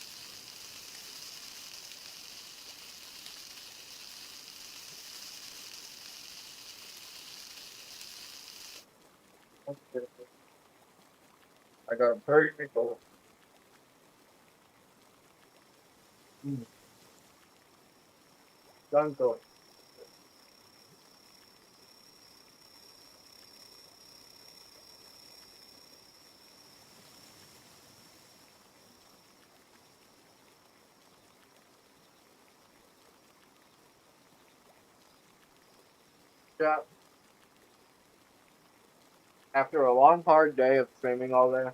S1: I got a perfect bowl. Done going. Yeah. After a long, hard day of streaming all day,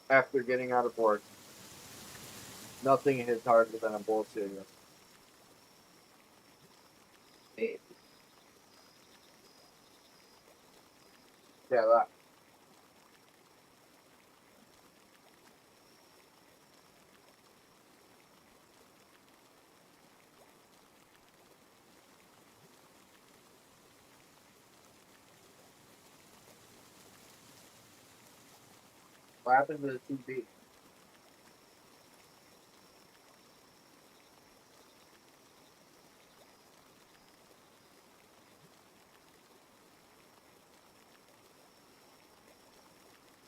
S1: after getting out of work, nothing hits harder than a bowl of cereal. Yeah, that. What happens to the TV?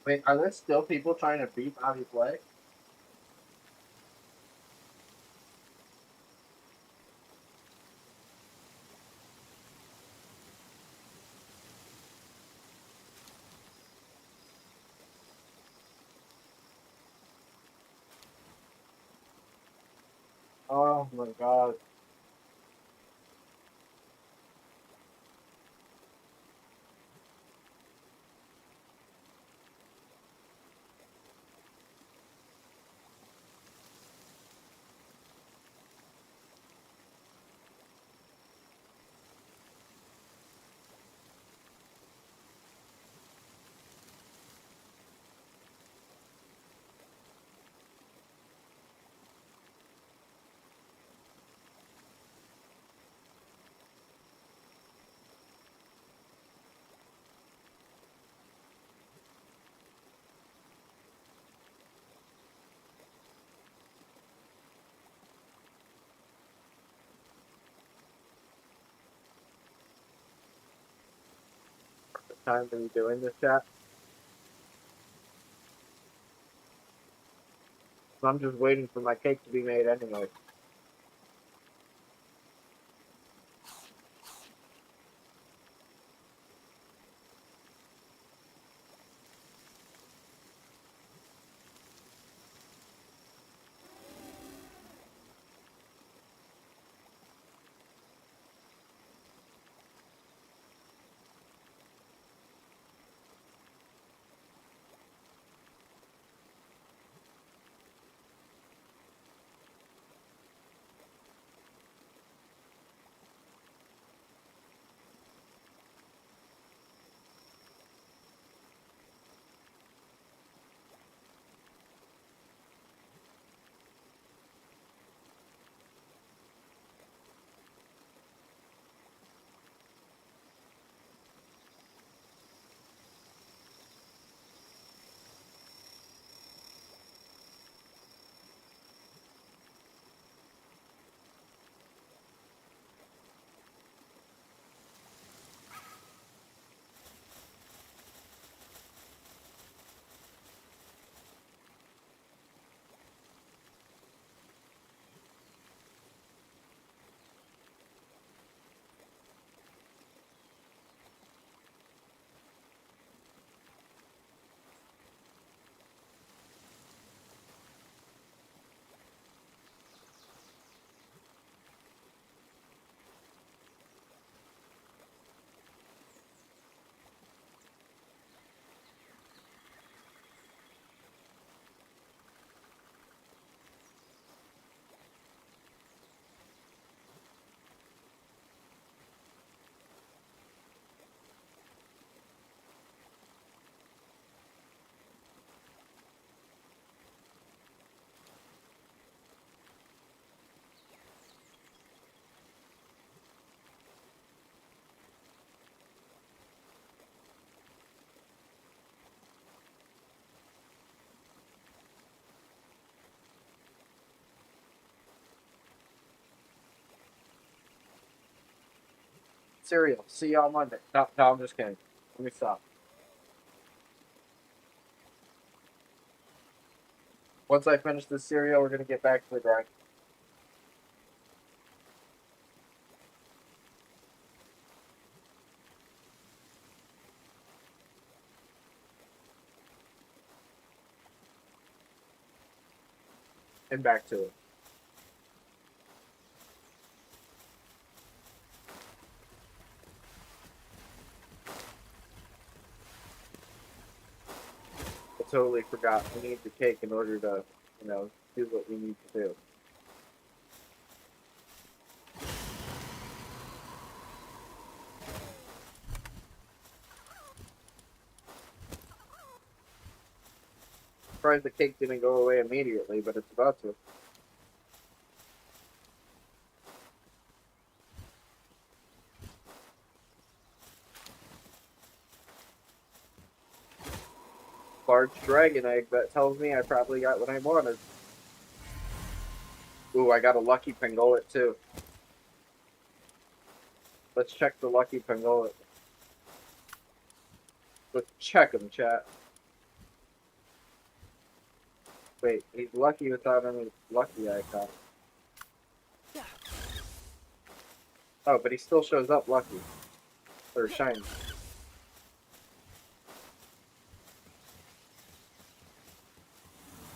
S1: Wait, are there still people trying to beat Bobby Flay? Oh my god. Time to be doing this chat. So I'm just waiting for my cake to be made anyway. cereal. See you on Monday. No, I'm just kidding. Let me stop. Once I finish this cereal, we're gonna get back to the grind. And back to it. I totally forgot we need the cake in order to, do what we need to do. Surprised the cake didn't go away immediately, but it's about to. Large dragon egg, that tells me I probably got what I wanted. Ooh, I got a lucky Pangolin too. Let's check the lucky Pangolin. Let's check him, chat. Wait, he's lucky without any lucky icon. Oh, but he still shows up lucky. Or shiny.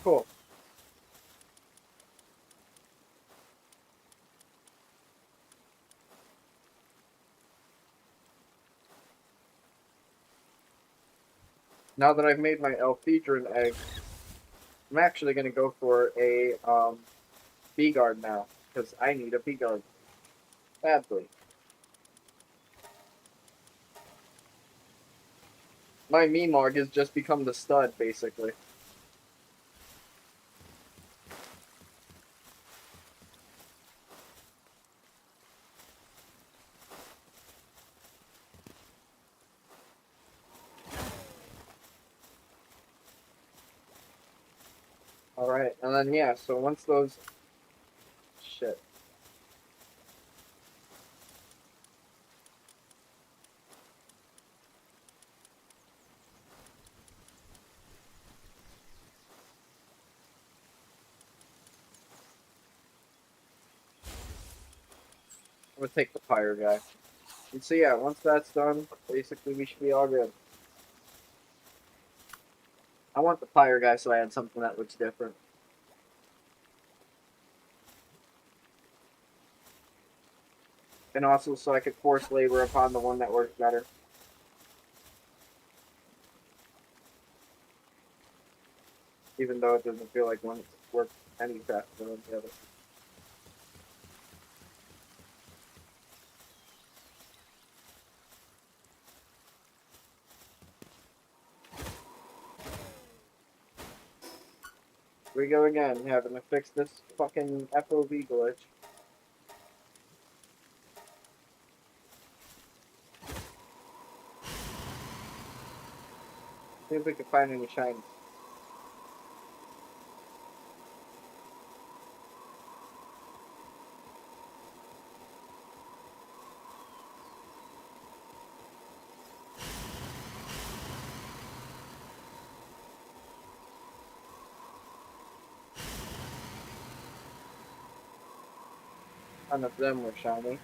S1: Cool. Now that I've made my Elphedron egg, I'm actually going to go for a bee guard now. Because I need a bee guard. Badly. My Memarg has just become the stud, basically. Alright, and then yeah, so once those... Shit. I'm gonna take the fire guy. And so yeah, once that's done, basically we should be all good. I want the fire guy so I had something that looks different. And also so I could force labor upon the one that works better. Even though it doesn't feel like one works any faster than the other. Here we go again, having to fix this fucking FOV glitch. See if we can find any shiny. None of them were shiny.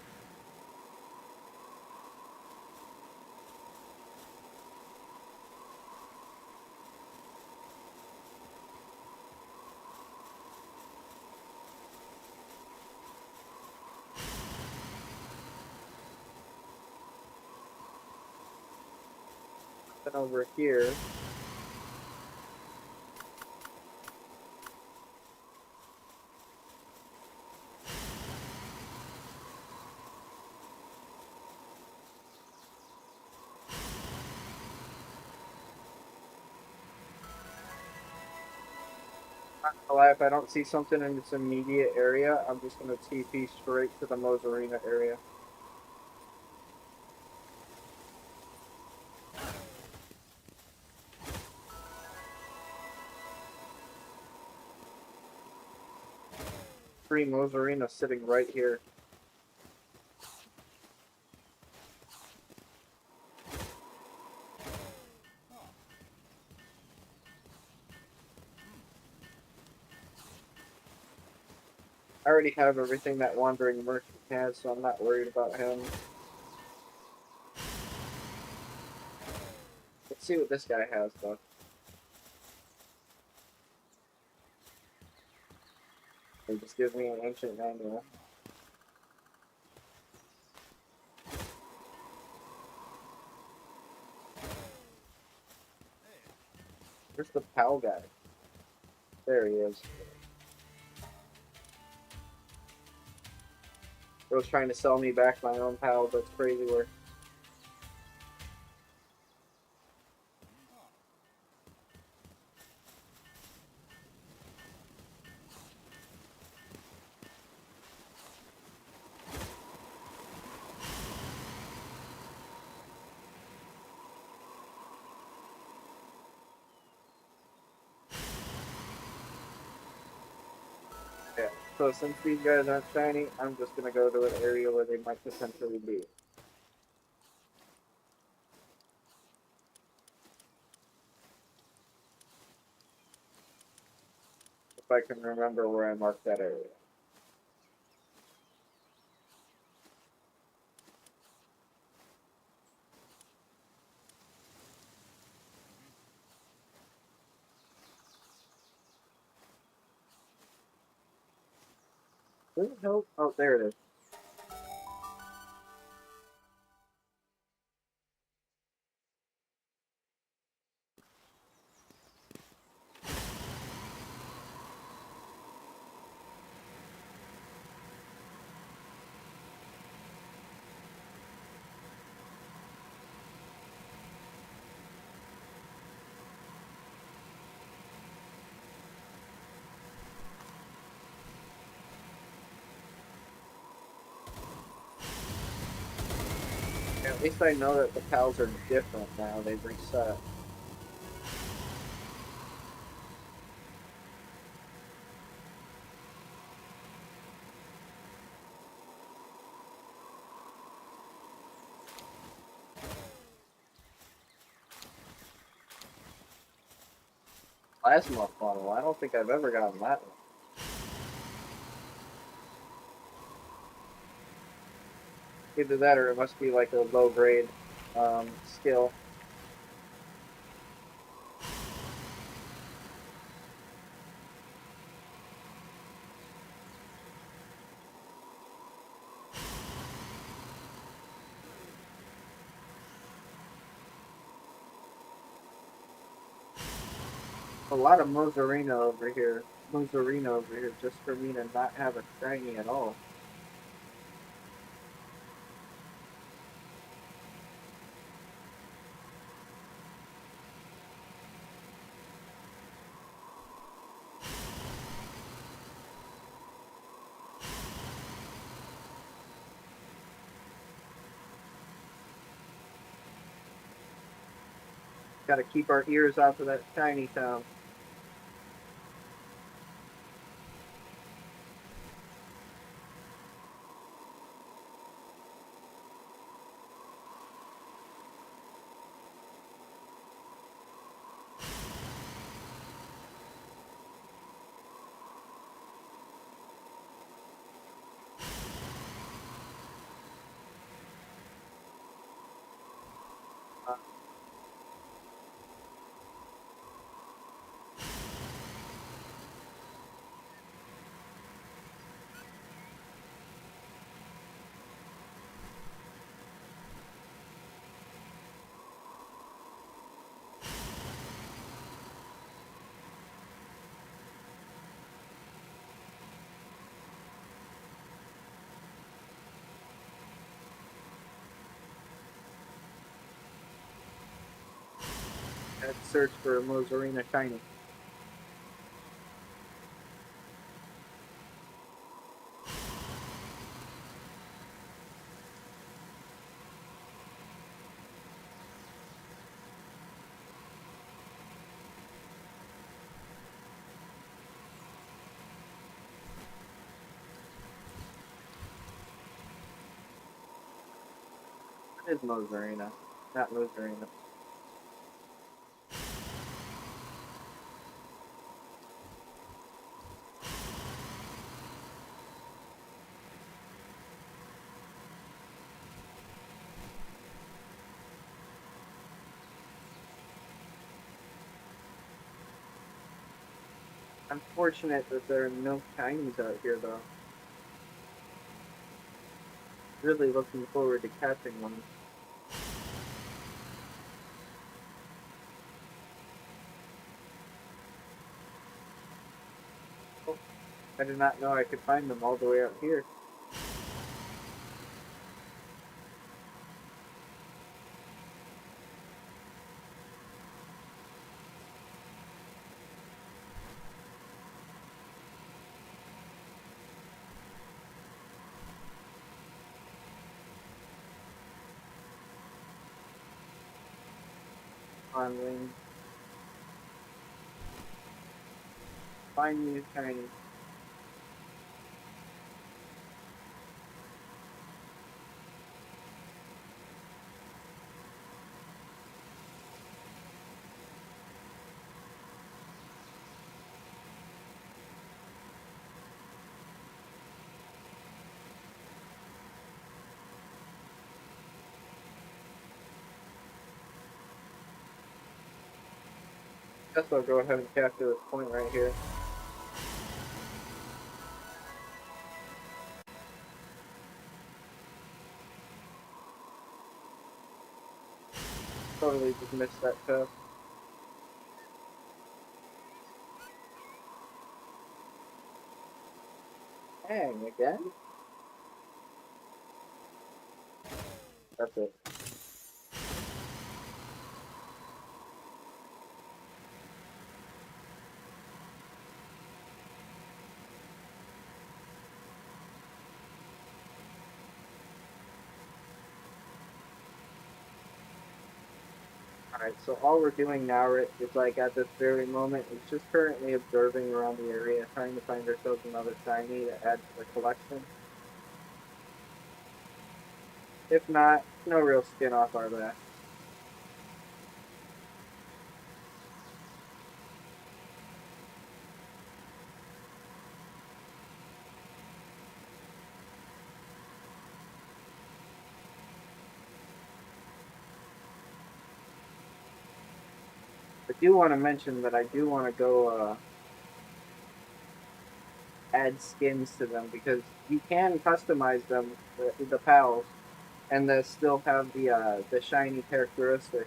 S1: Then over here. If I don't see something in this immediate area, I'm just going to TP straight to the Mozarina area. Free Mozarina sitting right here. I already have everything that Wandering Merchant has, so I'm not worried about him. Let's see what this guy has, though. He just gives me an ancient manual. Where's the PAL guy? There he is. He was trying to sell me back my own PAL, but it's crazy work. Yeah. So since these guys aren't shiny, I'm just gonna go to an area where they might potentially be. If I can remember where I marked that area. Where the hell? Oh, there it is. Yeah, at least I know that the PALs are different now. They've reset. Plasma funnel. I don't think I've ever gotten that one. Either that or it must be like a low grade skill. A lot of Mozarina over here. Mozarina over here just for me to not have a shiny at all. Gotta keep our ears out of that shiny town. Let's search for a Mozarina shiny. It is Mozarina, not Mozarina. Unfortunate that there are no shinies out here, though. Really looking forward to catching one. Oh, I did not know I could find them all the way out here. On wing. Find me a shiny. Guess I'll go ahead and capture this point right here. Totally just missed that chest. Dang, again? That's it. Alright, so all we're doing now, Rick, is like at this very moment, is just currently observing around the area, trying to find ourselves another shiny to add to the collection. If not, no real skin off our back. I do want to mention that I do want to go add skins to them, because you can customize them, the pals, and they still have the shiny characteristics.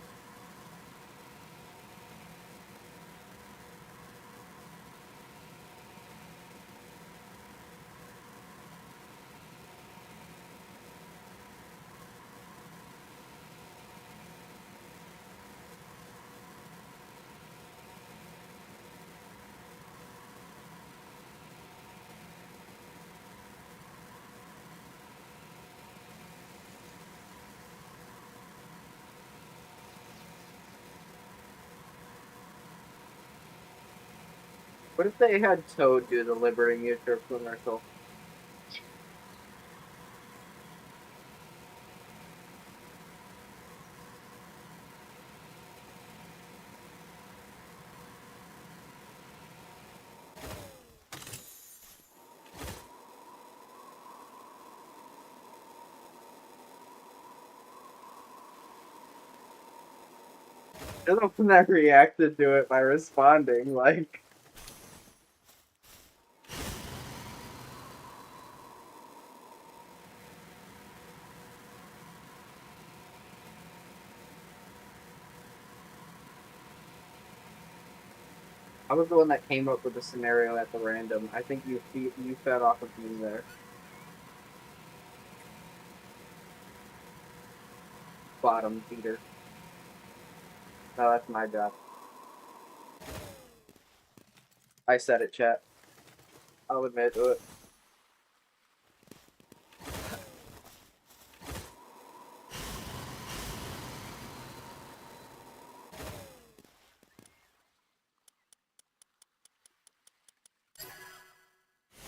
S1: What if they had Toad do the Liberty Mutual commercial? They're the one that reacted to it by responding, like... I was the one that came up with the scenario at the random. I think you fed off of me there. Bottom feeder. No, that's my job. I said it, chat. I'll admit to it.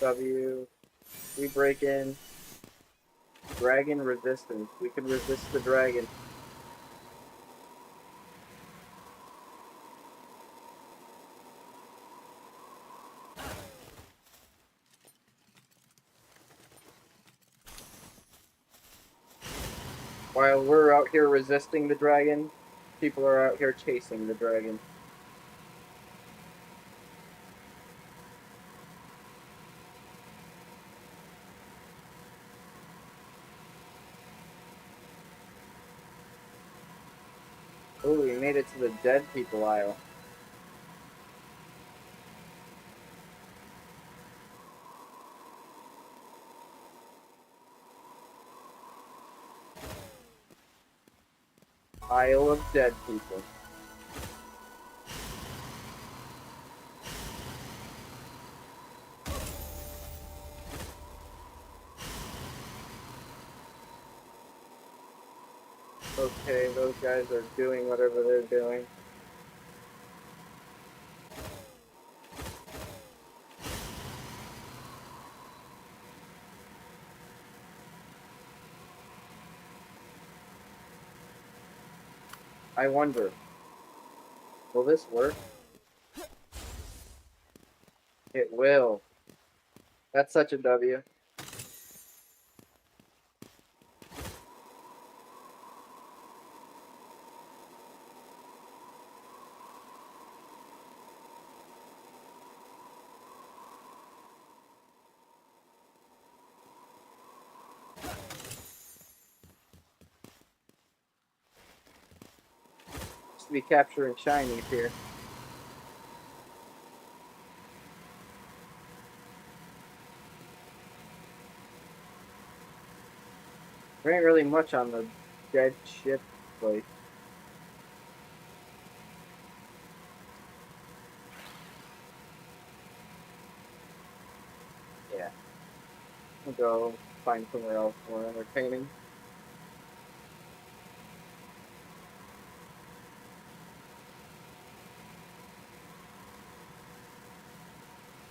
S1: W. We break in. Dragon resistance. We can resist the dragon. While we're out here resisting the dragon, people are out here chasing the dragon. Oh, we made it to the dead people aisle. Aisle of dead people. Okay, those guys are doing whatever they're doing. I wonder, will this work? It will. That's such a W. To be capturing shinies here. There ain't really much on the dead ship place. Yeah. I'll go find somewhere else more entertaining.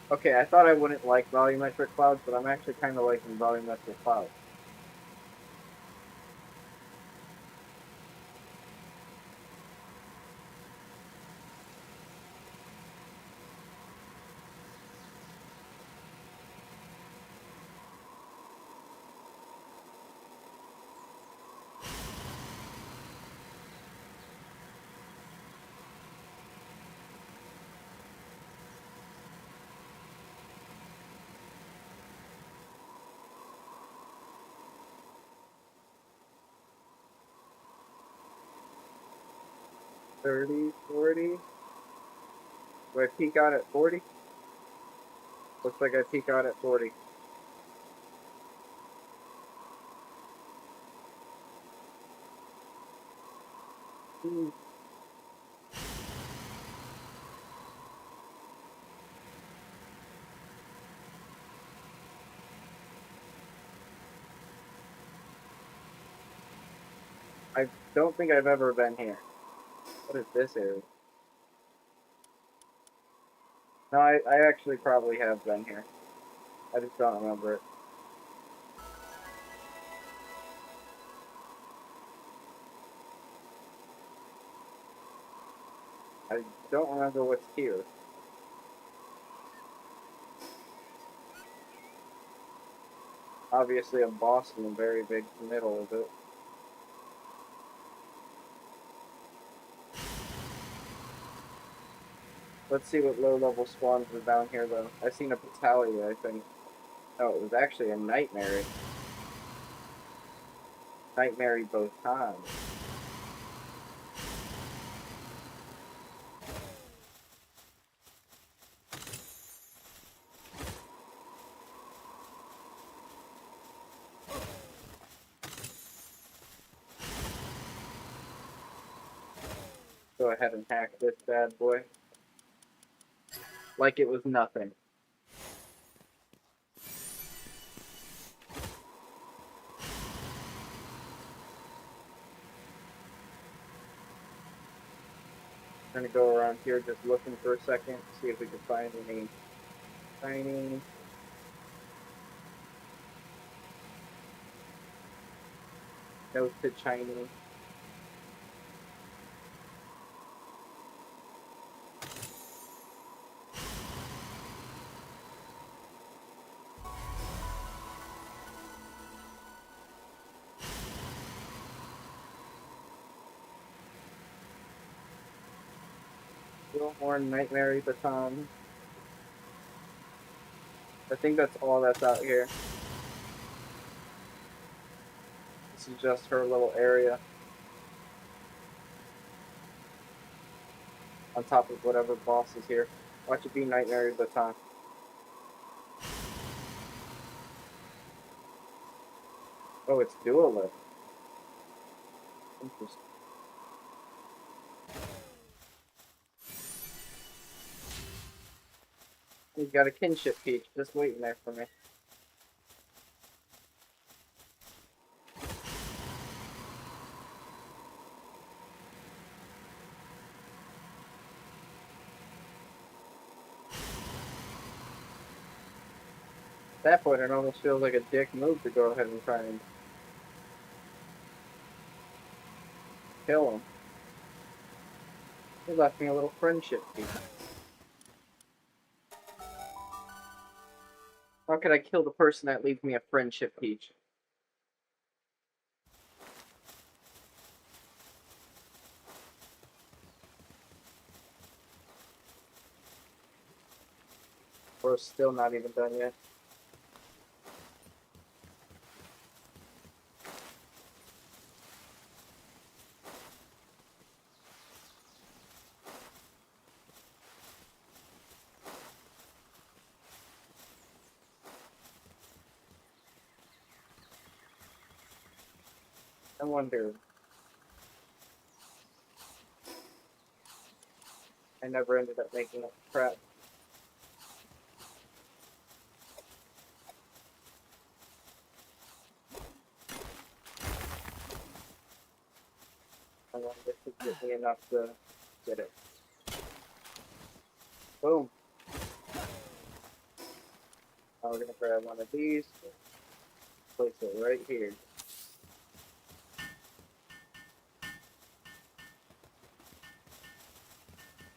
S1: Okay, I thought I wouldn't like volumetric clouds, but I'm actually kind of liking volumetric clouds. $30, $40. Do I peak out at 40? Looks like I peak out at 40. Hmm. I don't think I've ever been here. What is this area? No, I actually probably have been here. I just don't remember it. I don't remember what's here. Obviously a boss in the very big middle of it. Let's see what low-level spawns are down here, though. I seen a Patalia, I think. Oh, it was actually a Nightmare. Nightmare both times. Go ahead and hack this bad boy. Like it was nothing. I'm gonna go around here just looking for a second, see if we can find any tiny. No to Chinese. Still more Nightmare baton. I think that's all that's out here. This is just her little area. on top of whatever boss is here. Watch it be Nightmare at the time. Oh, it's dual. Interesting. He's got a kinship peach just waiting there for me. At that point, it almost feels like a dick move to go ahead and try and kill him. He left me a little friendship peach. How could I kill the person that leaves me a friendship peach? We're still not even done yet. I wonder. I never ended up making up crap. I wonder if it get me enough to get it. Boom. Now we're gonna grab one of these. Place it right here.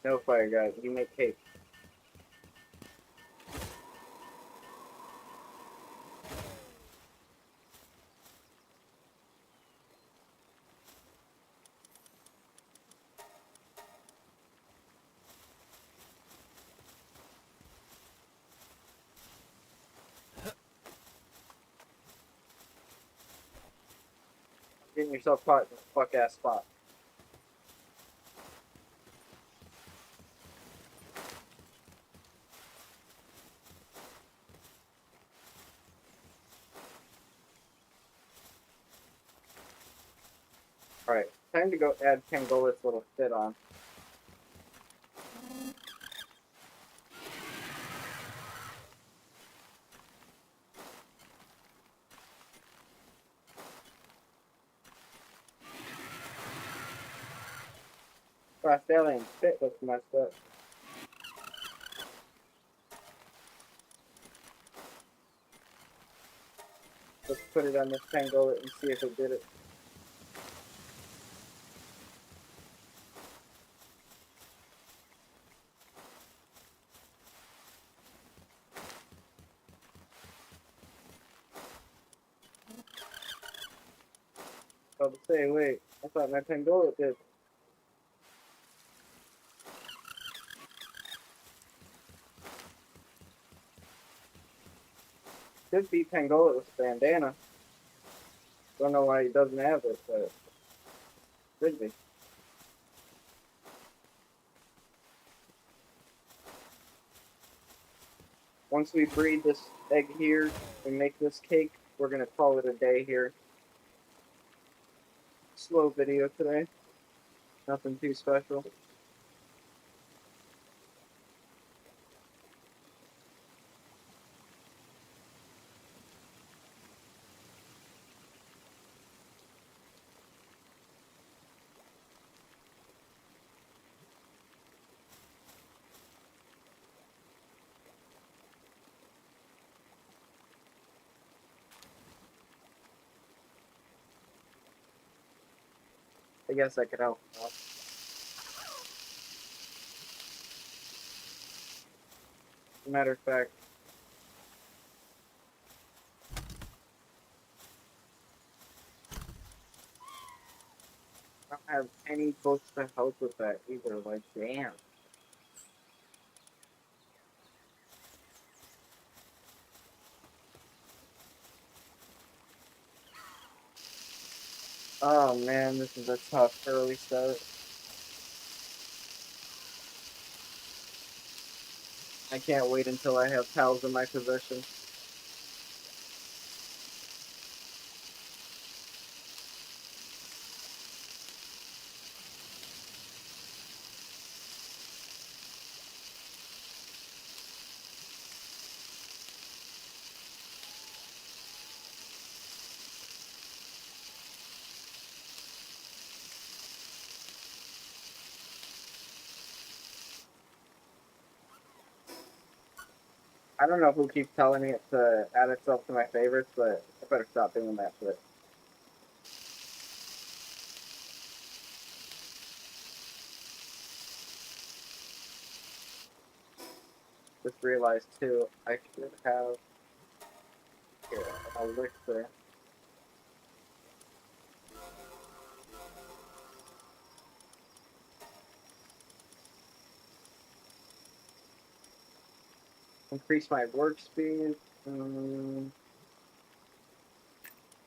S1: No fire, guys. You make cake. Getting yourself caught in a fuck ass spot. Alright, time to go add Pangola's little fit on. Frostallion fit looks messed up. Let's put it on this Pangola and see if it did it. I was about to say, wait, I thought my Pangola did. Could be Pangola with a bandana. Don't know why he doesn't have it, but could be. Once we breed this egg here and make this cake, we're gonna call it a day here. Slow video today. Nothing too special. I guess I could help. As a matter of fact, I don't have any books to help with that either. Like, damn. Oh man, this is a tough early start. I can't wait until I have pals in my possession. I don't know who keeps telling me it to add itself to my favorites, but I better stop doing that shit. Just realized too, I should have here an elixir. Increase my work speed.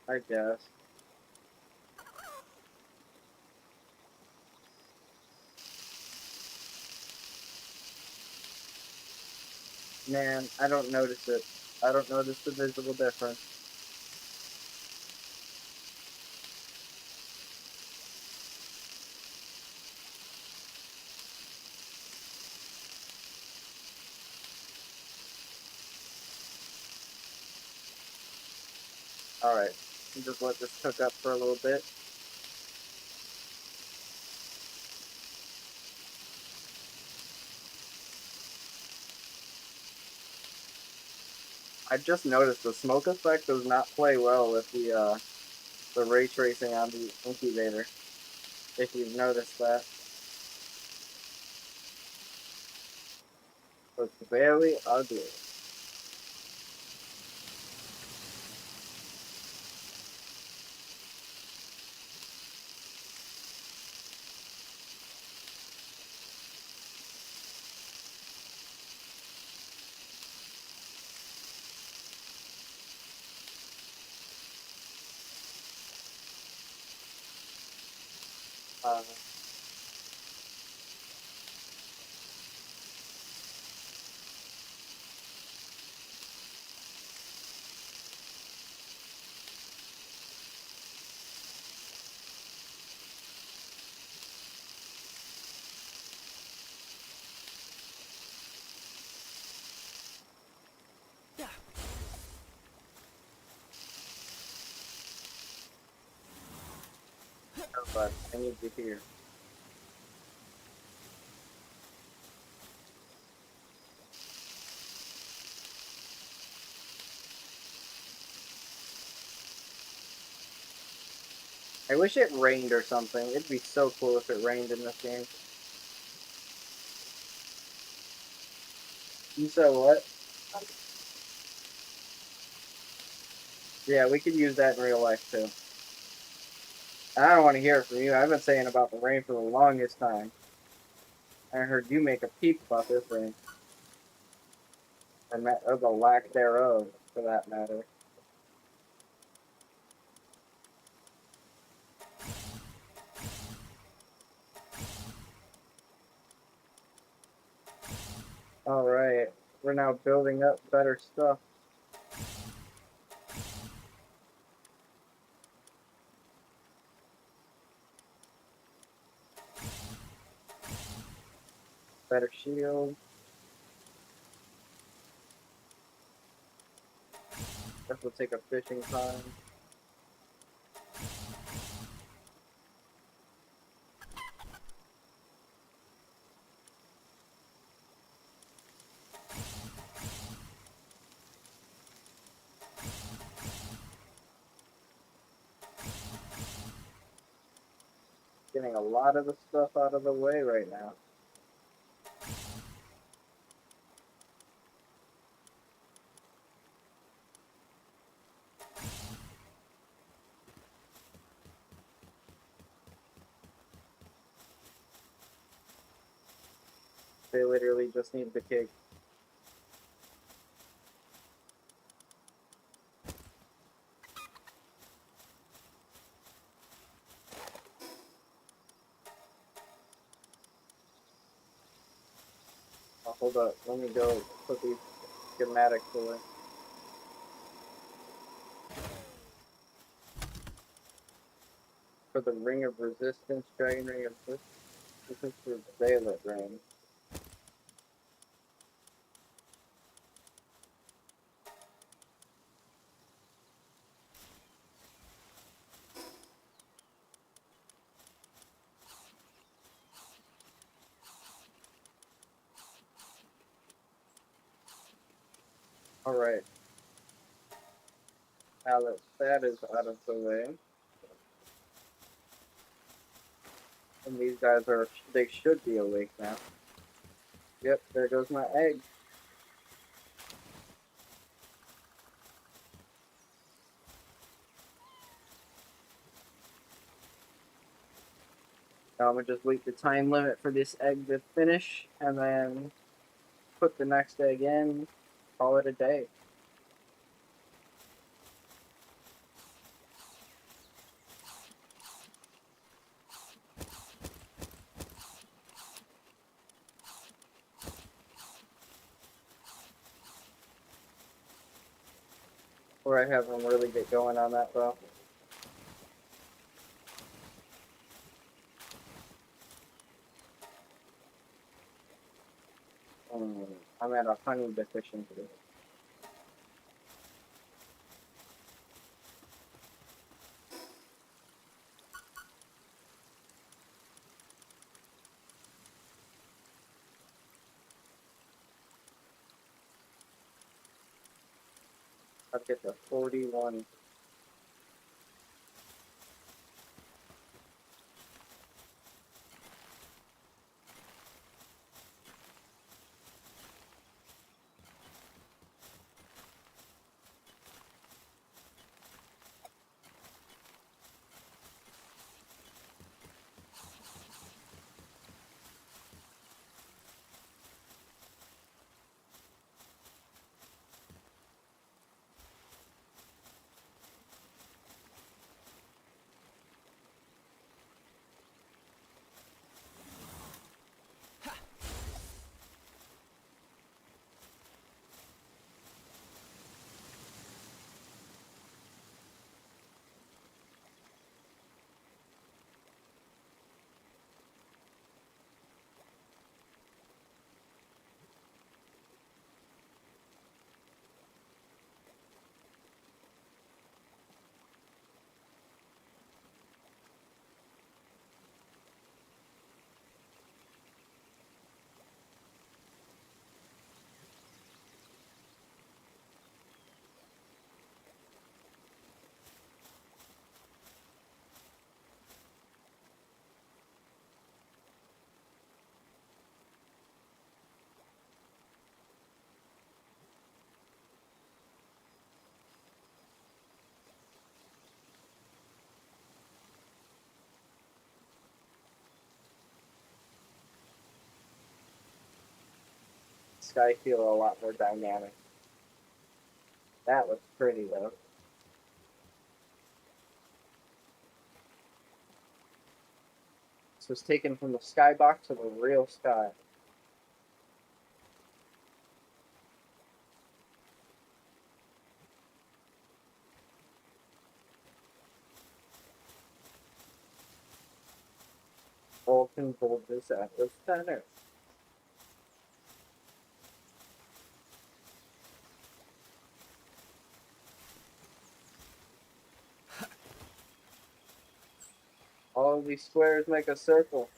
S1: I guess. Man, I don't notice it. I don't notice the visible difference. Alright, just let this cook up for a little bit. I just noticed the smoke effect does not play well with the ray tracing on the incubator. If you've noticed that. It's very ugly. Uh, but I need to hear. I wish it rained or something. It'd be so cool if it rained in this game. You said what? Yeah, we could use that in real life too. And I don't want to hear it from you. I've been saying about the rain for the longest time. I heard you make a peep about this rain. Or the lack thereof, for that matter. Alright, we're now building up better stuff. Better shield. This will take a fishing time. Getting a lot of the stuff out of the way right now. They literally just need the cake. A Hold up, let me go put these schematics away. For the Ring of Resistance, Dragon Ring of Resistance, this is for Zealot Ring. Alright. Now that is out of the way. And these guys they should be awake now. Yep, there goes my egg. Now I'm gonna just wait the time limit for this egg to finish, and then put the next egg in, call it a day. Or I have them really get going on that though. I'm at a honey deficiency. I'll get to 41. Sky feel a lot more dynamic. That looks pretty though. This was taken from the skybox to the real sky. Vulcan bulges at the center. All of these squares make a circle.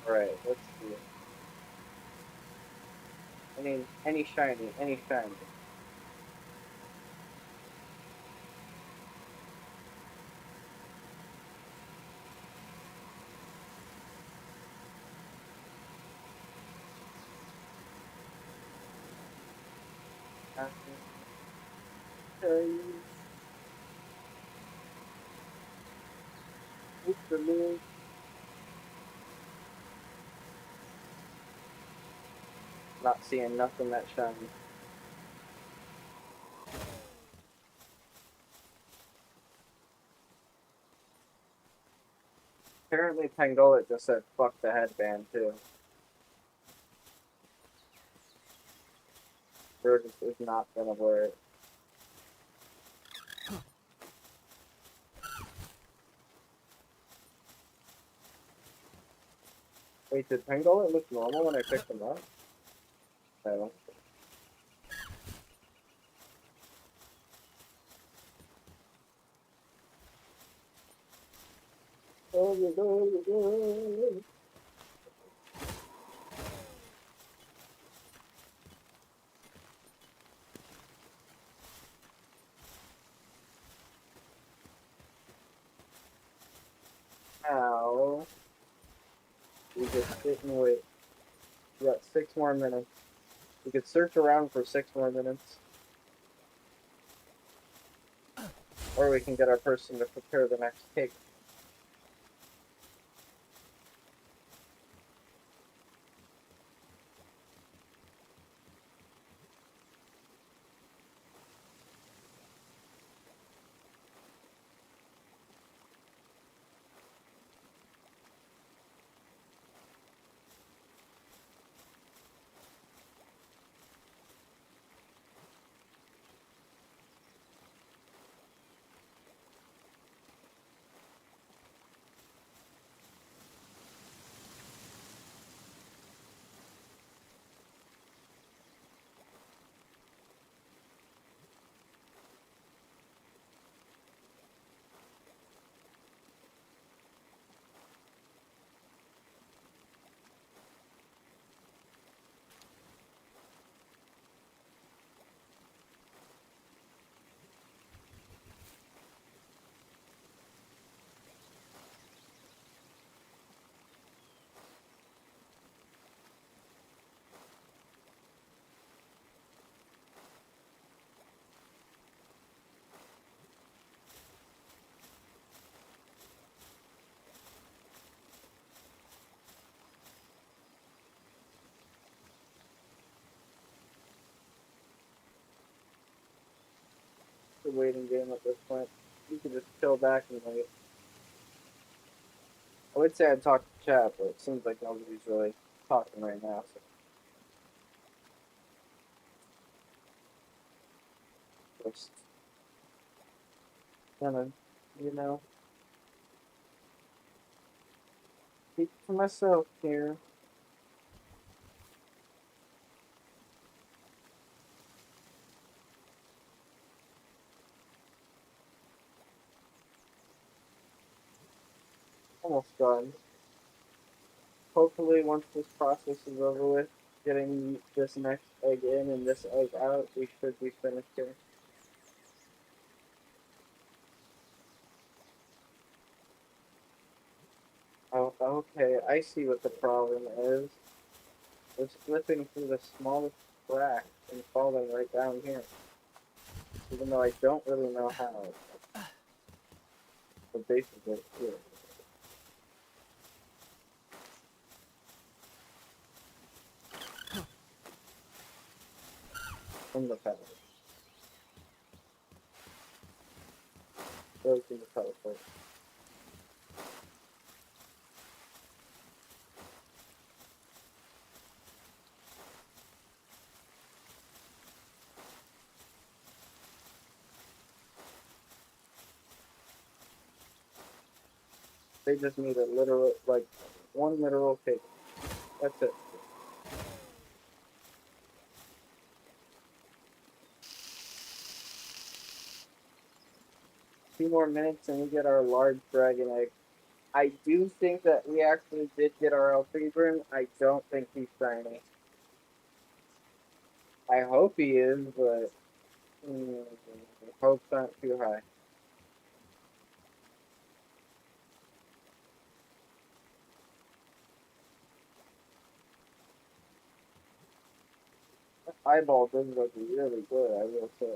S1: Alright, let's see. Any shiny, any shiny. Not seeing nothing that shiny. Apparently Pangola just said fuck the headband too. Burgess is not gonna wear it. Wait, did Pangola look normal when I picked him up? No. Ow. We just sit and wait. We got 6 more minutes. We could search around for 6 more minutes. Or we can get our person to prepare the next cake. It's a waiting game at this point. You can just chill back and wait. I would say I'd talk to chat, but it seems like nobody's really talking right now. So just kind of, you know, keep to myself here. Almost done. Hopefully, once this process is over with, getting this next egg in and this egg out, we should be finished here. Oh, okay, I see what the problem is. We're slipping through the smallest crack and falling right down here. Even though I don't really know how. The base is right here. From the pedal. Goes in the pedal first. They just need a literal, like, one literal cake. That's it. Two more minutes and we get our large dragon egg. I do think that we actually did get our Elfibrin. I don't think he's shiny. I hope he is, but hopes aren't too high. eyeball does look really good, I will say.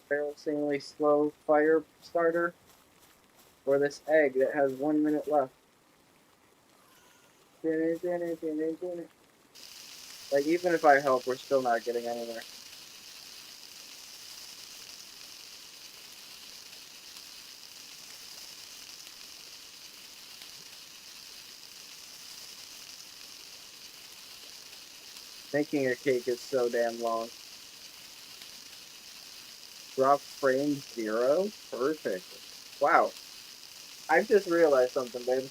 S1: Embarrassingly slow fire starter. Or this egg that has 1 minute left. Like, even if I help, we're still not getting anywhere. Making a cake is so damn long. Drop frame 0? Perfect. Wow. I've just realized something, babe.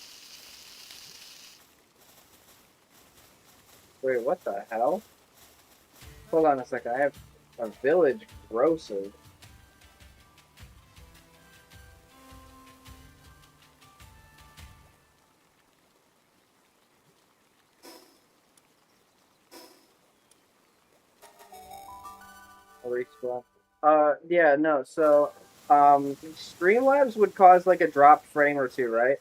S1: Wait, what the hell? Hold on a second. I have a village grocer. Yeah, no, so, Streamlabs would cause, like, a drop frame or two, right?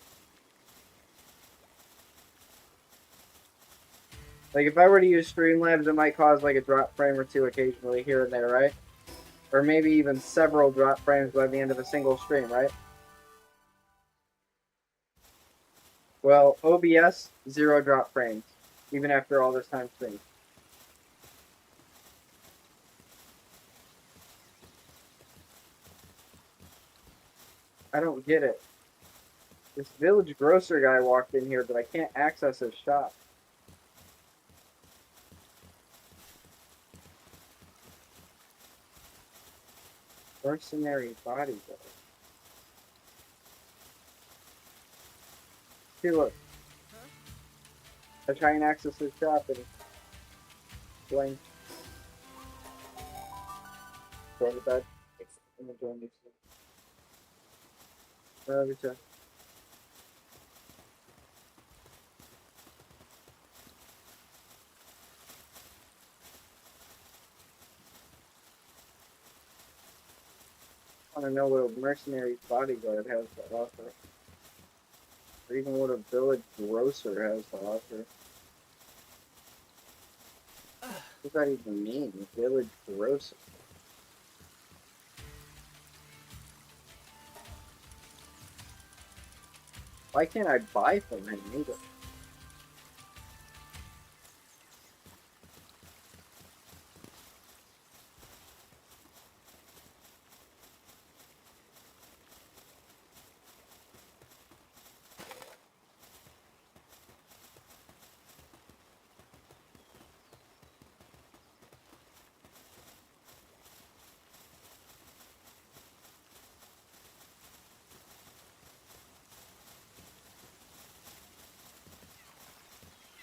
S1: Like, if I were to use Streamlabs, it might cause, like, a drop frame or two occasionally here and there, right? Or maybe even several drop frames by the end of a single stream, right? Well, OBS, 0 drop frames, even after all this time streamed. I don't get it. This village grocer guy walked in here, but I can't access his shop. Mercenary bodyguard. See, look. I try and access his shop and it's blank. Go to bed. I'm gonna join you soon. Every time. I want to know what a mercenary bodyguard has to offer. Or even what a village grocer has to offer. What does that even mean? Village grocer. Why can't I buy from him either?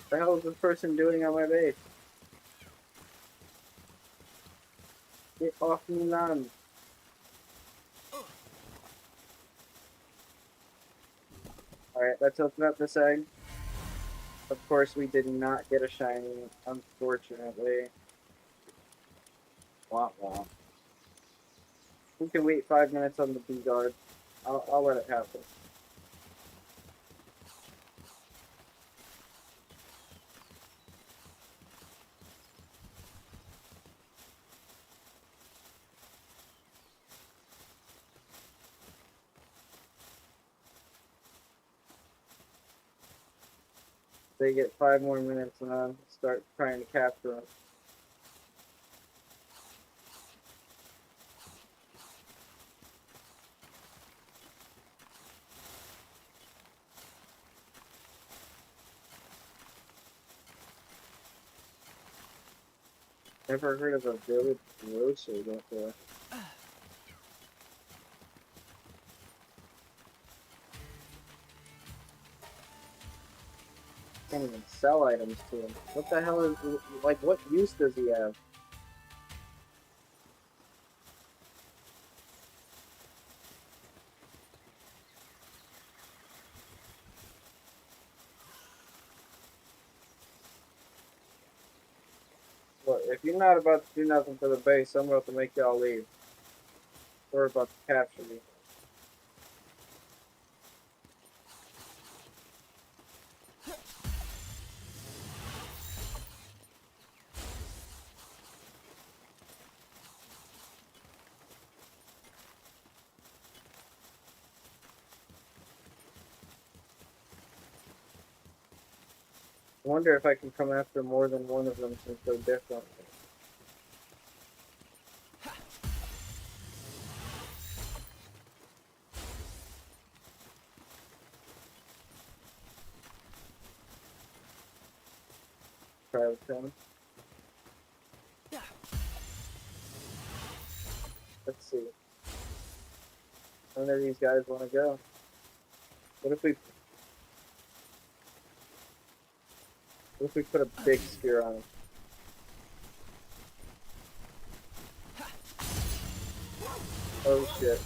S1: What the hell is this person doing on my base? Get off me, land. Alright, let's open up this egg. Of course, we did not get a shiny, unfortunately. Wah wah. We can wait 5 minutes on the bee guard. I'll let it happen. They get 5 more minutes and I'll start trying to capture them. Never heard of a village grocer before. Can't even sell items to him. What the hell is, like, what use does he have? Look, if you're not about to do nothing for the base, I'm about to make y'all leave. We're about to capture me. I wonder if I can come after more than one of them since they're different. Try with them. Let's see. Where do these guys want to go? What if we put a big spear on him? Oh shit.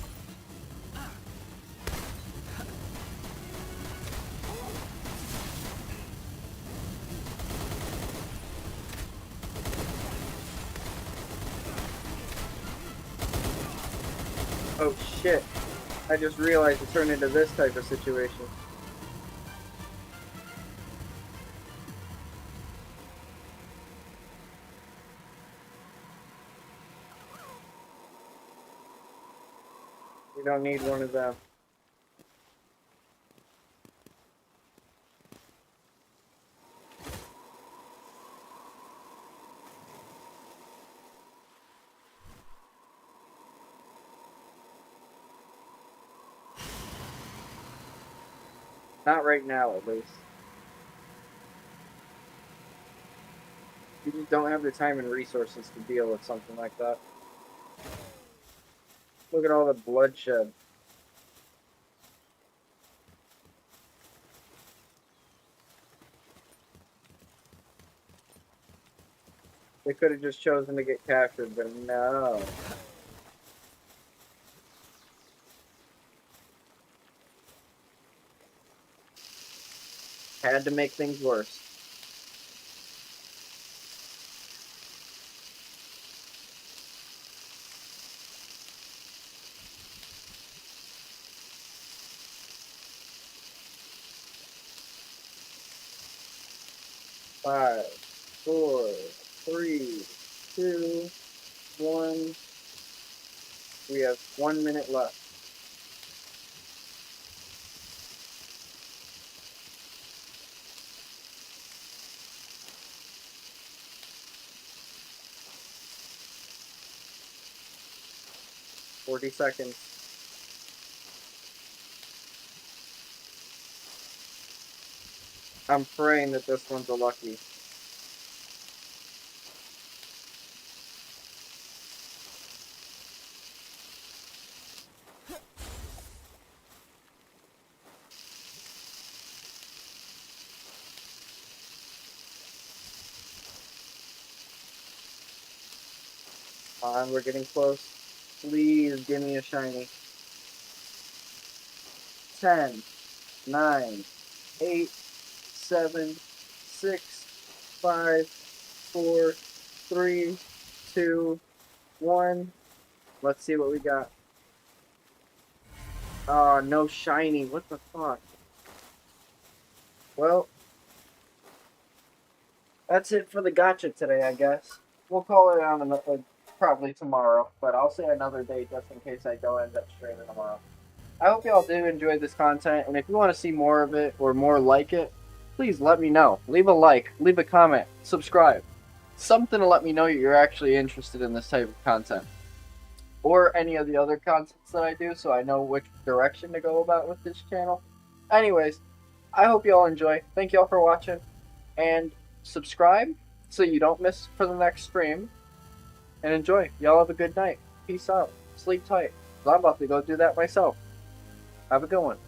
S1: Oh shit. I just realized it turned into this type of situation. We don't need one of them. Not right now, at least. You just don't have the time and resources to deal with something like that. Look at all the bloodshed. They could have just chosen to get captured, but no. Had to make things worse. Five, four, three, two, one. We have 1 minute left. $40. I'm praying that this one's a lucky. We're getting close. Please give me a shiny. 10, 9, 8, 7, 6, 5, 4, 3, 2, 1. Let's see what we got. Oh, no shiny. What the fuck? Well, that's it for the gacha today, I guess. We'll call it on another, probably tomorrow, but I'll say another day just in case I don't end up streaming tomorrow. I hope y'all do enjoy this content, and if you want to see more of it or more like it, please let me know. Leave a like, leave a comment, subscribe. Something to let me know you're actually interested in this type of content. Or any of the other contents that I do, so I know which direction to go about with this channel. Anyways, I hope you all enjoy. Thank you all for watching. And subscribe so you don't miss for the next stream. And enjoy. Y'all have a good night. Peace out. Sleep tight. 'Cause I'm about to go do that myself. Have a good one.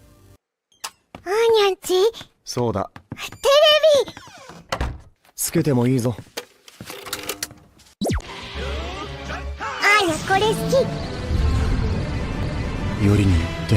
S5: あーにゃんち
S6: そうだ。
S5: テレビ
S6: つけてもいいぞ。
S5: あーにゃこれ好き
S6: よりによって